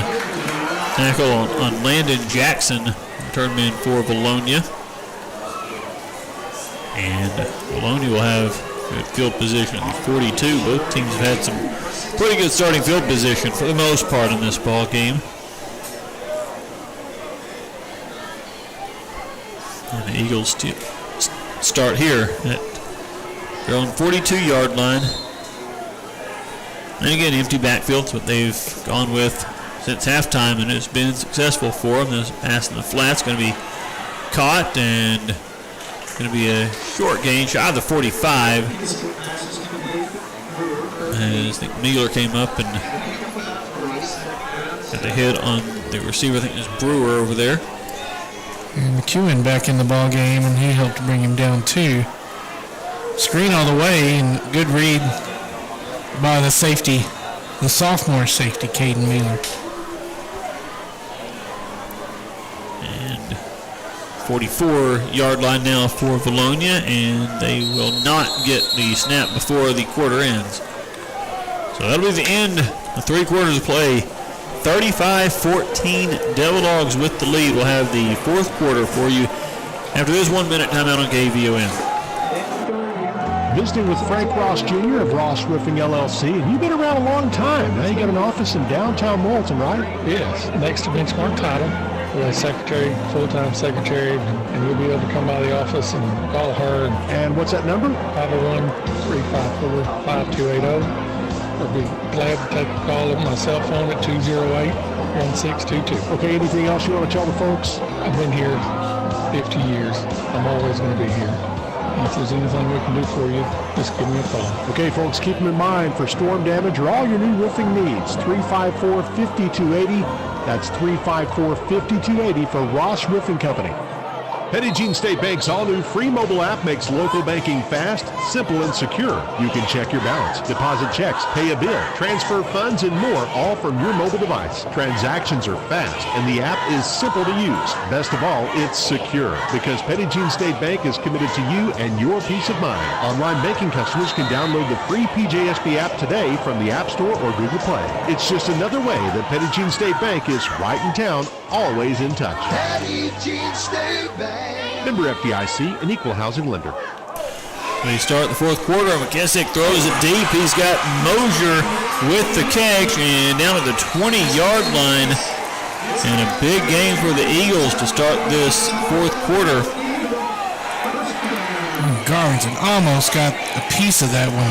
tackle on Landon Jackson, return man for Vilonia. And Vilonia will have good field position at 42. Both teams have had some pretty good starting field position for the most part in this ball game. And the Eagles start here at their own 42-yard line. And again, empty backfield, what they've gone with since halftime, and it's been successful for them. This pass in the flat's going to be caught, and going to be a short gain, shy of the 45. As I think Mueller came up and got the hit on the receiver. I think it's Brewer over there. And McEwen back in the ball game, and he helped bring him down too. Screen all the way, and good read by the safety, the sophomore safety, Caden Mueller. 44-yard line now for Vilonia, and they will not get the snap before the quarter ends. So that'll be the end of 3 quarters of play. 35-14, Devil Dogs with the lead. We'll have the fourth quarter for you after this 1-minute timeout on KVOM. Visiting with Frank Ross Jr. of Ross Roofing LLC, and you've been around a long time. Now you got an office in downtown Morrilton, right? Yes, next to Benchmark Title. We're a secretary, full-time secretary, and you'll be able to come by the office and call her. And what's that number? 501-354-5280. I'll be glad to take a call on my cell phone at 208-1622. Okay, anything else you want to tell the folks? I've been here 50 years. I'm always going to be here. And if there's anything we can do for you, just give me a call. Okay, folks, keep them in mind for storm damage or all your new roofing needs. 354-5280. That's 354-5280 for Ross Roofing Company. Petit Jean State Bank's all-new free mobile app makes local banking fast, simple, and secure. You can check your balance, deposit checks, pay a bill, transfer funds, and more, all from your mobile device. Transactions are fast, and the app is simple to use. Best of all, it's secure, because Petit Jean State Bank is committed to you and your peace of mind. Online banking customers can download the free PJSB app today from the App Store or Google Play. It's just another way that Petit Jean State Bank is right in town, always in touch. Petit Jean State Bank. Member FDIC, an equal housing lender. We start the fourth quarter. McKissick throws it deep. He's got Mosier with the catch and down at the 20-yard line. And a big game for the Eagles to start this fourth quarter. Garvington almost got a piece of that one.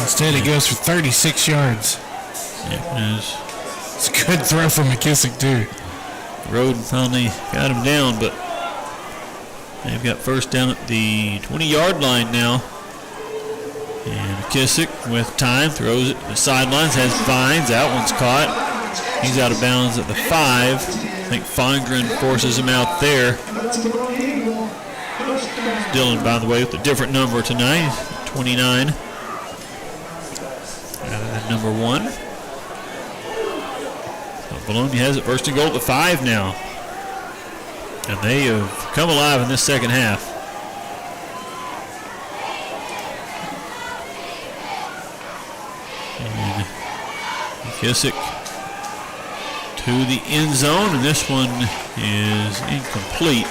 Instead, it goes for 36 yards. Yeah, it's a good throw from McKissick, too. Roden finally got him down, but they've got first down at the 20-yard line now. And McKissick with time throws it to the sidelines, has Vines. That one's caught. He's out of bounds at the 5. I think Fongren forces him out there. Dylan, by the way, with a different number tonight, 29. Number 1. So Vilonia has it first and goal at the 5 now. And they have come alive in this second half. And McKissick to the end zone, and this one is incomplete.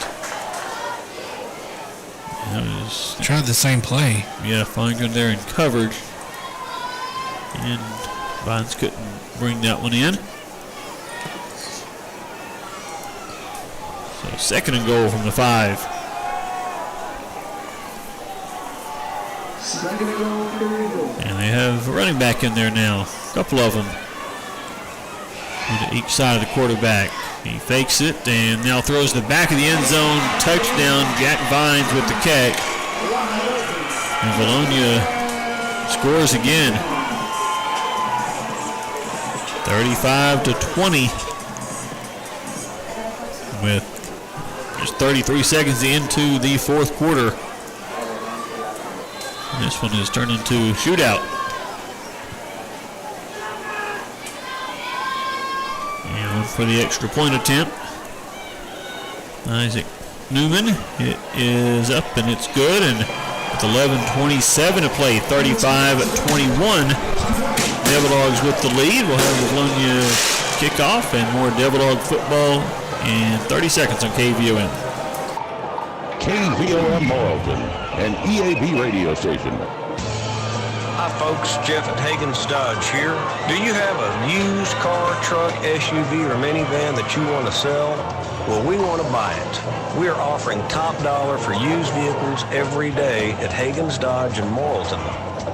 Tried the same play. Yeah, Fongren there in coverage. And Vines couldn't bring that one in. So second and goal from the 5. And they have a running back in there now. A couple of them. To each side of the quarterback. He fakes it and now throws the back of the end zone. Touchdown, Jack Vines with the catch. And Vilonia scores again. 35-20. With just 33 seconds into the fourth quarter. And this one is turned into a shootout. And for the extra point attempt, Isaac Newman. It is up and it's good. And with 11:27 to play, 35-21. Devil Dogs with the lead. We'll have the Vilonia kickoff and more Devil Dog football in 30 seconds on KVOM. KVOM Morrilton, an EAB radio station. Hi folks, Jeff at Hagen's Dodge here. Do you have a used car, truck, SUV, or minivan that you want to sell? Well, we want to buy it. We are offering top dollar for used vehicles every day at Hagen's Dodge in Morrilton.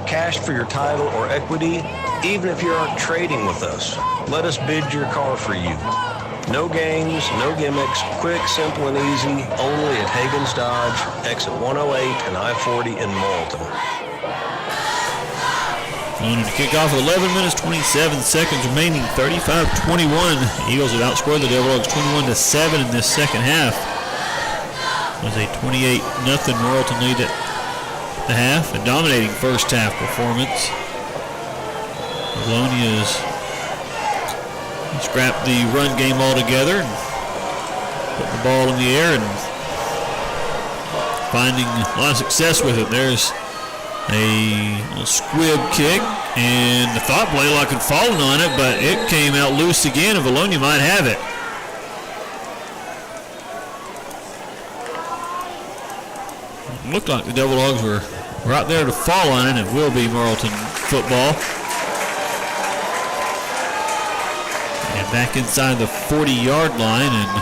Cash for your title or equity, even if you aren't trading with us. Let us bid your car for you. No games, no gimmicks, quick, simple, and easy, only at Hagen's Dodge, exit 108 and I-40 in Morrilton. Vilonia to kick off with 11 minutes, 27 seconds remaining, 35-21. Eagles have outscored the Devil Dogs 21-7 in this second half. It was a 28-0 Morrilton lead at the half, a dominating first half performance. Vilonia's scrapped the run game altogether and put the ball in the air and finding a lot of success with it. There's a little squib kick, and the thought Blaylock had fallen on it, but it came out loose again, and Vilonia might have it. It looked like the Devil Dogs were right there to fall on it, and it will be Morrilton football. And back inside the 40-yard line, and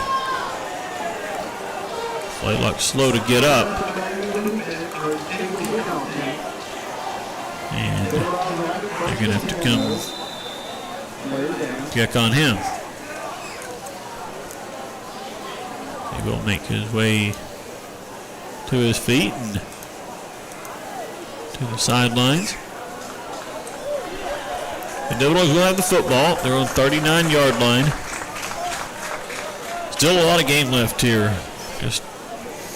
Blaylock slow to get up. And they're going to have to come check on him. He will make his way to his feet and to the sidelines. The Devil Dogs will have the football. They're on 39-yard line. Still a lot of game left here. Just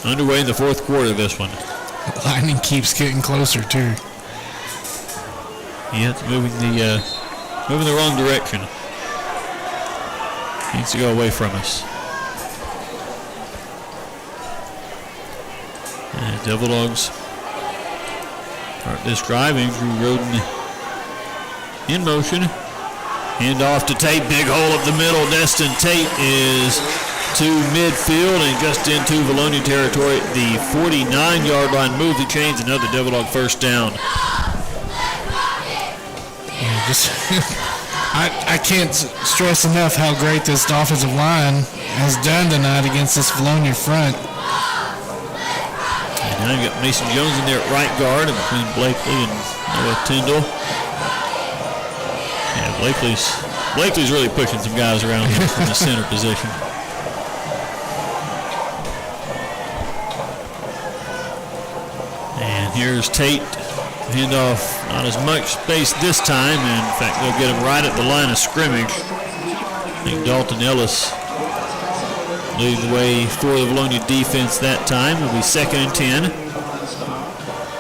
underway in the fourth quarter of this one. The lightning keeps getting closer too. Yeah, it's moving the wrong direction. Needs to go away from us. And Devil Dogs start this drive. Andrew Roden in motion. Hand off to Tate. Big hole up the middle. Destin Tate is to midfield and just into Vilonia territory. The 49-yard line. Move the chains. Another Devil Dog first down. I can't stress enough how great this offensive line has done tonight against this Vilonia front. And now you've got Mason Jones in there at right guard, and between Blakely and Noah Tyndall. Yeah, Blakely's really pushing some guys around from the center position. And here's Tate. Handoff, not as much space this time. In fact, they'll get him right at the line of scrimmage. think Dalton Ellis leading the way for the Vilonia defense that time. It'll be 2nd and 10.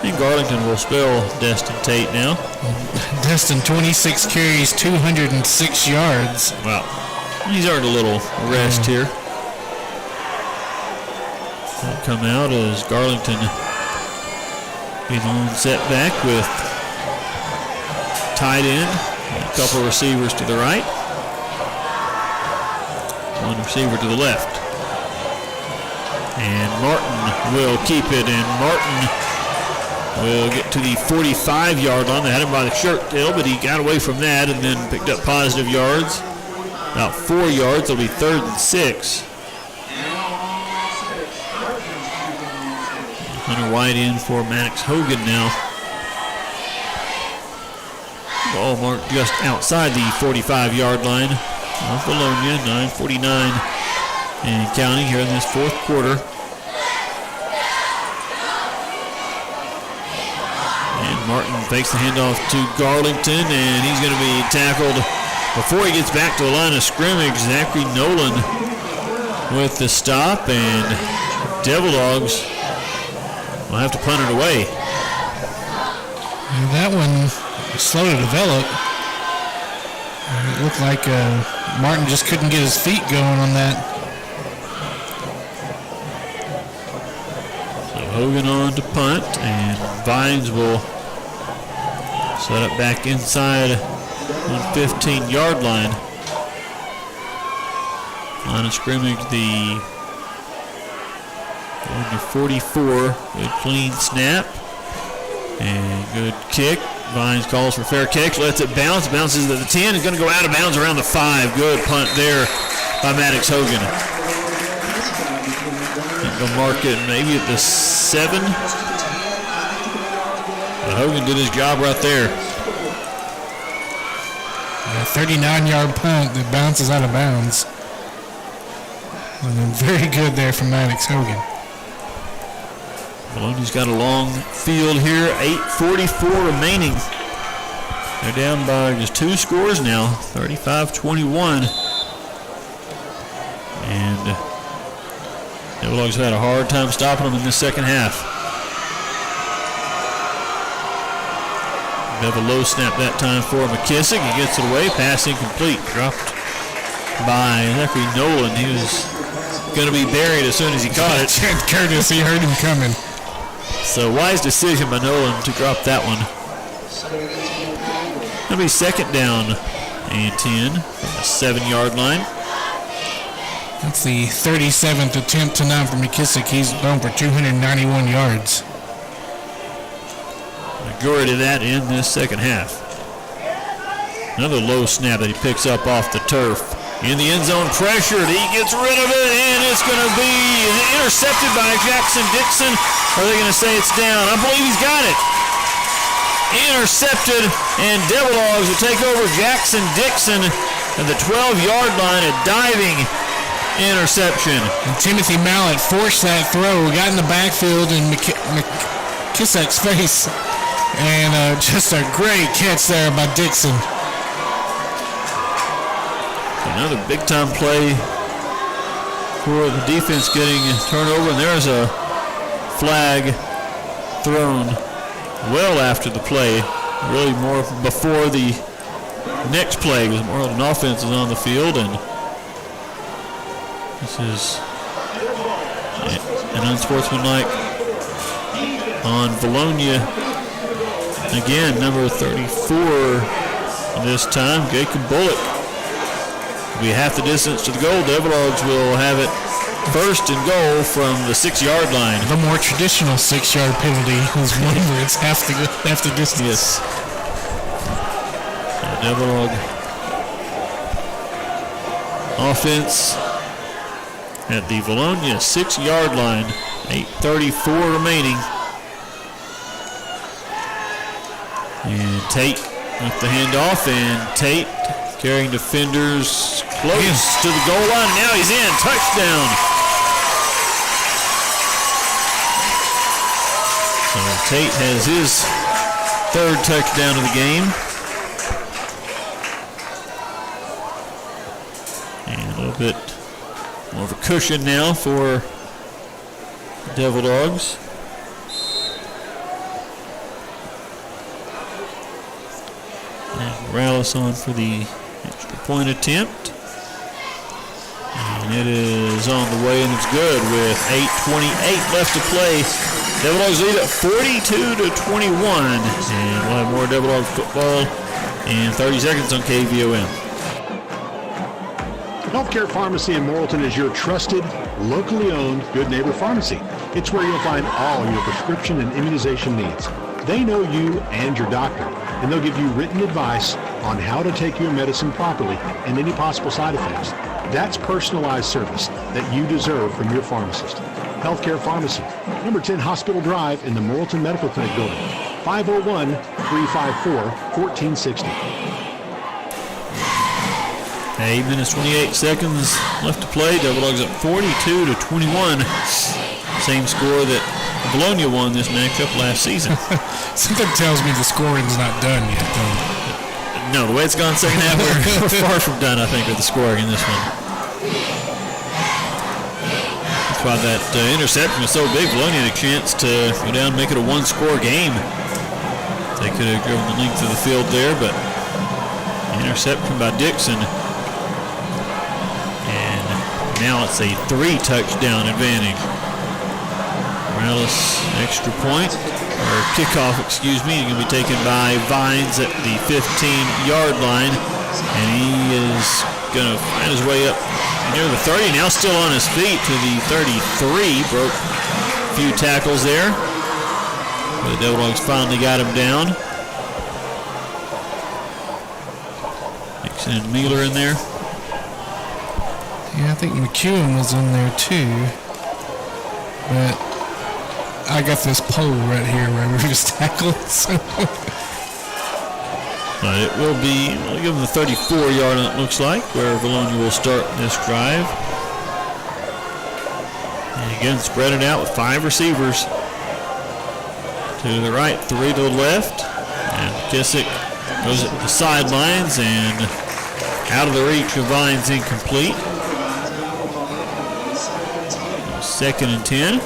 And Garlington will spell Destin Tate now. Destin, 26 carries, 206 yards. Wow. He's earned a little rest here. He'll come out as Garlington be the lone setback with tight end, a couple of receivers to the right, one receiver to the left. And Martin will keep it, and Martin will get to the 45-yard line. They had him by the shirt tail, but he got away from that and then picked up positive yards. About 4 yards. It'll be 3rd and 6. Hunter White in for Maddox Hogan now. Ball marked just outside the 45-yard line of Vilonia. 9:49 and counting here in this 4th quarter. And Martin fakes the handoff to Garlington, and he's going to be tackled before he gets back to the line of scrimmage. Zachary Nolan with the stop, and Devil Dogs will have to punt it away. And that one slow to develop. It looked like Martin just couldn't get his feet going on that. So Hogan on to punt, and Vines will set up back inside on 15-yard line. Line of scrimmage, the 44. Good clean snap. And good kick. Vines calls for fair catch, lets it bounce, bounces at the 10, is going to go out of bounds around the 5. Good punt there by Maddox Hogan. They'll mark it maybe at the 7. But Hogan did his job right there. A 39-yard punt that bounces out of bounds. And very good there from Maddox Hogan. Vilonia's got a long field here. 8:44 remaining. They're down by just 2 scores now, 35-21. And Devil Dogs had a hard time stopping them in the second half. They have a low snap that time for McKissick. He gets it away. Pass incomplete. Dropped by Zachary Nolan. He was going to be buried as soon as he caught it. Curtis, he heard him coming. So wise decision by Nolan to drop that one. It'll be 2nd down and 10 from the 7-yard line. That's the 37th attempt tonight for McKissick. He's going for 291 yards. Majority of that in this second half. Another low snap that he picks up off the turf. In the end zone, pressured. He gets rid of it, and it's going to be intercepted by Jackson Dixon. Are they going to say it's down? I believe he's got it. Intercepted, and Devil Dogs will take over Jackson Dixon at the 12-yard line. A diving interception. And Timothy Mallett forced that throw. Got in the backfield in McKissick's face. And just a great catch there by Dixon. Another big-time play for the defense getting a turnover, and there's a flag thrown well after the play, really more before the next play, because Morrilton offense is on the field, and this is an unsportsmanlike on Vilonia. Again, number 34 this time, Jacob Bullock. Be half the distance to the goal. Devil Dogs will have it 1st and goal from the 6-yard line. The more traditional 6-yard penalty is one where it's half the distance. Yes. Devil Dog offense at the Vilonia 6-yard line. 8:34 remaining. And Tate with the handoff, and Tate carrying defenders close to the goal line. Now he's in. Touchdown. So Tate has his 3rd touchdown of the game. And a little bit more of a cushion now for the Devil Dogs. And Morales on for the extra point attempt. And it is on the way, and it's good with 8:28 left to play. Devil Dogs lead at 42-21. And we'll have more Devil Dogs football in 30 seconds on KVOM. Healthcare Pharmacy in Morrilton is your trusted, locally owned Good Neighbor Pharmacy. It's where you'll find all your prescription and immunization needs. They know you and your doctor, and they'll give you written advice on how to take your medicine properly and any possible side effects. That's personalized service that you deserve from your pharmacist. Healthcare Pharmacy, number 10 Hospital Drive in the Morrilton Medical Clinic building, 501-354-1460. 8 minutes, 28 seconds left to play. Devil Dogs up 42-21. Same score that Vilonia won this matchup last season. Something tells me the scoring's not done yet, though. No, the way it's gone second half, we're far from done, I think, with the scoring in this one. That's why that interception was so big. Vilonia had a chance to go down and make it a one-score game. They could have driven the length of the field there, but interception by Dixon. Now it's a 3-touchdown advantage. Morales extra point, or kickoff, excuse me, going to be taken by Vines at the 15-yard line. And he is going to find his way up near the 30, now still on his feet to the 33. Broke a few tackles there. But the Devil Dogs finally got him down. Nixon and Mueller in there. Yeah, I think McEwen was in there too, but I got this pole right here where we just tackled. So. But it will be, we'll give them the 34-yard, it looks like, where Vilonia will start this drive. And again, spread it out with 5 receivers. To the right, 3 to the left. And Kissick goes at the sidelines and out of the reach of Vines, incomplete. 2nd and 10.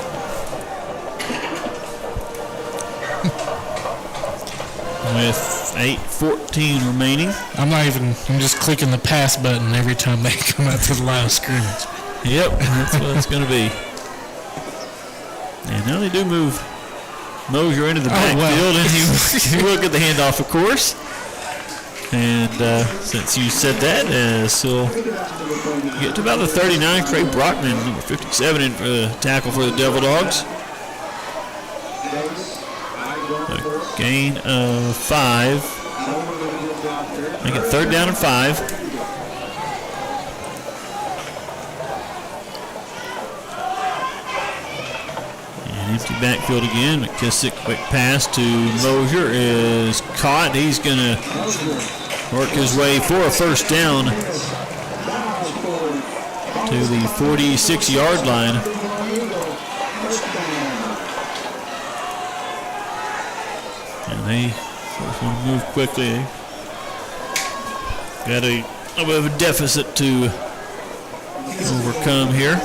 With 8:14 remaining. I'm just clicking the pass button every time they come out to the line of scrimmage. Yep, that's what it's going to be. And now they do move Mosier into the backfield, and he will get the handoff, of course. And since you said that, so get to about the 39. Craig Brockman, number 57, in for the tackle for the Devil Dogs. A gain of 5. Make it 3rd down and 5. And empty backfield again. McKissick, quick pass to Mosier is caught. He's going to work his way for a 1st down to the 46-yard line. And they want to move quickly. Got a little bit of a deficit to overcome here.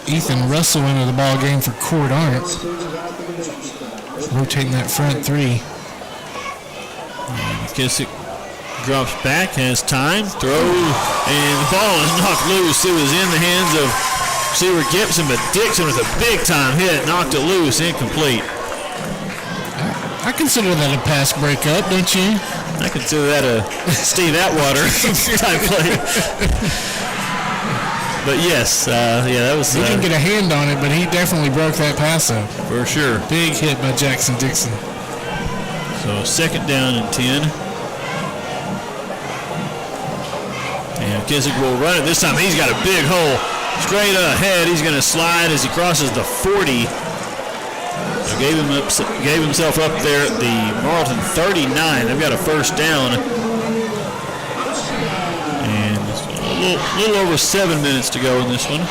Ethan Russell into the ball game for Cord Arndt. Rotating that front 3. And McKissick drops back, has time, throws, and the ball is knocked loose. It was in the hands of receiver Gibson, but Dixon with a big-time hit knocked it loose, incomplete. I consider that a pass breakup, don't you? I consider that a Steve Atwater type play. But yes, that was... He didn't get a hand on it, but he definitely broke that pass up. For sure. Big hit by Jackson Dixon. So 2nd down and 10. And McKissick will run it. This time he's got a big hole straight ahead. He's going to slide as he crosses the 40. So gave himself up there at the Morrilton 39. They've got a 1st down. And a little over 7 minutes to go in this one.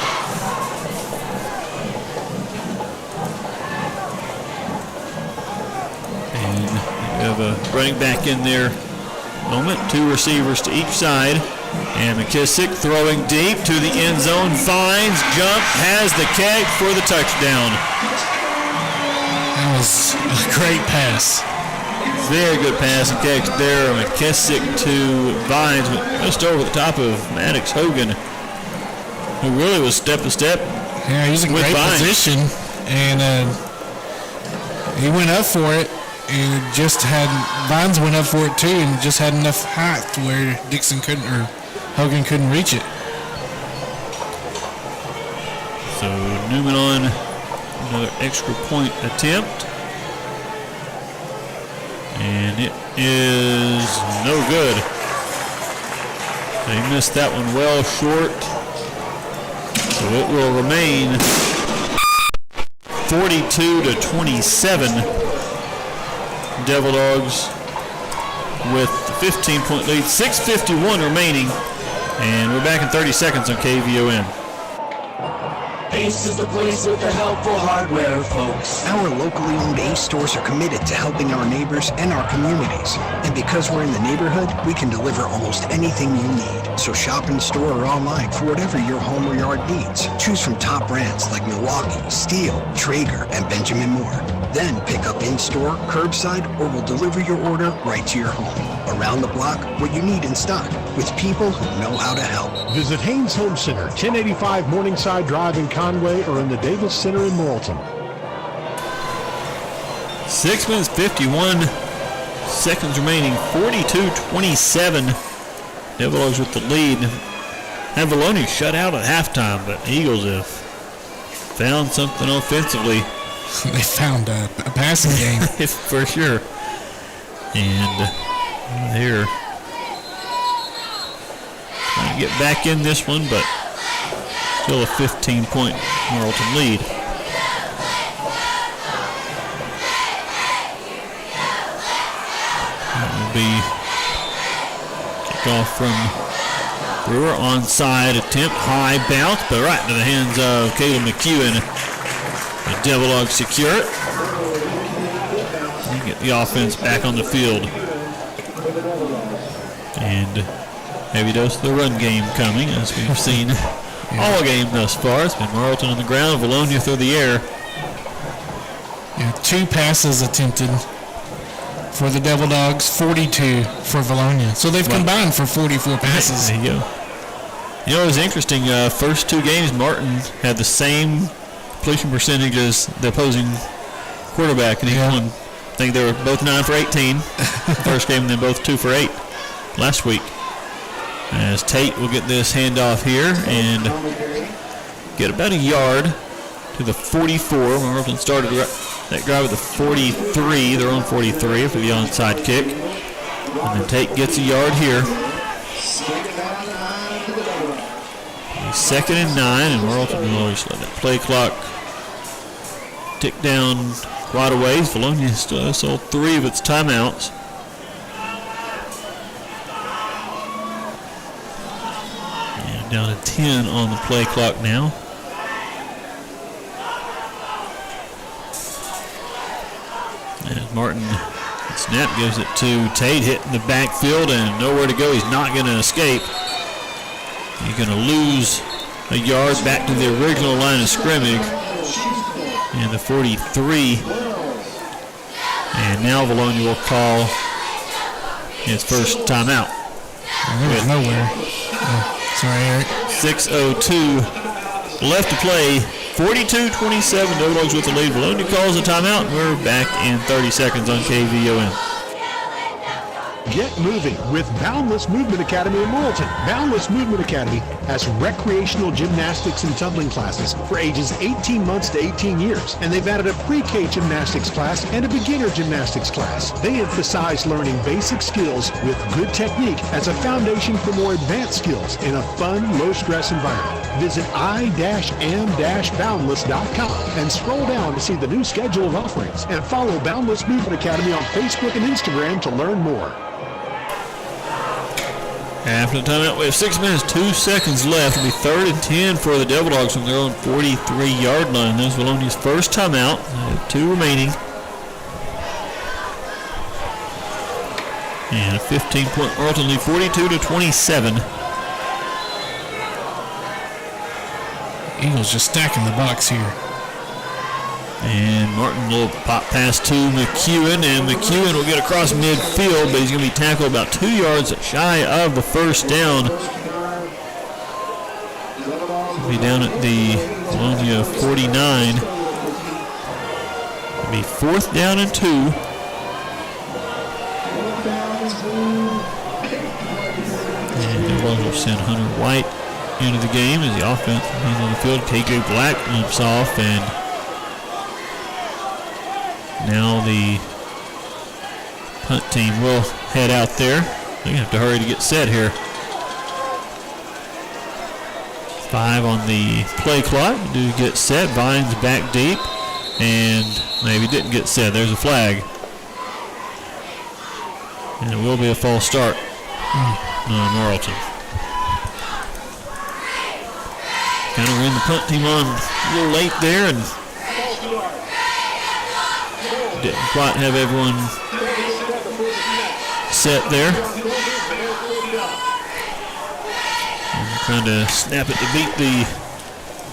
And we have a running back in there moment. 2 receivers to each side. And McKissick throwing deep to the end zone. Finds, jump, has the catch for the touchdown. That was a great pass. Very good pass and catch there. McKissick to Vines, just over the top of Maddox Hogan, who really was step to step. Yeah, he's in great position, and he went up for it. And just had Vines went up for it too, and just had enough height to where Dixon couldn't, or Hogan couldn't reach it. So Newman on another extra point attempt, and it is no good. They missed that one well short, so it will remain 42-27. Devil Dogs with the 15-point lead, 6:51 remaining, and we're back in 30 seconds on KVOM. Ace is the place with the helpful hardware, folks. Our locally owned Ace stores are committed to helping our neighbors and our communities. And because we're in the neighborhood, we can deliver almost anything you need. So shop in store or online for whatever your home or yard needs. Choose from top brands like Milwaukee, Steel, Traeger, and Benjamin Moore. Then pick up in-store, curbside, or we'll deliver your order right to your home. Around the block, what you need in stock, with people who know how to help. Visit Haynes Home Center, 1085 Morningside Drive in Conway, or in the Davis Center in Morrilton. 6 minutes, 51 seconds remaining, 42-27. Devil Dogs with the lead. And Vilonia shut out at halftime, but Eagles have found something offensively. They found a passing game. For sure. And here, trying to get back in this one, but still a 15-point Morrilton lead. That will be kickoff from Brewer. Onside attempt, high bounce, but right into the hands of Caleb McEwen. The Devil Dogs secure it. And get the offense back on the field. And heavy dose of the run game coming, as we've seen all game thus far. It's been Morrilton on the ground, Vilonia through the air. Yeah, 2 passes attempted for the Devil Dogs, 42 for Vilonia. So they've combined for 44 passes. There you go. You know, it was interesting. First 2 games, Martin had the same completion percentage as the opposing quarterback, and he won. I think they were both 9 for 18 first game, and then both 2 for 8 last week. As Tate will get this handoff here and get about a yard to the 44. Morrilton started that drive with the 43, their own 43 for the onside kick. And then Tate gets a yard here. 2nd and 9, and Morrilton will just let that play clock tick down quite a ways. Vilonia still has all 3 of its timeouts. And down to 10 on the play clock now. And Martin, snap gives it to Tate, hit in the backfield and nowhere to go. He's not going to escape. He's going to lose a yard back to the original line of scrimmage. And the 43. And now Vilonia will call his first timeout. There was nowhere. Sorry, Eric. 6:02 left to play. 42-27. Devil Dogs with the lead. Vilonia calls a timeout. We're back in 30 seconds on KVOM. Get moving with Boundless Movement Academy in Morrilton. Boundless Movement Academy has recreational gymnastics and tumbling classes for ages 18 months to 18 years. And they've added a pre-K gymnastics class and a beginner gymnastics class. They emphasize learning basic skills with good technique as a foundation for more advanced skills in a fun, low-stress environment. Visit i-am-boundless.com and scroll down to see the new schedule of offerings. And follow Boundless Movement Academy on Facebook and Instagram to learn more. After the timeout, we have 6 minutes, 2 seconds left. It'll be 3rd and 10 for the Devil Dogs from their own 43-yard line. This is Vilonia's first timeout. 2 remaining. And a 15-point Morrilton lead, 42-27. Eagles just stacking the box here. And Martin will pop pass to McEwen, and McEwen will get across midfield, but he's going to be tackled about 2 yards shy of the first down. He'll be down at the Vilonia 49. It'll be 4th down and 2. And we'll send Hunter White into the game as the offense is on the field. KJ Black limps off, and now the punt team will head out there. They have to hurry to get set here. 5 on the play clock. Do get set. Vines back deep, and maybe didn't get set. There's a flag, and it will be a false start. Morrilton. Kind of ran the punt team on a little late there, and didn't quite have everyone set there. And trying to snap it to beat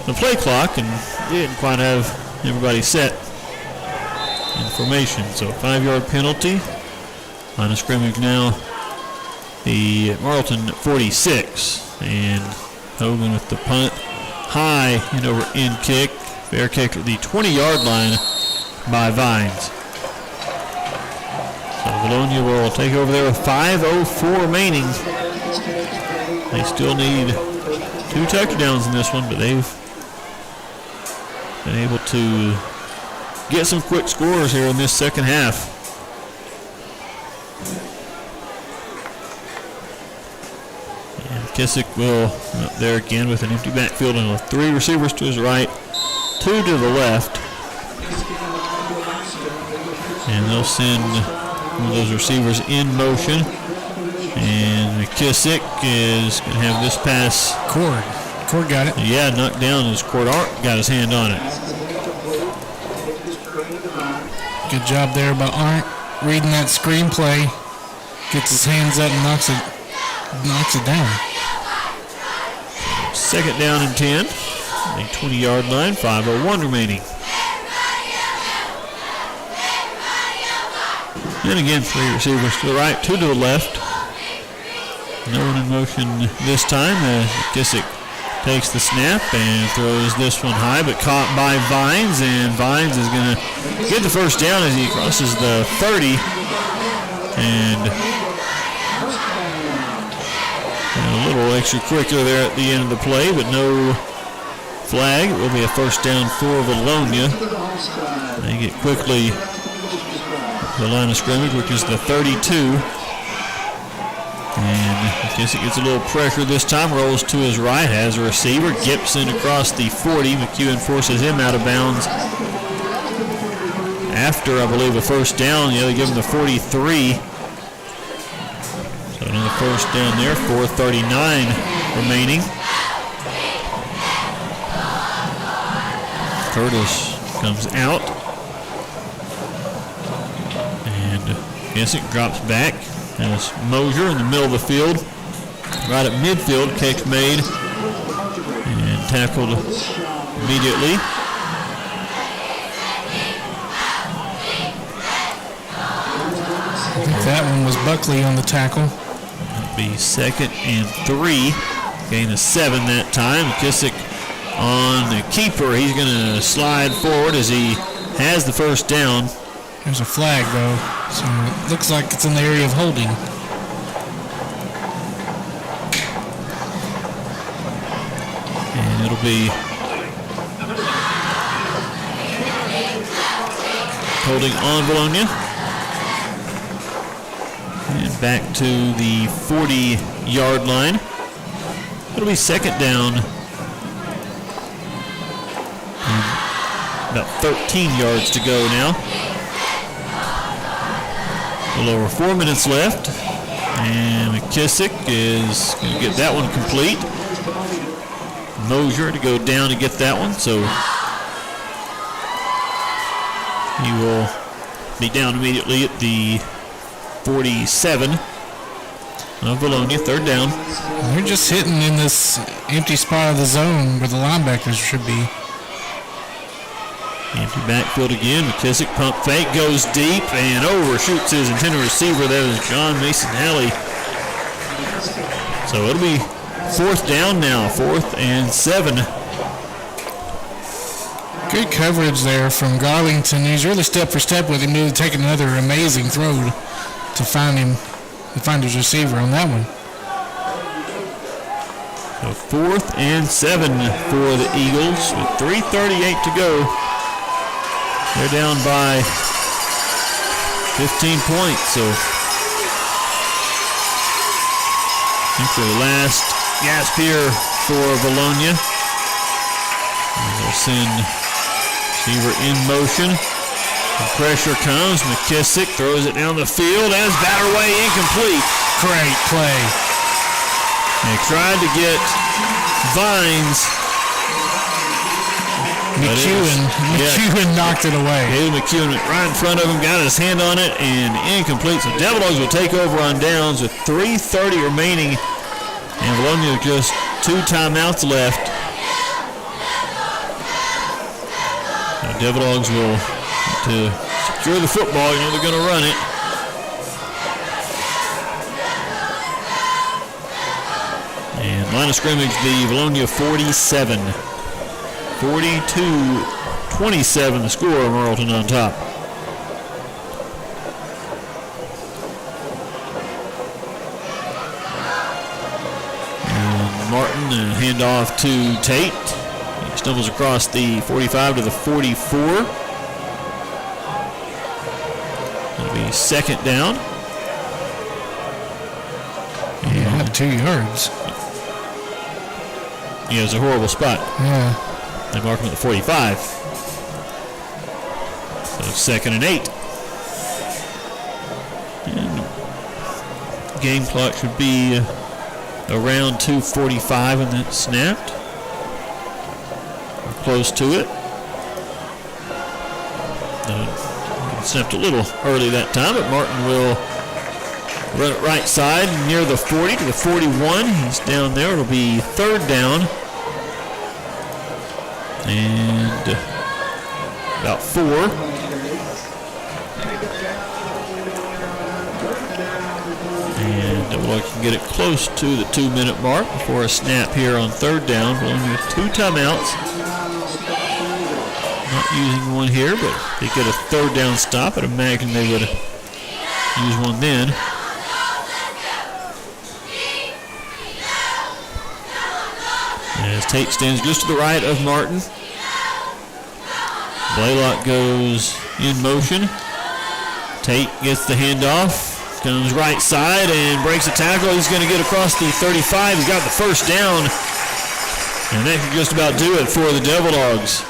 the play clock, and didn't quite have everybody set in formation. So a 5-yard penalty. Line of scrimmage now, the Morrilton 46, and Hogan with the punt. High and over in kick. Fair kick at the 20-yard line by Vines. So Vilonia will take over there with 5:04 remaining. They still need 2 touchdowns in this one, but they've been able to get some quick scores here in this second half. Kissick will up there again with an empty backfield and with 3 receivers to his right, 2 to the left. And they'll send one of those receivers in motion. And Kissick is going to have this pass. Cord got it. Yeah, knocked down as Cord Art got his hand on it. Good job there by Arndt. Reading that screenplay. Gets his hands up and knocks it down. 2nd down and 10. A 20-yard line, 5:01 remaining. And again, 3 receivers to the right, 2 to the left. No one in motion this time. Kissick takes the snap and throws this one high, but caught by Vines, and Vines is going to get the first down as he crosses the 30. And a little extracurricular there at the end of the play, but no flag. It will be a first down for Vilonia. They get quickly to the line of scrimmage, which is the 32. And I guess it gets a little pressure this time. Rolls to his right, has a receiver. Gibson across the 40. McEwen forces him out of bounds after, I believe, a first down. Yeah, they give him the 43. So another first down there, 4:39 remaining. Curtis comes out. And Kissick drops back. As Mosier in the middle of the field. Right at midfield, catch made. And tackled immediately. I think that one was Buckley on the tackle. It'll be 2nd and 3. Gain of 7 that time. Kissick on the keeper. He's going to slide forward as he has the first down. There's a flag, though, so it looks like it's in the area of holding. And it'll be holding on Vilonia. And back to the 40-yard line. It'll be 2nd down. And about 13 yards to go now. A little over 4 minutes left, and McKissick is going to get that one complete. Mosier to go down to get that one, so he will be down immediately at the 47 of Vilonia. Third down. They're just hitting in this empty spot of the zone where the linebackers should be. Empty backfield again. McKissick pump fake, goes deep and overshoots his intended receiver. That is John Mason-Halley. So it'll be fourth down now, 4th and 7. Good coverage there from Garlington. He's really step for step with him, to take another amazing throw to find him, to find his receiver on that one. So 4th and 7 for the Eagles with 3:38 to go. They're down by 15 points, so I think the last gasp here for Vilonia. They'll send receiver in motion. The pressure comes. McKissick throws it down the field as batted away, incomplete. Great play. They tried to get Vines. McEwen knocked it away. David McEwen went right in front of him, got his hand on it, and incomplete. So Devil Dogs will take over on downs with 3:30 remaining. And Vilonia with just 2 timeouts left. Now Devil Dogs will, to secure the football, you know they're going to run it. And line of scrimmage, the Vilonia 47. 42-27 the score, Morrilton on top. And Martin, hand off to Tate. He stumbles across the 45 to the 44. It'll be second down. You have 2 yards. Yeah, it's a horrible spot. Yeah. They mark him at the 45. So 2nd and 8. And game clock should be around 2:45 when that's snapped. Or close to it. Snapped a little early that time, but Martin will run it right side near the 40 to the 41. He's down there. It'll be 3rd down. And about 4. And we can get it close to the 2-minute mark before a snap here on 3rd down. We'll only have 2 timeouts. Not using one here, but if they get a 3rd down stop, I'd imagine they would use one then. As Tate stands just to the right of Martin. Blaylock goes in motion. Tate gets the handoff. Comes right side and breaks a tackle. He's going to get across the 35. He's got the 1st down. And that can just about do it for the Devil Dogs.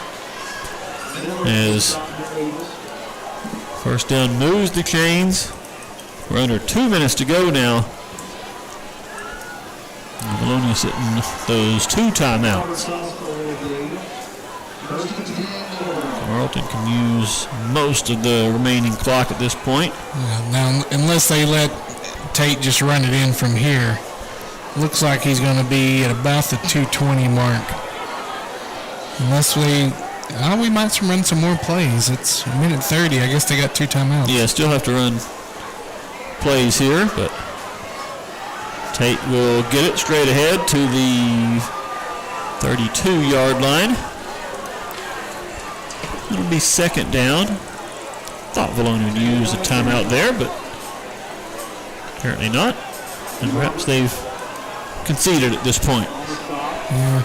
As 1st down moves the chains. We're under 2 minutes to go now. Vilonia sitting those 2 timeouts. Morrilton can use most of the remaining clock at this point. Yeah, now, unless they let Tate just run it in from here, looks like he's going to be at about the 2:20 mark. Unless we might run some more plays. It's 1:30. I guess they got 2 timeouts. Yeah, still have to run plays here, but Tate will get it straight ahead to the 32-yard line. It'll be 2nd down. Thought Vilonia would use a timeout there, but apparently not. And perhaps they've conceded at this point. Yeah.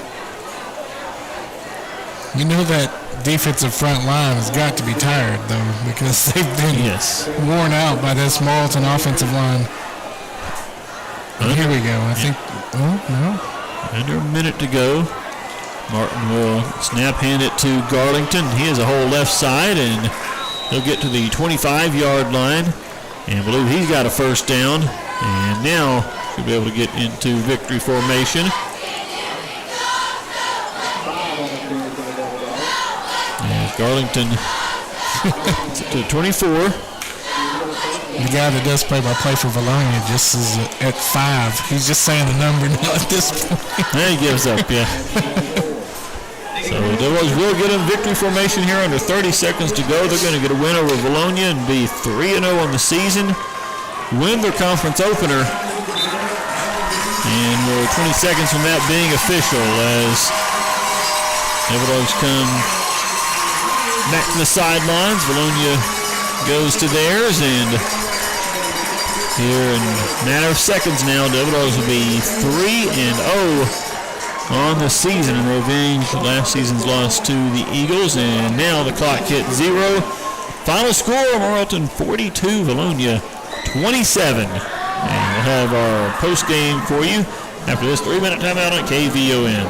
You know that defensive front line has got to be tired, though, because they've been worn out by this Morrilton offensive line. Here we go. I think, no. Under a minute to go. Martin will snap hand it to Garlington. He has a whole left side, and he'll get to the 25-yard line. And I believe he's got a 1st down. And now should be able to get into victory formation. And Garlington to 24. The guy that does play-by-play for Vilonia just is at 5. He's just saying the number now at this point. He gives up, yeah. So Devils will get in victory formation here under 30 seconds to go. They're going to get a win over Vilonia and be 3-0 on the season. Win their conference opener. And we're 20 seconds from that being official as Devils come back to the sidelines. Vilonia goes to theirs, and here in a matter of seconds now, Devils will be 3-0 on the season, and they avenged last season's loss to the Eagles. And now the clock hit 0. Final score: Morrilton 42, Vilonia 27. And we'll have our post game for you after this 3-minute timeout on KVON.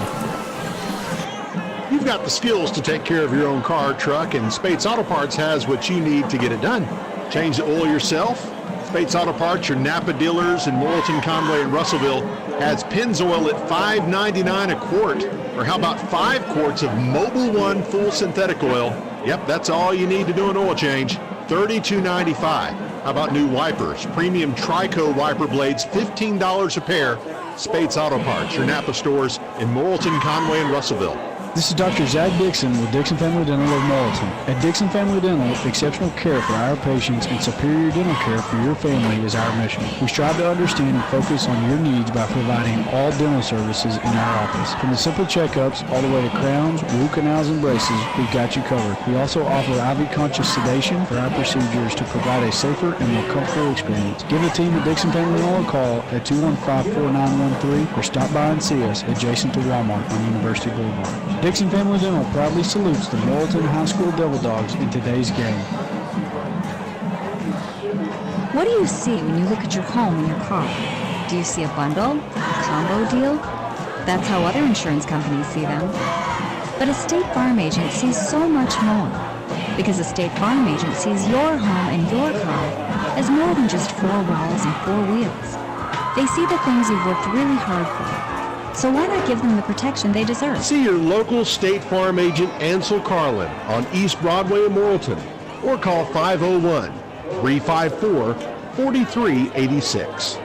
You've got the skills to take care of your own car or truck, and Spates Auto Parts has what you need to get it done. Change the oil yourself? Spates Auto Parts, your Napa dealers in Morrilton, Conway, and Russellville, has Pennzoil at $5.99 a quart. Or how about 5 quarts of Mobil One full synthetic oil? Yep, that's all you need to do an oil change. $32.95. How about new wipers? Premium Trico wiper blades, $15 a pair. Spates Auto Parts, your Napa stores in Morrilton, Conway, and Russellville. This is Dr. Zach Dixon with Dixon Family Dental of Morrilton. At Dixon Family Dental, exceptional care for our patients and superior dental care for your family is our mission. We strive to understand and focus on your needs by providing all dental services in our office. From the simple checkups all the way to crowns, root canals, and braces, we've got you covered. We also offer IV conscious sedation for our procedures to provide a safer and more comfortable experience. Give the team at Dixon Family Dental a call at 215-4913 or stop by and see us adjacent to Walmart on University Boulevard. Dixon Family Dental proudly salutes the Morrilton High School Devil Dogs in today's game. What do you see when you look at your home and your car? Do you see a bundle? A combo deal? That's how other insurance companies see them. But a State Farm agent sees so much more. Because a State Farm agent sees your home and your car as more than just 4 walls and 4 wheels. They see the things you've worked really hard for. So why not give them the protection they deserve? See your local State Farm agent Ansel Carlin on East Broadway in Morrilton, or call 501-354-4386.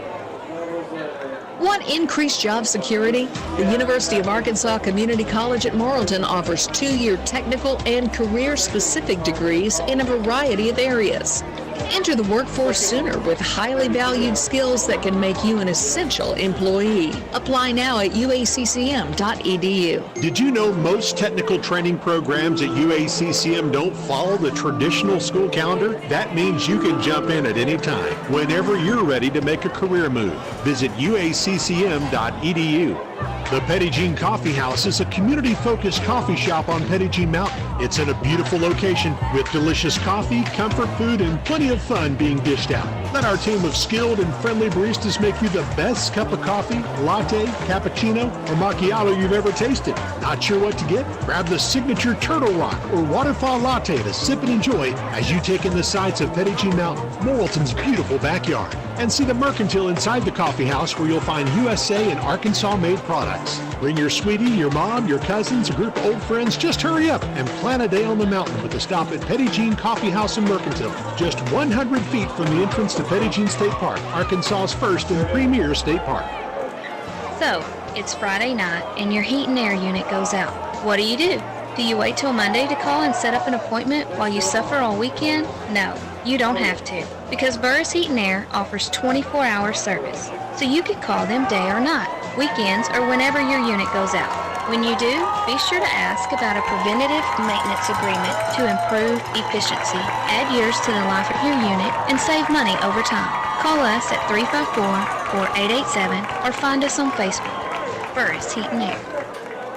Want increased job security? The University of Arkansas Community College at Morrilton offers 2-year technical and career-specific degrees in a variety of areas. Enter the workforce sooner with highly valued skills that can make you an essential employee. Apply now at uaccm.edu. Did you know most technical training programs at UACCM don't follow the traditional school calendar? That means you can jump in at any time, whenever you're ready to make a career move. Visit uaccm.edu. The Petit Jean Coffee House is a community-focused coffee shop on Petit Jean Mountain. It's in a beautiful location with delicious coffee, comfort food, and plenty of fun being dished out. Let our team of skilled and friendly baristas make you the best cup of coffee, latte, cappuccino, or macchiato you've ever tasted. Not sure what to get? Grab the signature Turtle Rock or Waterfall Latte to sip and enjoy as you take in the sights of Petit Jean Mountain, Morrilton's beautiful backyard. And see the Mercantile inside the coffee house where you'll find USA and Arkansas-made products. Bring your sweetie, your mom, your cousins, a group of old friends. Just hurry up and plan a day on the mountain with a stop at Petit Jean Coffee House in Mercantile. Just 100 feet from the entrance to Petit Jean State Park, Arkansas's first and premier state park. So, it's Friday night and your heat and air unit goes out. What do? Do you wait till Monday to call and set up an appointment while you suffer all weekend? No, you don't have to, because Burris Heat and Air offers 24-hour service. So you can call them day or night, weekends, or whenever your unit goes out. When you do, be sure to ask about a preventative maintenance agreement to improve efficiency, add years to the life of your unit, and save money over time. Call us at 354-4887 or find us on Facebook. Burris Heat and Air.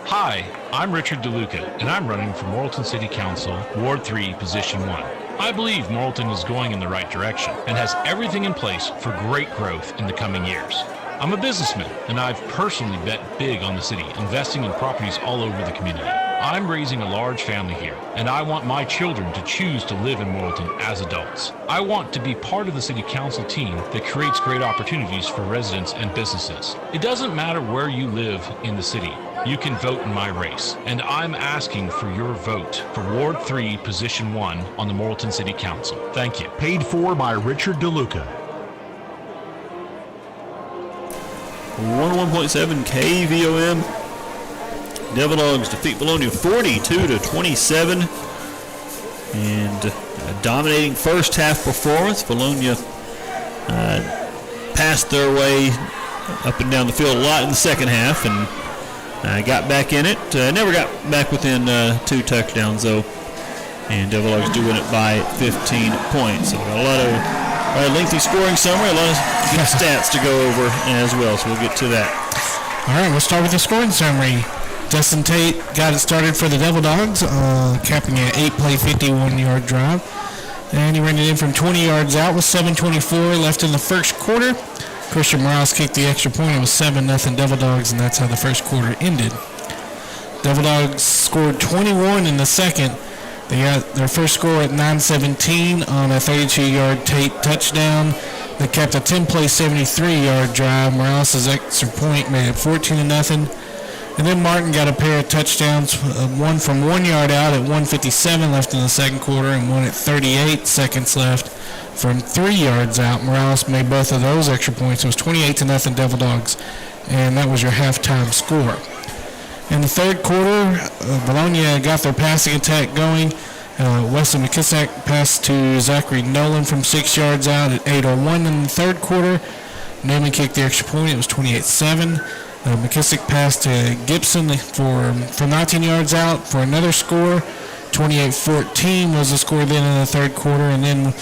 Hi, I'm Richard DeLuca, and I'm running for Morrilton City Council, Ward 3, Position 1. I believe Morrilton is going in the right direction and has everything in place for great growth in the coming years. I'm a businessman, and I've personally bet big on the city, investing in properties all over the community. I'm raising a large family here, and I want my children to choose to live in Morrilton as adults. I want to be part of the city council team that creates great opportunities for residents and businesses. It doesn't matter where you live in the city. you can vote in my race. And I'm asking for your vote for Ward 3, Position 1 on the Morrilton City Council. Thank you. Paid for by Richard DeLuca. 101.7 KVOM. Devil Dogs defeat Vilonia 42-27. And a dominating first half performance. Vilonia passed their way up and down the field a lot in the second half and got back in it. Never got back within 2 touchdowns though. And Devil Dogs do win it by 15 points. So we got a lot of lengthy scoring summary, a lot of good stats to go over as well. So we'll get to that. All right, we'll start with the scoring summary. Dustin Tate got it started for the Devil Dogs, capping an 8-play, 51-yard drive. And he ran it in from 20 yards out with 7:24 left in the first quarter. Christian Morales kicked the extra point. It was 7-0 Devil Dogs, and that's how the first quarter ended. Devil Dogs scored 21 in the second. They got their first score at 9:17 on a 32-yard Tate touchdown. They kept a 10-play, 73-yard drive. Morales' extra point made it 14-0. And then Martin got a pair of touchdowns, one from 1 yard out at 1:57 left in the second quarter and one at 38 seconds left from 3 yards out. Morales made both of those extra points. It was 28-0 Devil Dogs, and that was your halftime score. In the third quarter, Vilonia got their passing attack going. Wesley McKissack passed to Zachary Nolan from 6 yards out at 8:01 in the third quarter. Newman kicked the extra point. It was 28-7. McKissick passed to Gibson from 19 yards out for another score. 28-14 was the score then in the third quarter. And then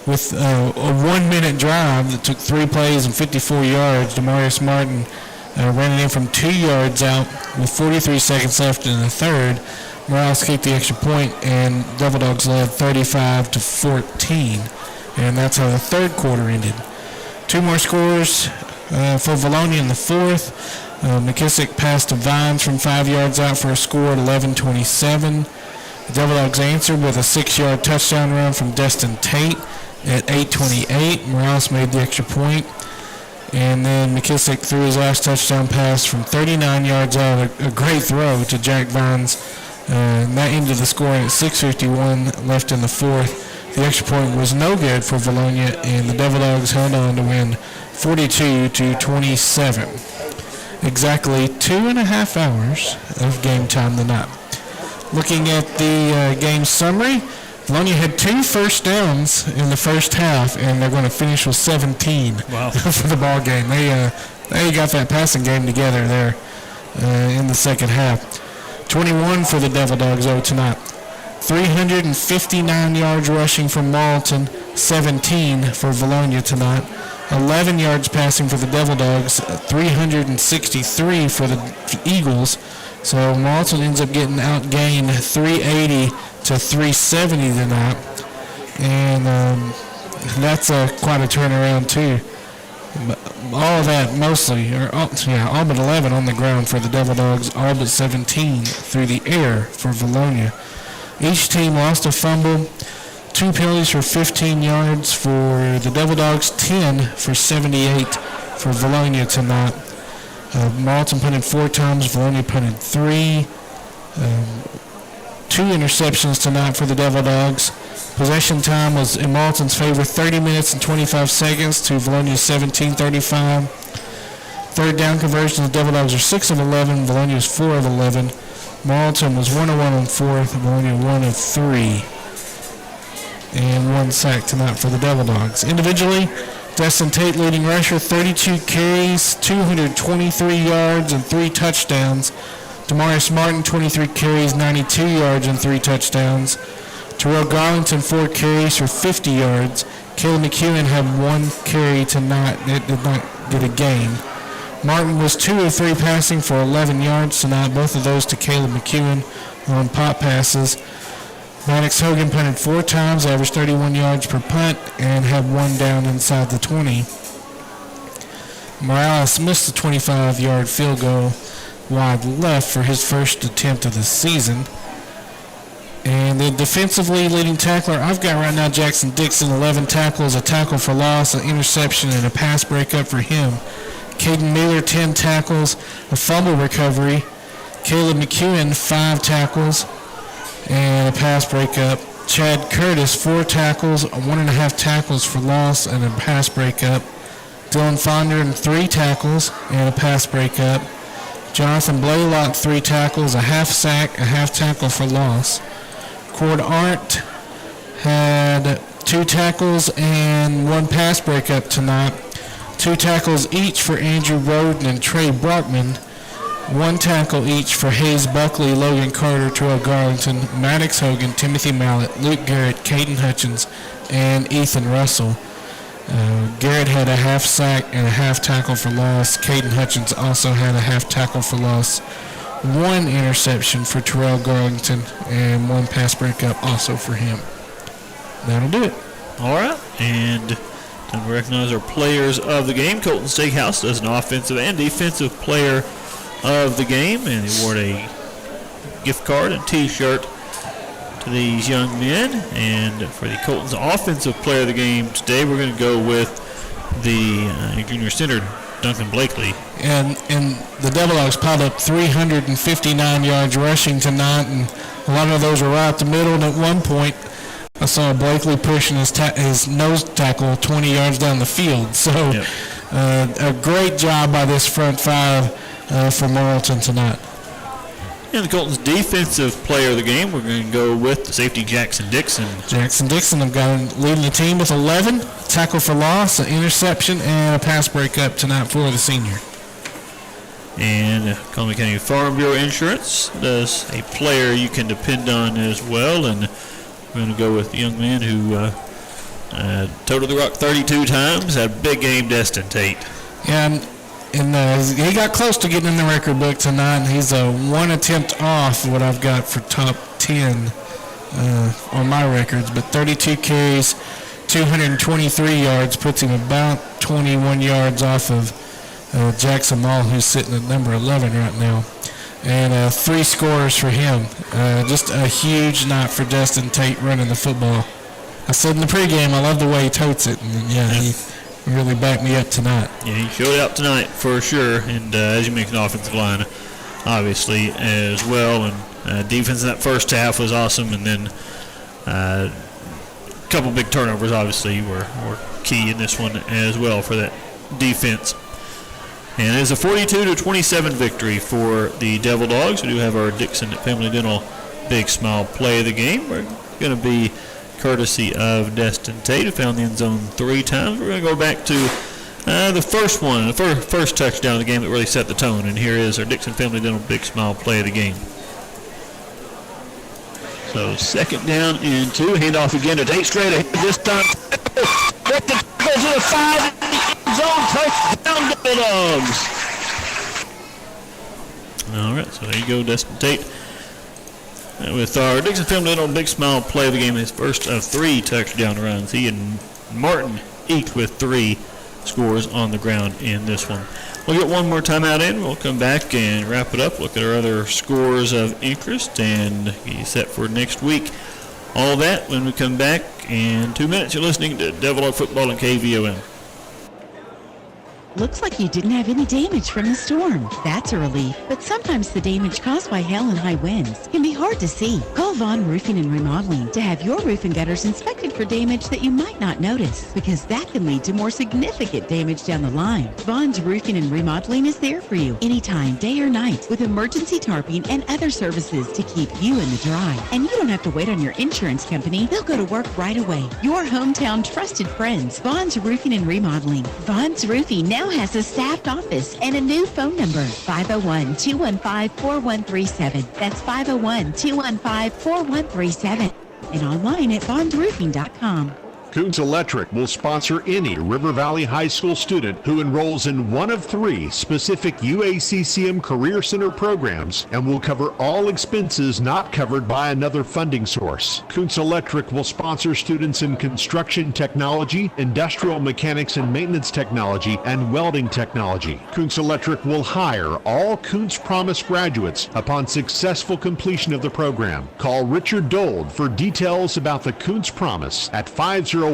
with a 1-minute drive that took 3 plays and 54 yards, Demarius Martin ran it in from 2 yards out with 43 seconds left in the third. Morales kicked the extra point, and Devil Dogs led 35-14. And that's how the third quarter ended. 2 more scores for Vilonia in the fourth. McKissick passed to Vines from 5 yards out for a score at 11:27. The Devil Dogs answered with a 6-yard touchdown run from Destin Tate at 8:28. Morales made the extra point. And then McKissick threw his last touchdown pass from 39 yards out, a great throw to Jack Vines. And that ended the scoring at 6:51 left in the fourth. The extra point was no good for Vilonia, and the Devil Dogs held on to win 42-27. Exactly 2.5 hours of game time tonight. Looking at the game summary, Vilonia had 2 first downs in the first half, and they're going to finish with 17 for the ball game. They got that passing game together there in the second half. 21 for the Devil Dogs though tonight. 359 yards rushing from Morrilton, 17 for Vilonia tonight. 11 yards passing for the Devil Dogs, 363 for the Eagles. So Morrilton ends up getting outgained 380-370 tonight. And that's quite a turnaround too. All of that mostly, all but 11 on the ground for the Devil Dogs, all but 17 through the air for Vilonia. Each team lost a fumble, 2 penalties for 15 yards for the Devil Dogs, 10 for 78 for Vilonia tonight. Morrilton punted 4 times, Vilonia punted 3. 2 interceptions tonight for the Devil Dogs. Possession time was in Morrilton's favor, 30 minutes and 25 seconds to Vilonia's 17:35. Third down conversions, the Devil Dogs are 6 of 11, Vilonia was 4 of 11. Morrilton was 1 of 1 on fourth, Vilonia 1 of 3. And 1 sack tonight for the Devil Dogs. Individually, Destin Tate leading rusher, 32 carries, 223 yards, and 3 touchdowns. Demarius Martin, 23 carries, 92 yards, and 3 touchdowns. Terrell Garlington, 4 carries for 50 yards. Caleb McEwen had 1 carry tonight. It did not get a gain. Martin was 2 of 3 passing for 11 yards tonight, both of those to Caleb McEwen on pop passes. Maddox Hogan punted 4 times, averaged 31 yards per punt, and had 1 down inside the 20. Morales missed the 25-yard field goal wide left for his first attempt of the season. And the defensively leading tackler I've got right now, Jackson Dixon, 11 tackles, a tackle for loss, an interception, and a pass breakup for him. Caden Miller, 10 tackles, a fumble recovery, Caleb McEwen, 5 tackles and a pass breakup. Chad Curtis, 4 tackles, 1.5 tackles for loss, and a pass breakup. Dylan Fonder, 3 tackles and a pass breakup. Jonathan Blaylock, 3 tackles, a half sack, a half tackle for loss. Cord Arndt had 2 tackles and 1 pass breakup tonight. 2 tackles each for Andrew Roden and Trey Brockman. 1 tackle each for Hayes Buckley, Logan Carter, Terrell Garlington, Maddox Hogan, Timothy Mallett, Luke Garrett, Caden Hutchins, and Ethan Russell. Garrett had a half sack and a half tackle for loss. Caden Hutchins also had a half tackle for loss. 1 interception for Terrell Garlington and 1 pass breakup also for him. That'll do it. All right, and time to recognize our players of the game. Colton Steakhouse does an offensive and defensive player of the game, and they award a gift card and T-shirt to these young men. And for the Colton's offensive player of the game today, we're going to go with the junior center, Duncan Blakely. And the Devil Dogs piled up 359 yards rushing tonight, and a lot of those were right up the middle. And at one point, I saw Blakely pushing his nose tackle 20 yards down the field. So a great job by this front 5 for Morrilton tonight. And the Colton's defensive player of the game, we're going to go with the safety Jackson Dixon. Jackson Dixon, I've got him leading the team with 11, tackle for loss, an interception, and a pass breakup tonight for the senior. And Columbia County Farm Bureau Insurance does a player you can depend on as well. And we're going to go with the young man who toted the rock 32 times, had a big game, Destin Tate. Yeah, and he got close to getting in the record book tonight. And he's 1 attempt off what I've got for top 10 on my records. But 32 carries, 223 yards, puts him about 21 yards off of Jackson Mall, who's sitting at number 11 right now. And 3 scores for him. Just a huge night for Destin Tate running the football. I said in the pregame, I love the way he totes it. And he really backed me up tonight. Yeah, he showed out tonight for sure. And as you mentioned, offensive line, obviously, as well. And defense in that first half was awesome. And then a couple big turnovers, obviously, were key in this one as well for that defense. And it's a 42-27 victory for the Devil Dogs. We do have our Dixon Family Dental Big Smile play of the game. We're going to be courtesy of Destin Tate, who found the end zone 3 times. We're going to go back to the first one, the first touchdown of the game that really set the tone. And here is our Dixon Family Dental Big Smile play of the game. So 2nd down and 2. Handoff again to Tate, straight ahead this time. Go to the 5 zone, touchdown Devil Dogs. All right, so there you go, Destin Tate. With our Dixon Family Dental Big Smile play of the game, his first of 3 touchdown runs. He and Martin each with 3 scores on the ground in this one. We'll get one more timeout in. We'll come back and wrap it up, look at our other scores of interest, and get you set for next week. All that when we come back in 2 minutes. You're listening to Devil Dog Football and KVOM. Looks like you didn't have any damage from the storm. That's a relief, but sometimes the damage caused by hail and high winds can be hard to see. Call Vaughn Roofing and Remodeling to have your roof and gutters inspected for damage that you might not notice, because that can lead to more significant damage down the line. Vaughn's Roofing and Remodeling is there for you anytime, day or night, with emergency tarping and other services to keep you in the dry. And you don't have to wait on your insurance company. They'll go to work right away. Your hometown trusted friends, Vaughn's Roofing and Remodeling. Vaughn's Roofing now has a staffed office and a new phone number, 501-215-4137. That's 501-215-4137. And online at bondsroofing.com. Coons Electric will sponsor any River Valley High School student who enrolls in one of 3 specific UACCM Career Center programs and will cover all expenses not covered by another funding source. Coons Electric will sponsor students in construction technology, industrial mechanics and maintenance technology, and welding technology. Coons Electric will hire all Coons Promise graduates upon successful completion of the program. Call Richard Dold for details about the Coons Promise at 501-242-6106.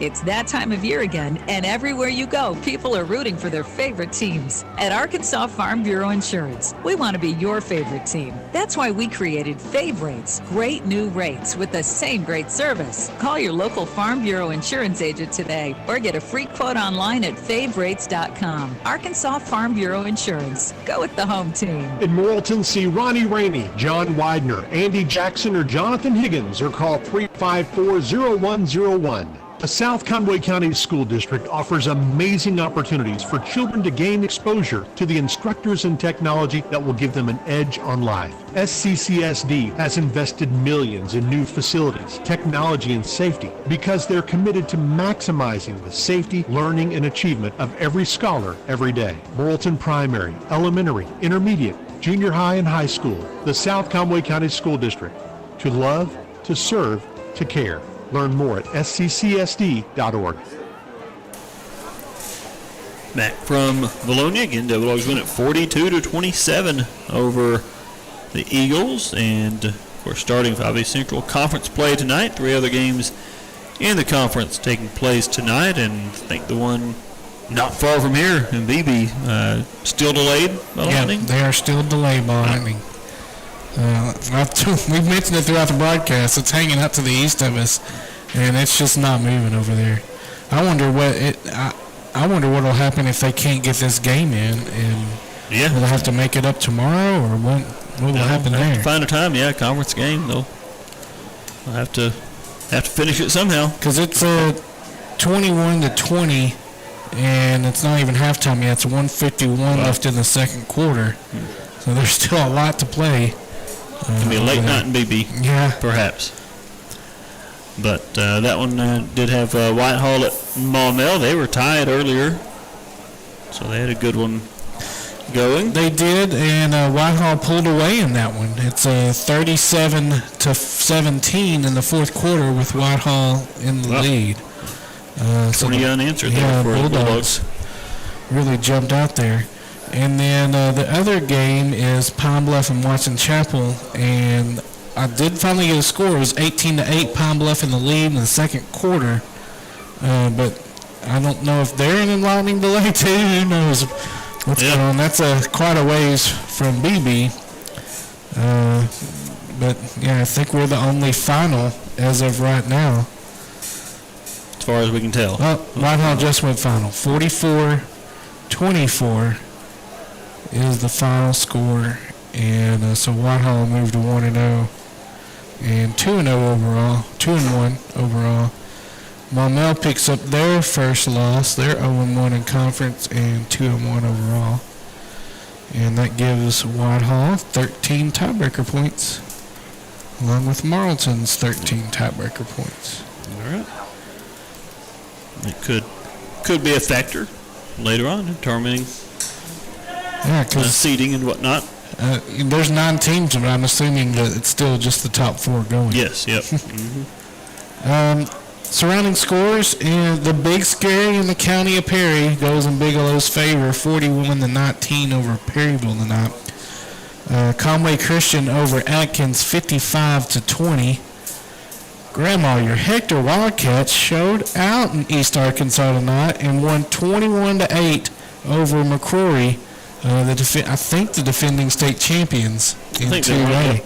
It's that time of year again, and everywhere you go, people are rooting for their favorite teams. At Arkansas Farm Bureau Insurance, we want to be your favorite team. That's why we created Fave Rates, great new rates with the same great service. Call your local Farm Bureau Insurance agent today or get a free quote online at faverates.com. Arkansas Farm Bureau Insurance. Go with the home team. In Morrilton, see Ronnie Rainey, John Widener, Andy Jackson, or Jonathan Higgins, or call 354-0101. The South Conway County School District offers amazing opportunities for children to gain exposure to the instructors and technology that will give them an edge on life. SCCSD has invested millions in new facilities, technology, and safety because they're committed to maximizing the safety, learning, and achievement of every scholar every day. Morrilton Primary, Elementary, Intermediate, Junior High, and High School. The South Conway County School District. To love, to serve, to care. Learn more at sccsd.org. Back from Vilonia, again, Devil Dogs win at 42-27 over the Eagles. And, of course, starting with Ivy Central Conference play tonight. 3 other games in the conference taking place tonight. And I think the one not far from here in BB still delayed by lightning. They are still delayed by lightning. We've mentioned it throughout the broadcast. It's hanging up to the east of us, and it's just not moving over there. I wonder what will happen if they can't get this game in, and will they have to make it up tomorrow, or what will happen there? Have to find a time, conference game. They'll have to finish it somehow. Because it's 21-20, and it's not even halftime yet. It's 1:51 left in the second quarter, so there's still a lot to play. It'll be a late night in BB, perhaps. But that one did have Whitehall at Maumelle. They were tied earlier, so they had a good one going. They did, and Whitehall pulled away in that one. It's 37-17 in the fourth quarter with Whitehall in the lead. 20 unanswered there for the Bulldogs. Really jumped out there. And then the other game is Pine Bluff and Watson Chapel, and I did finally get a score. It was 18-8, Pine Bluff in the lead in the second quarter, but I don't know if they're in a lightning delay too. Who knows what's going on? That's quite a ways from BB, but I think we're the only final as of right now, as far as we can tell. Well, Whitehall just went final, 44-24. Is the final score, and so Whitehall moved to 1-0 and 2-0 overall, 2-1 overall. Maumelle picks up their first loss. They're 0-1 in conference and 2-1 overall, and that gives Whitehall 13 tiebreaker points, along with Morrilton's 13 tiebreaker points. All right, it could be a factor later on determining. Because seeding and whatnot. There's 9 teams, but I'm assuming that it's still just the top 4 going. Yes, yep. Surrounding scores, and the Big Scary in the county of Perry goes in Bigelow's favor, 41-19 over Perryville tonight. Conway Christian over Atkins, 55-20. Grandma, your Hector Wildcats showed out in East Arkansas tonight and won 21-8 over McCrory. I think the defending state champions in 2A.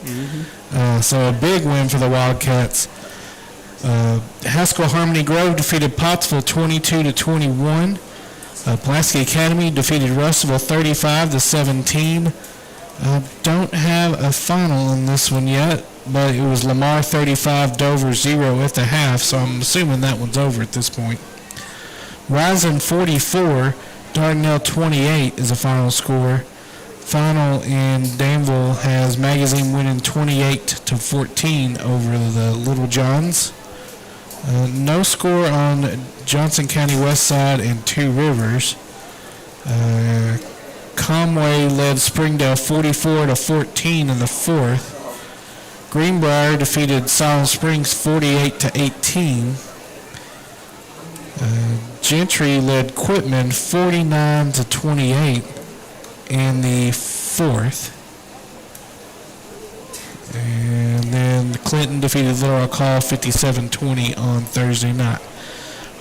So a big win for the Wildcats. Haskell Harmony Grove defeated Pottsville 22-21. Pulaski Academy defeated Russellville 35-17. Don't have a final in this one yet, but it was Lamar 35, Dover 0 at the half, so I'm assuming that one's over at this point. Rising 44. Dardanelle 28 is the final score. Final in Danville has Magazine winning 28-14 over the Little Johns. No score on Johnson County West Side and Two Rivers. Conway led Springdale 44-14 in the fourth. Greenbrier defeated Silent Springs 48-18. Gentry led Quitman 49-28 in the fourth. And then Clinton defeated Little Rock Hall 57-20 on Thursday night.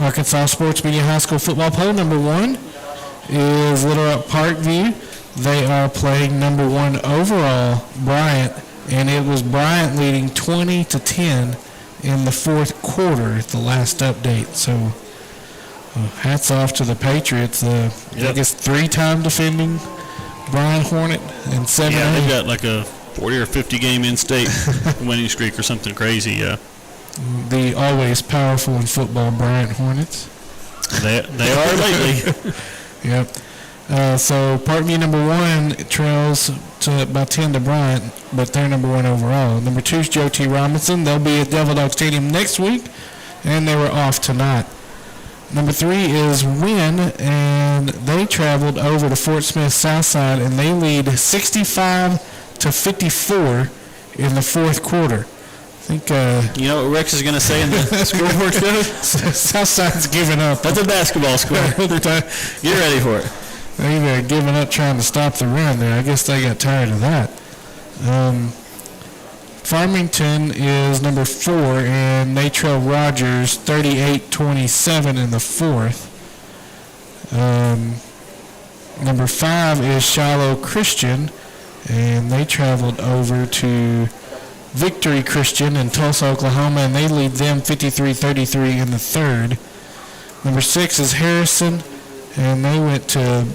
Arkansas Sports Media High School football poll number 1 is Little Rock Parkview. They are playing number 1 overall, Bryant, and it was Bryant leading 20-10 in the fourth quarter at the last update. So hats off to the Patriots. I guess 3-time defending Brian Hornet and 7. Yeah, they've got like a 40 or 50 game in-state winning streak or something crazy. Yeah. The always powerful in football Bryant Hornets. They are lately. Yep. So Parkview number 1 trails to about 10 to Bryant, but they're number 1 overall. Number 2 is Joe T. Robinson. They'll be at Devil Dog Stadium next week, and they were off tonight. Number 3 is Wynn, and they traveled over to Fort Smith Southside, and they lead 65-54 in the fourth quarter. I think, you know what Rex is going to say in the scoreboard show? Southside's giving up. That's a basketball score. Get ready for it. They've given up trying to stop the run there. I guess they got tired of that. Farmington is number 4, and they trail Rogers 38-27 in the fourth. Number 5 is Shiloh Christian, and they traveled over to Victory Christian in Tulsa, Oklahoma, and they lead them 53-33 in the third. Number 6 is Harrison, and they went to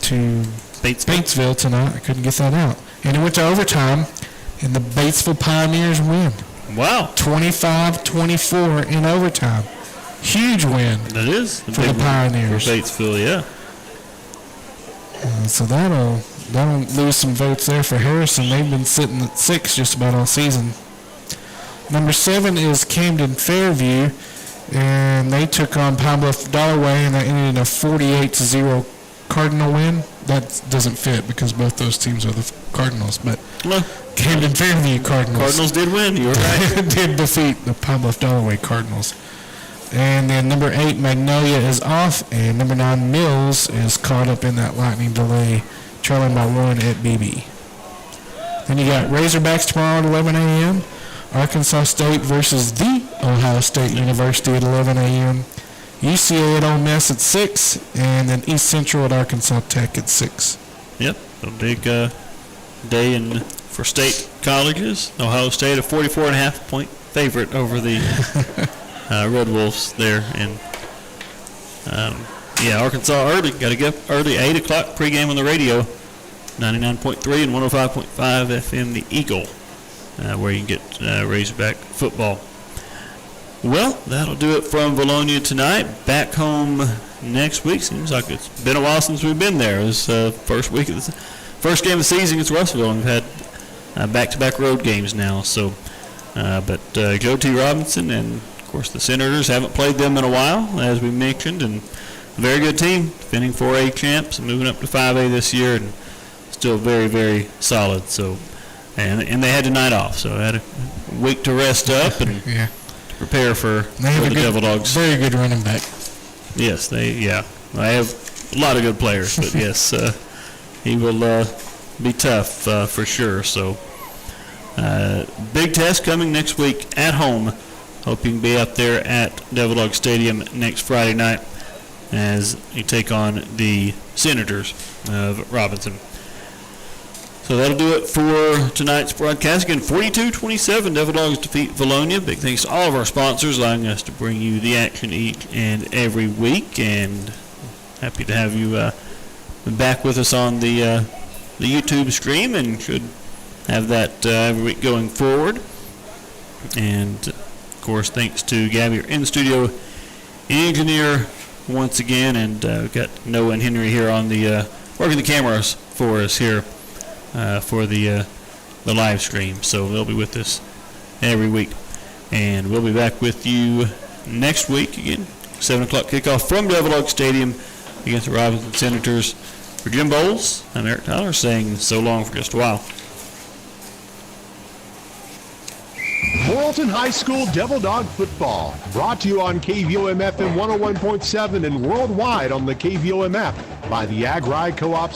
Batesville tonight. I couldn't get that out. And it went to overtime, and the Batesville Pioneers win. Wow. 25-24 in overtime. Huge win. That is. For the Pioneers. For Batesville, yeah. So that'll lose some votes there for Harrison. They've been sitting at 6 just about all season. Number 7 is Camden Fairview, and they took on Pine Bluff Dollarway, and that ended in a 48-0 Cardinal win. That doesn't fit because both those teams are the Cardinals, but Camden Fairview Cardinals did win. You were right. did defeat the Pine Bluff Dollarway Cardinals. And then number 8, Magnolia, is off, and number 9, Mills, is caught up in that lightning delay, trailing by 1 at BB. Then you got Razorbacks tomorrow at 11 a.m., Arkansas State versus the Ohio State University at 11 a.m., UCA at Ole Miss at 6, and then East Central at Arkansas Tech at 6. Yep, a big day for state colleges. Ohio State a 44.5-point favorite over the Red Wolves there, and Arkansas early. Got to get early, 8 o'clock pregame on the radio, 99.3 and 105.5 FM, the Eagle, where you can get Razorback football. Well, that'll do it from Vilonia tonight. Back home next week. Seems like it's been a while since we've been there. It was first game of the season against Russellville, and we've had back-to-back road games now. So, but Joe T. Robinson and, of course, the Senators haven't played them in a while, as we mentioned, and a very good team, defending 4A champs and moving up to 5A this year, and still very, very solid. So, and they had tonight off, so they had a week to rest up and prepare for the Devil Dogs. Very good running back. Yes, they have a lot of good players, but yes, he will be tough for sure. So, big test coming next week at home. Hope you can be up there at Devil Dog Stadium next Friday night as you take on the Senators of Robinson. So that'll do it for tonight's broadcast. Again, 42-27, Devil Dogs defeat Vilonia. Big thanks to all of our sponsors allowing us to bring you the action each and every week. And happy to have you back with us on the YouTube stream, and should have that every week going forward. And, of course, thanks to Gabby, our in-studio engineer, once again. And we've got Noah and Henry here on the working the cameras for us here. For the live stream. So they'll be with us every week. And we'll be back with you next week again. 7 o'clock kickoff from Devil Dog Stadium against the Robinson Senators. For Jim Bowles, I'm Eric Tyler saying so long for just a while. Morrilton High School Devil Dog Football, brought to you on KVOM FM 101.7 and worldwide on the KVOM app by the Ag Rye Co-op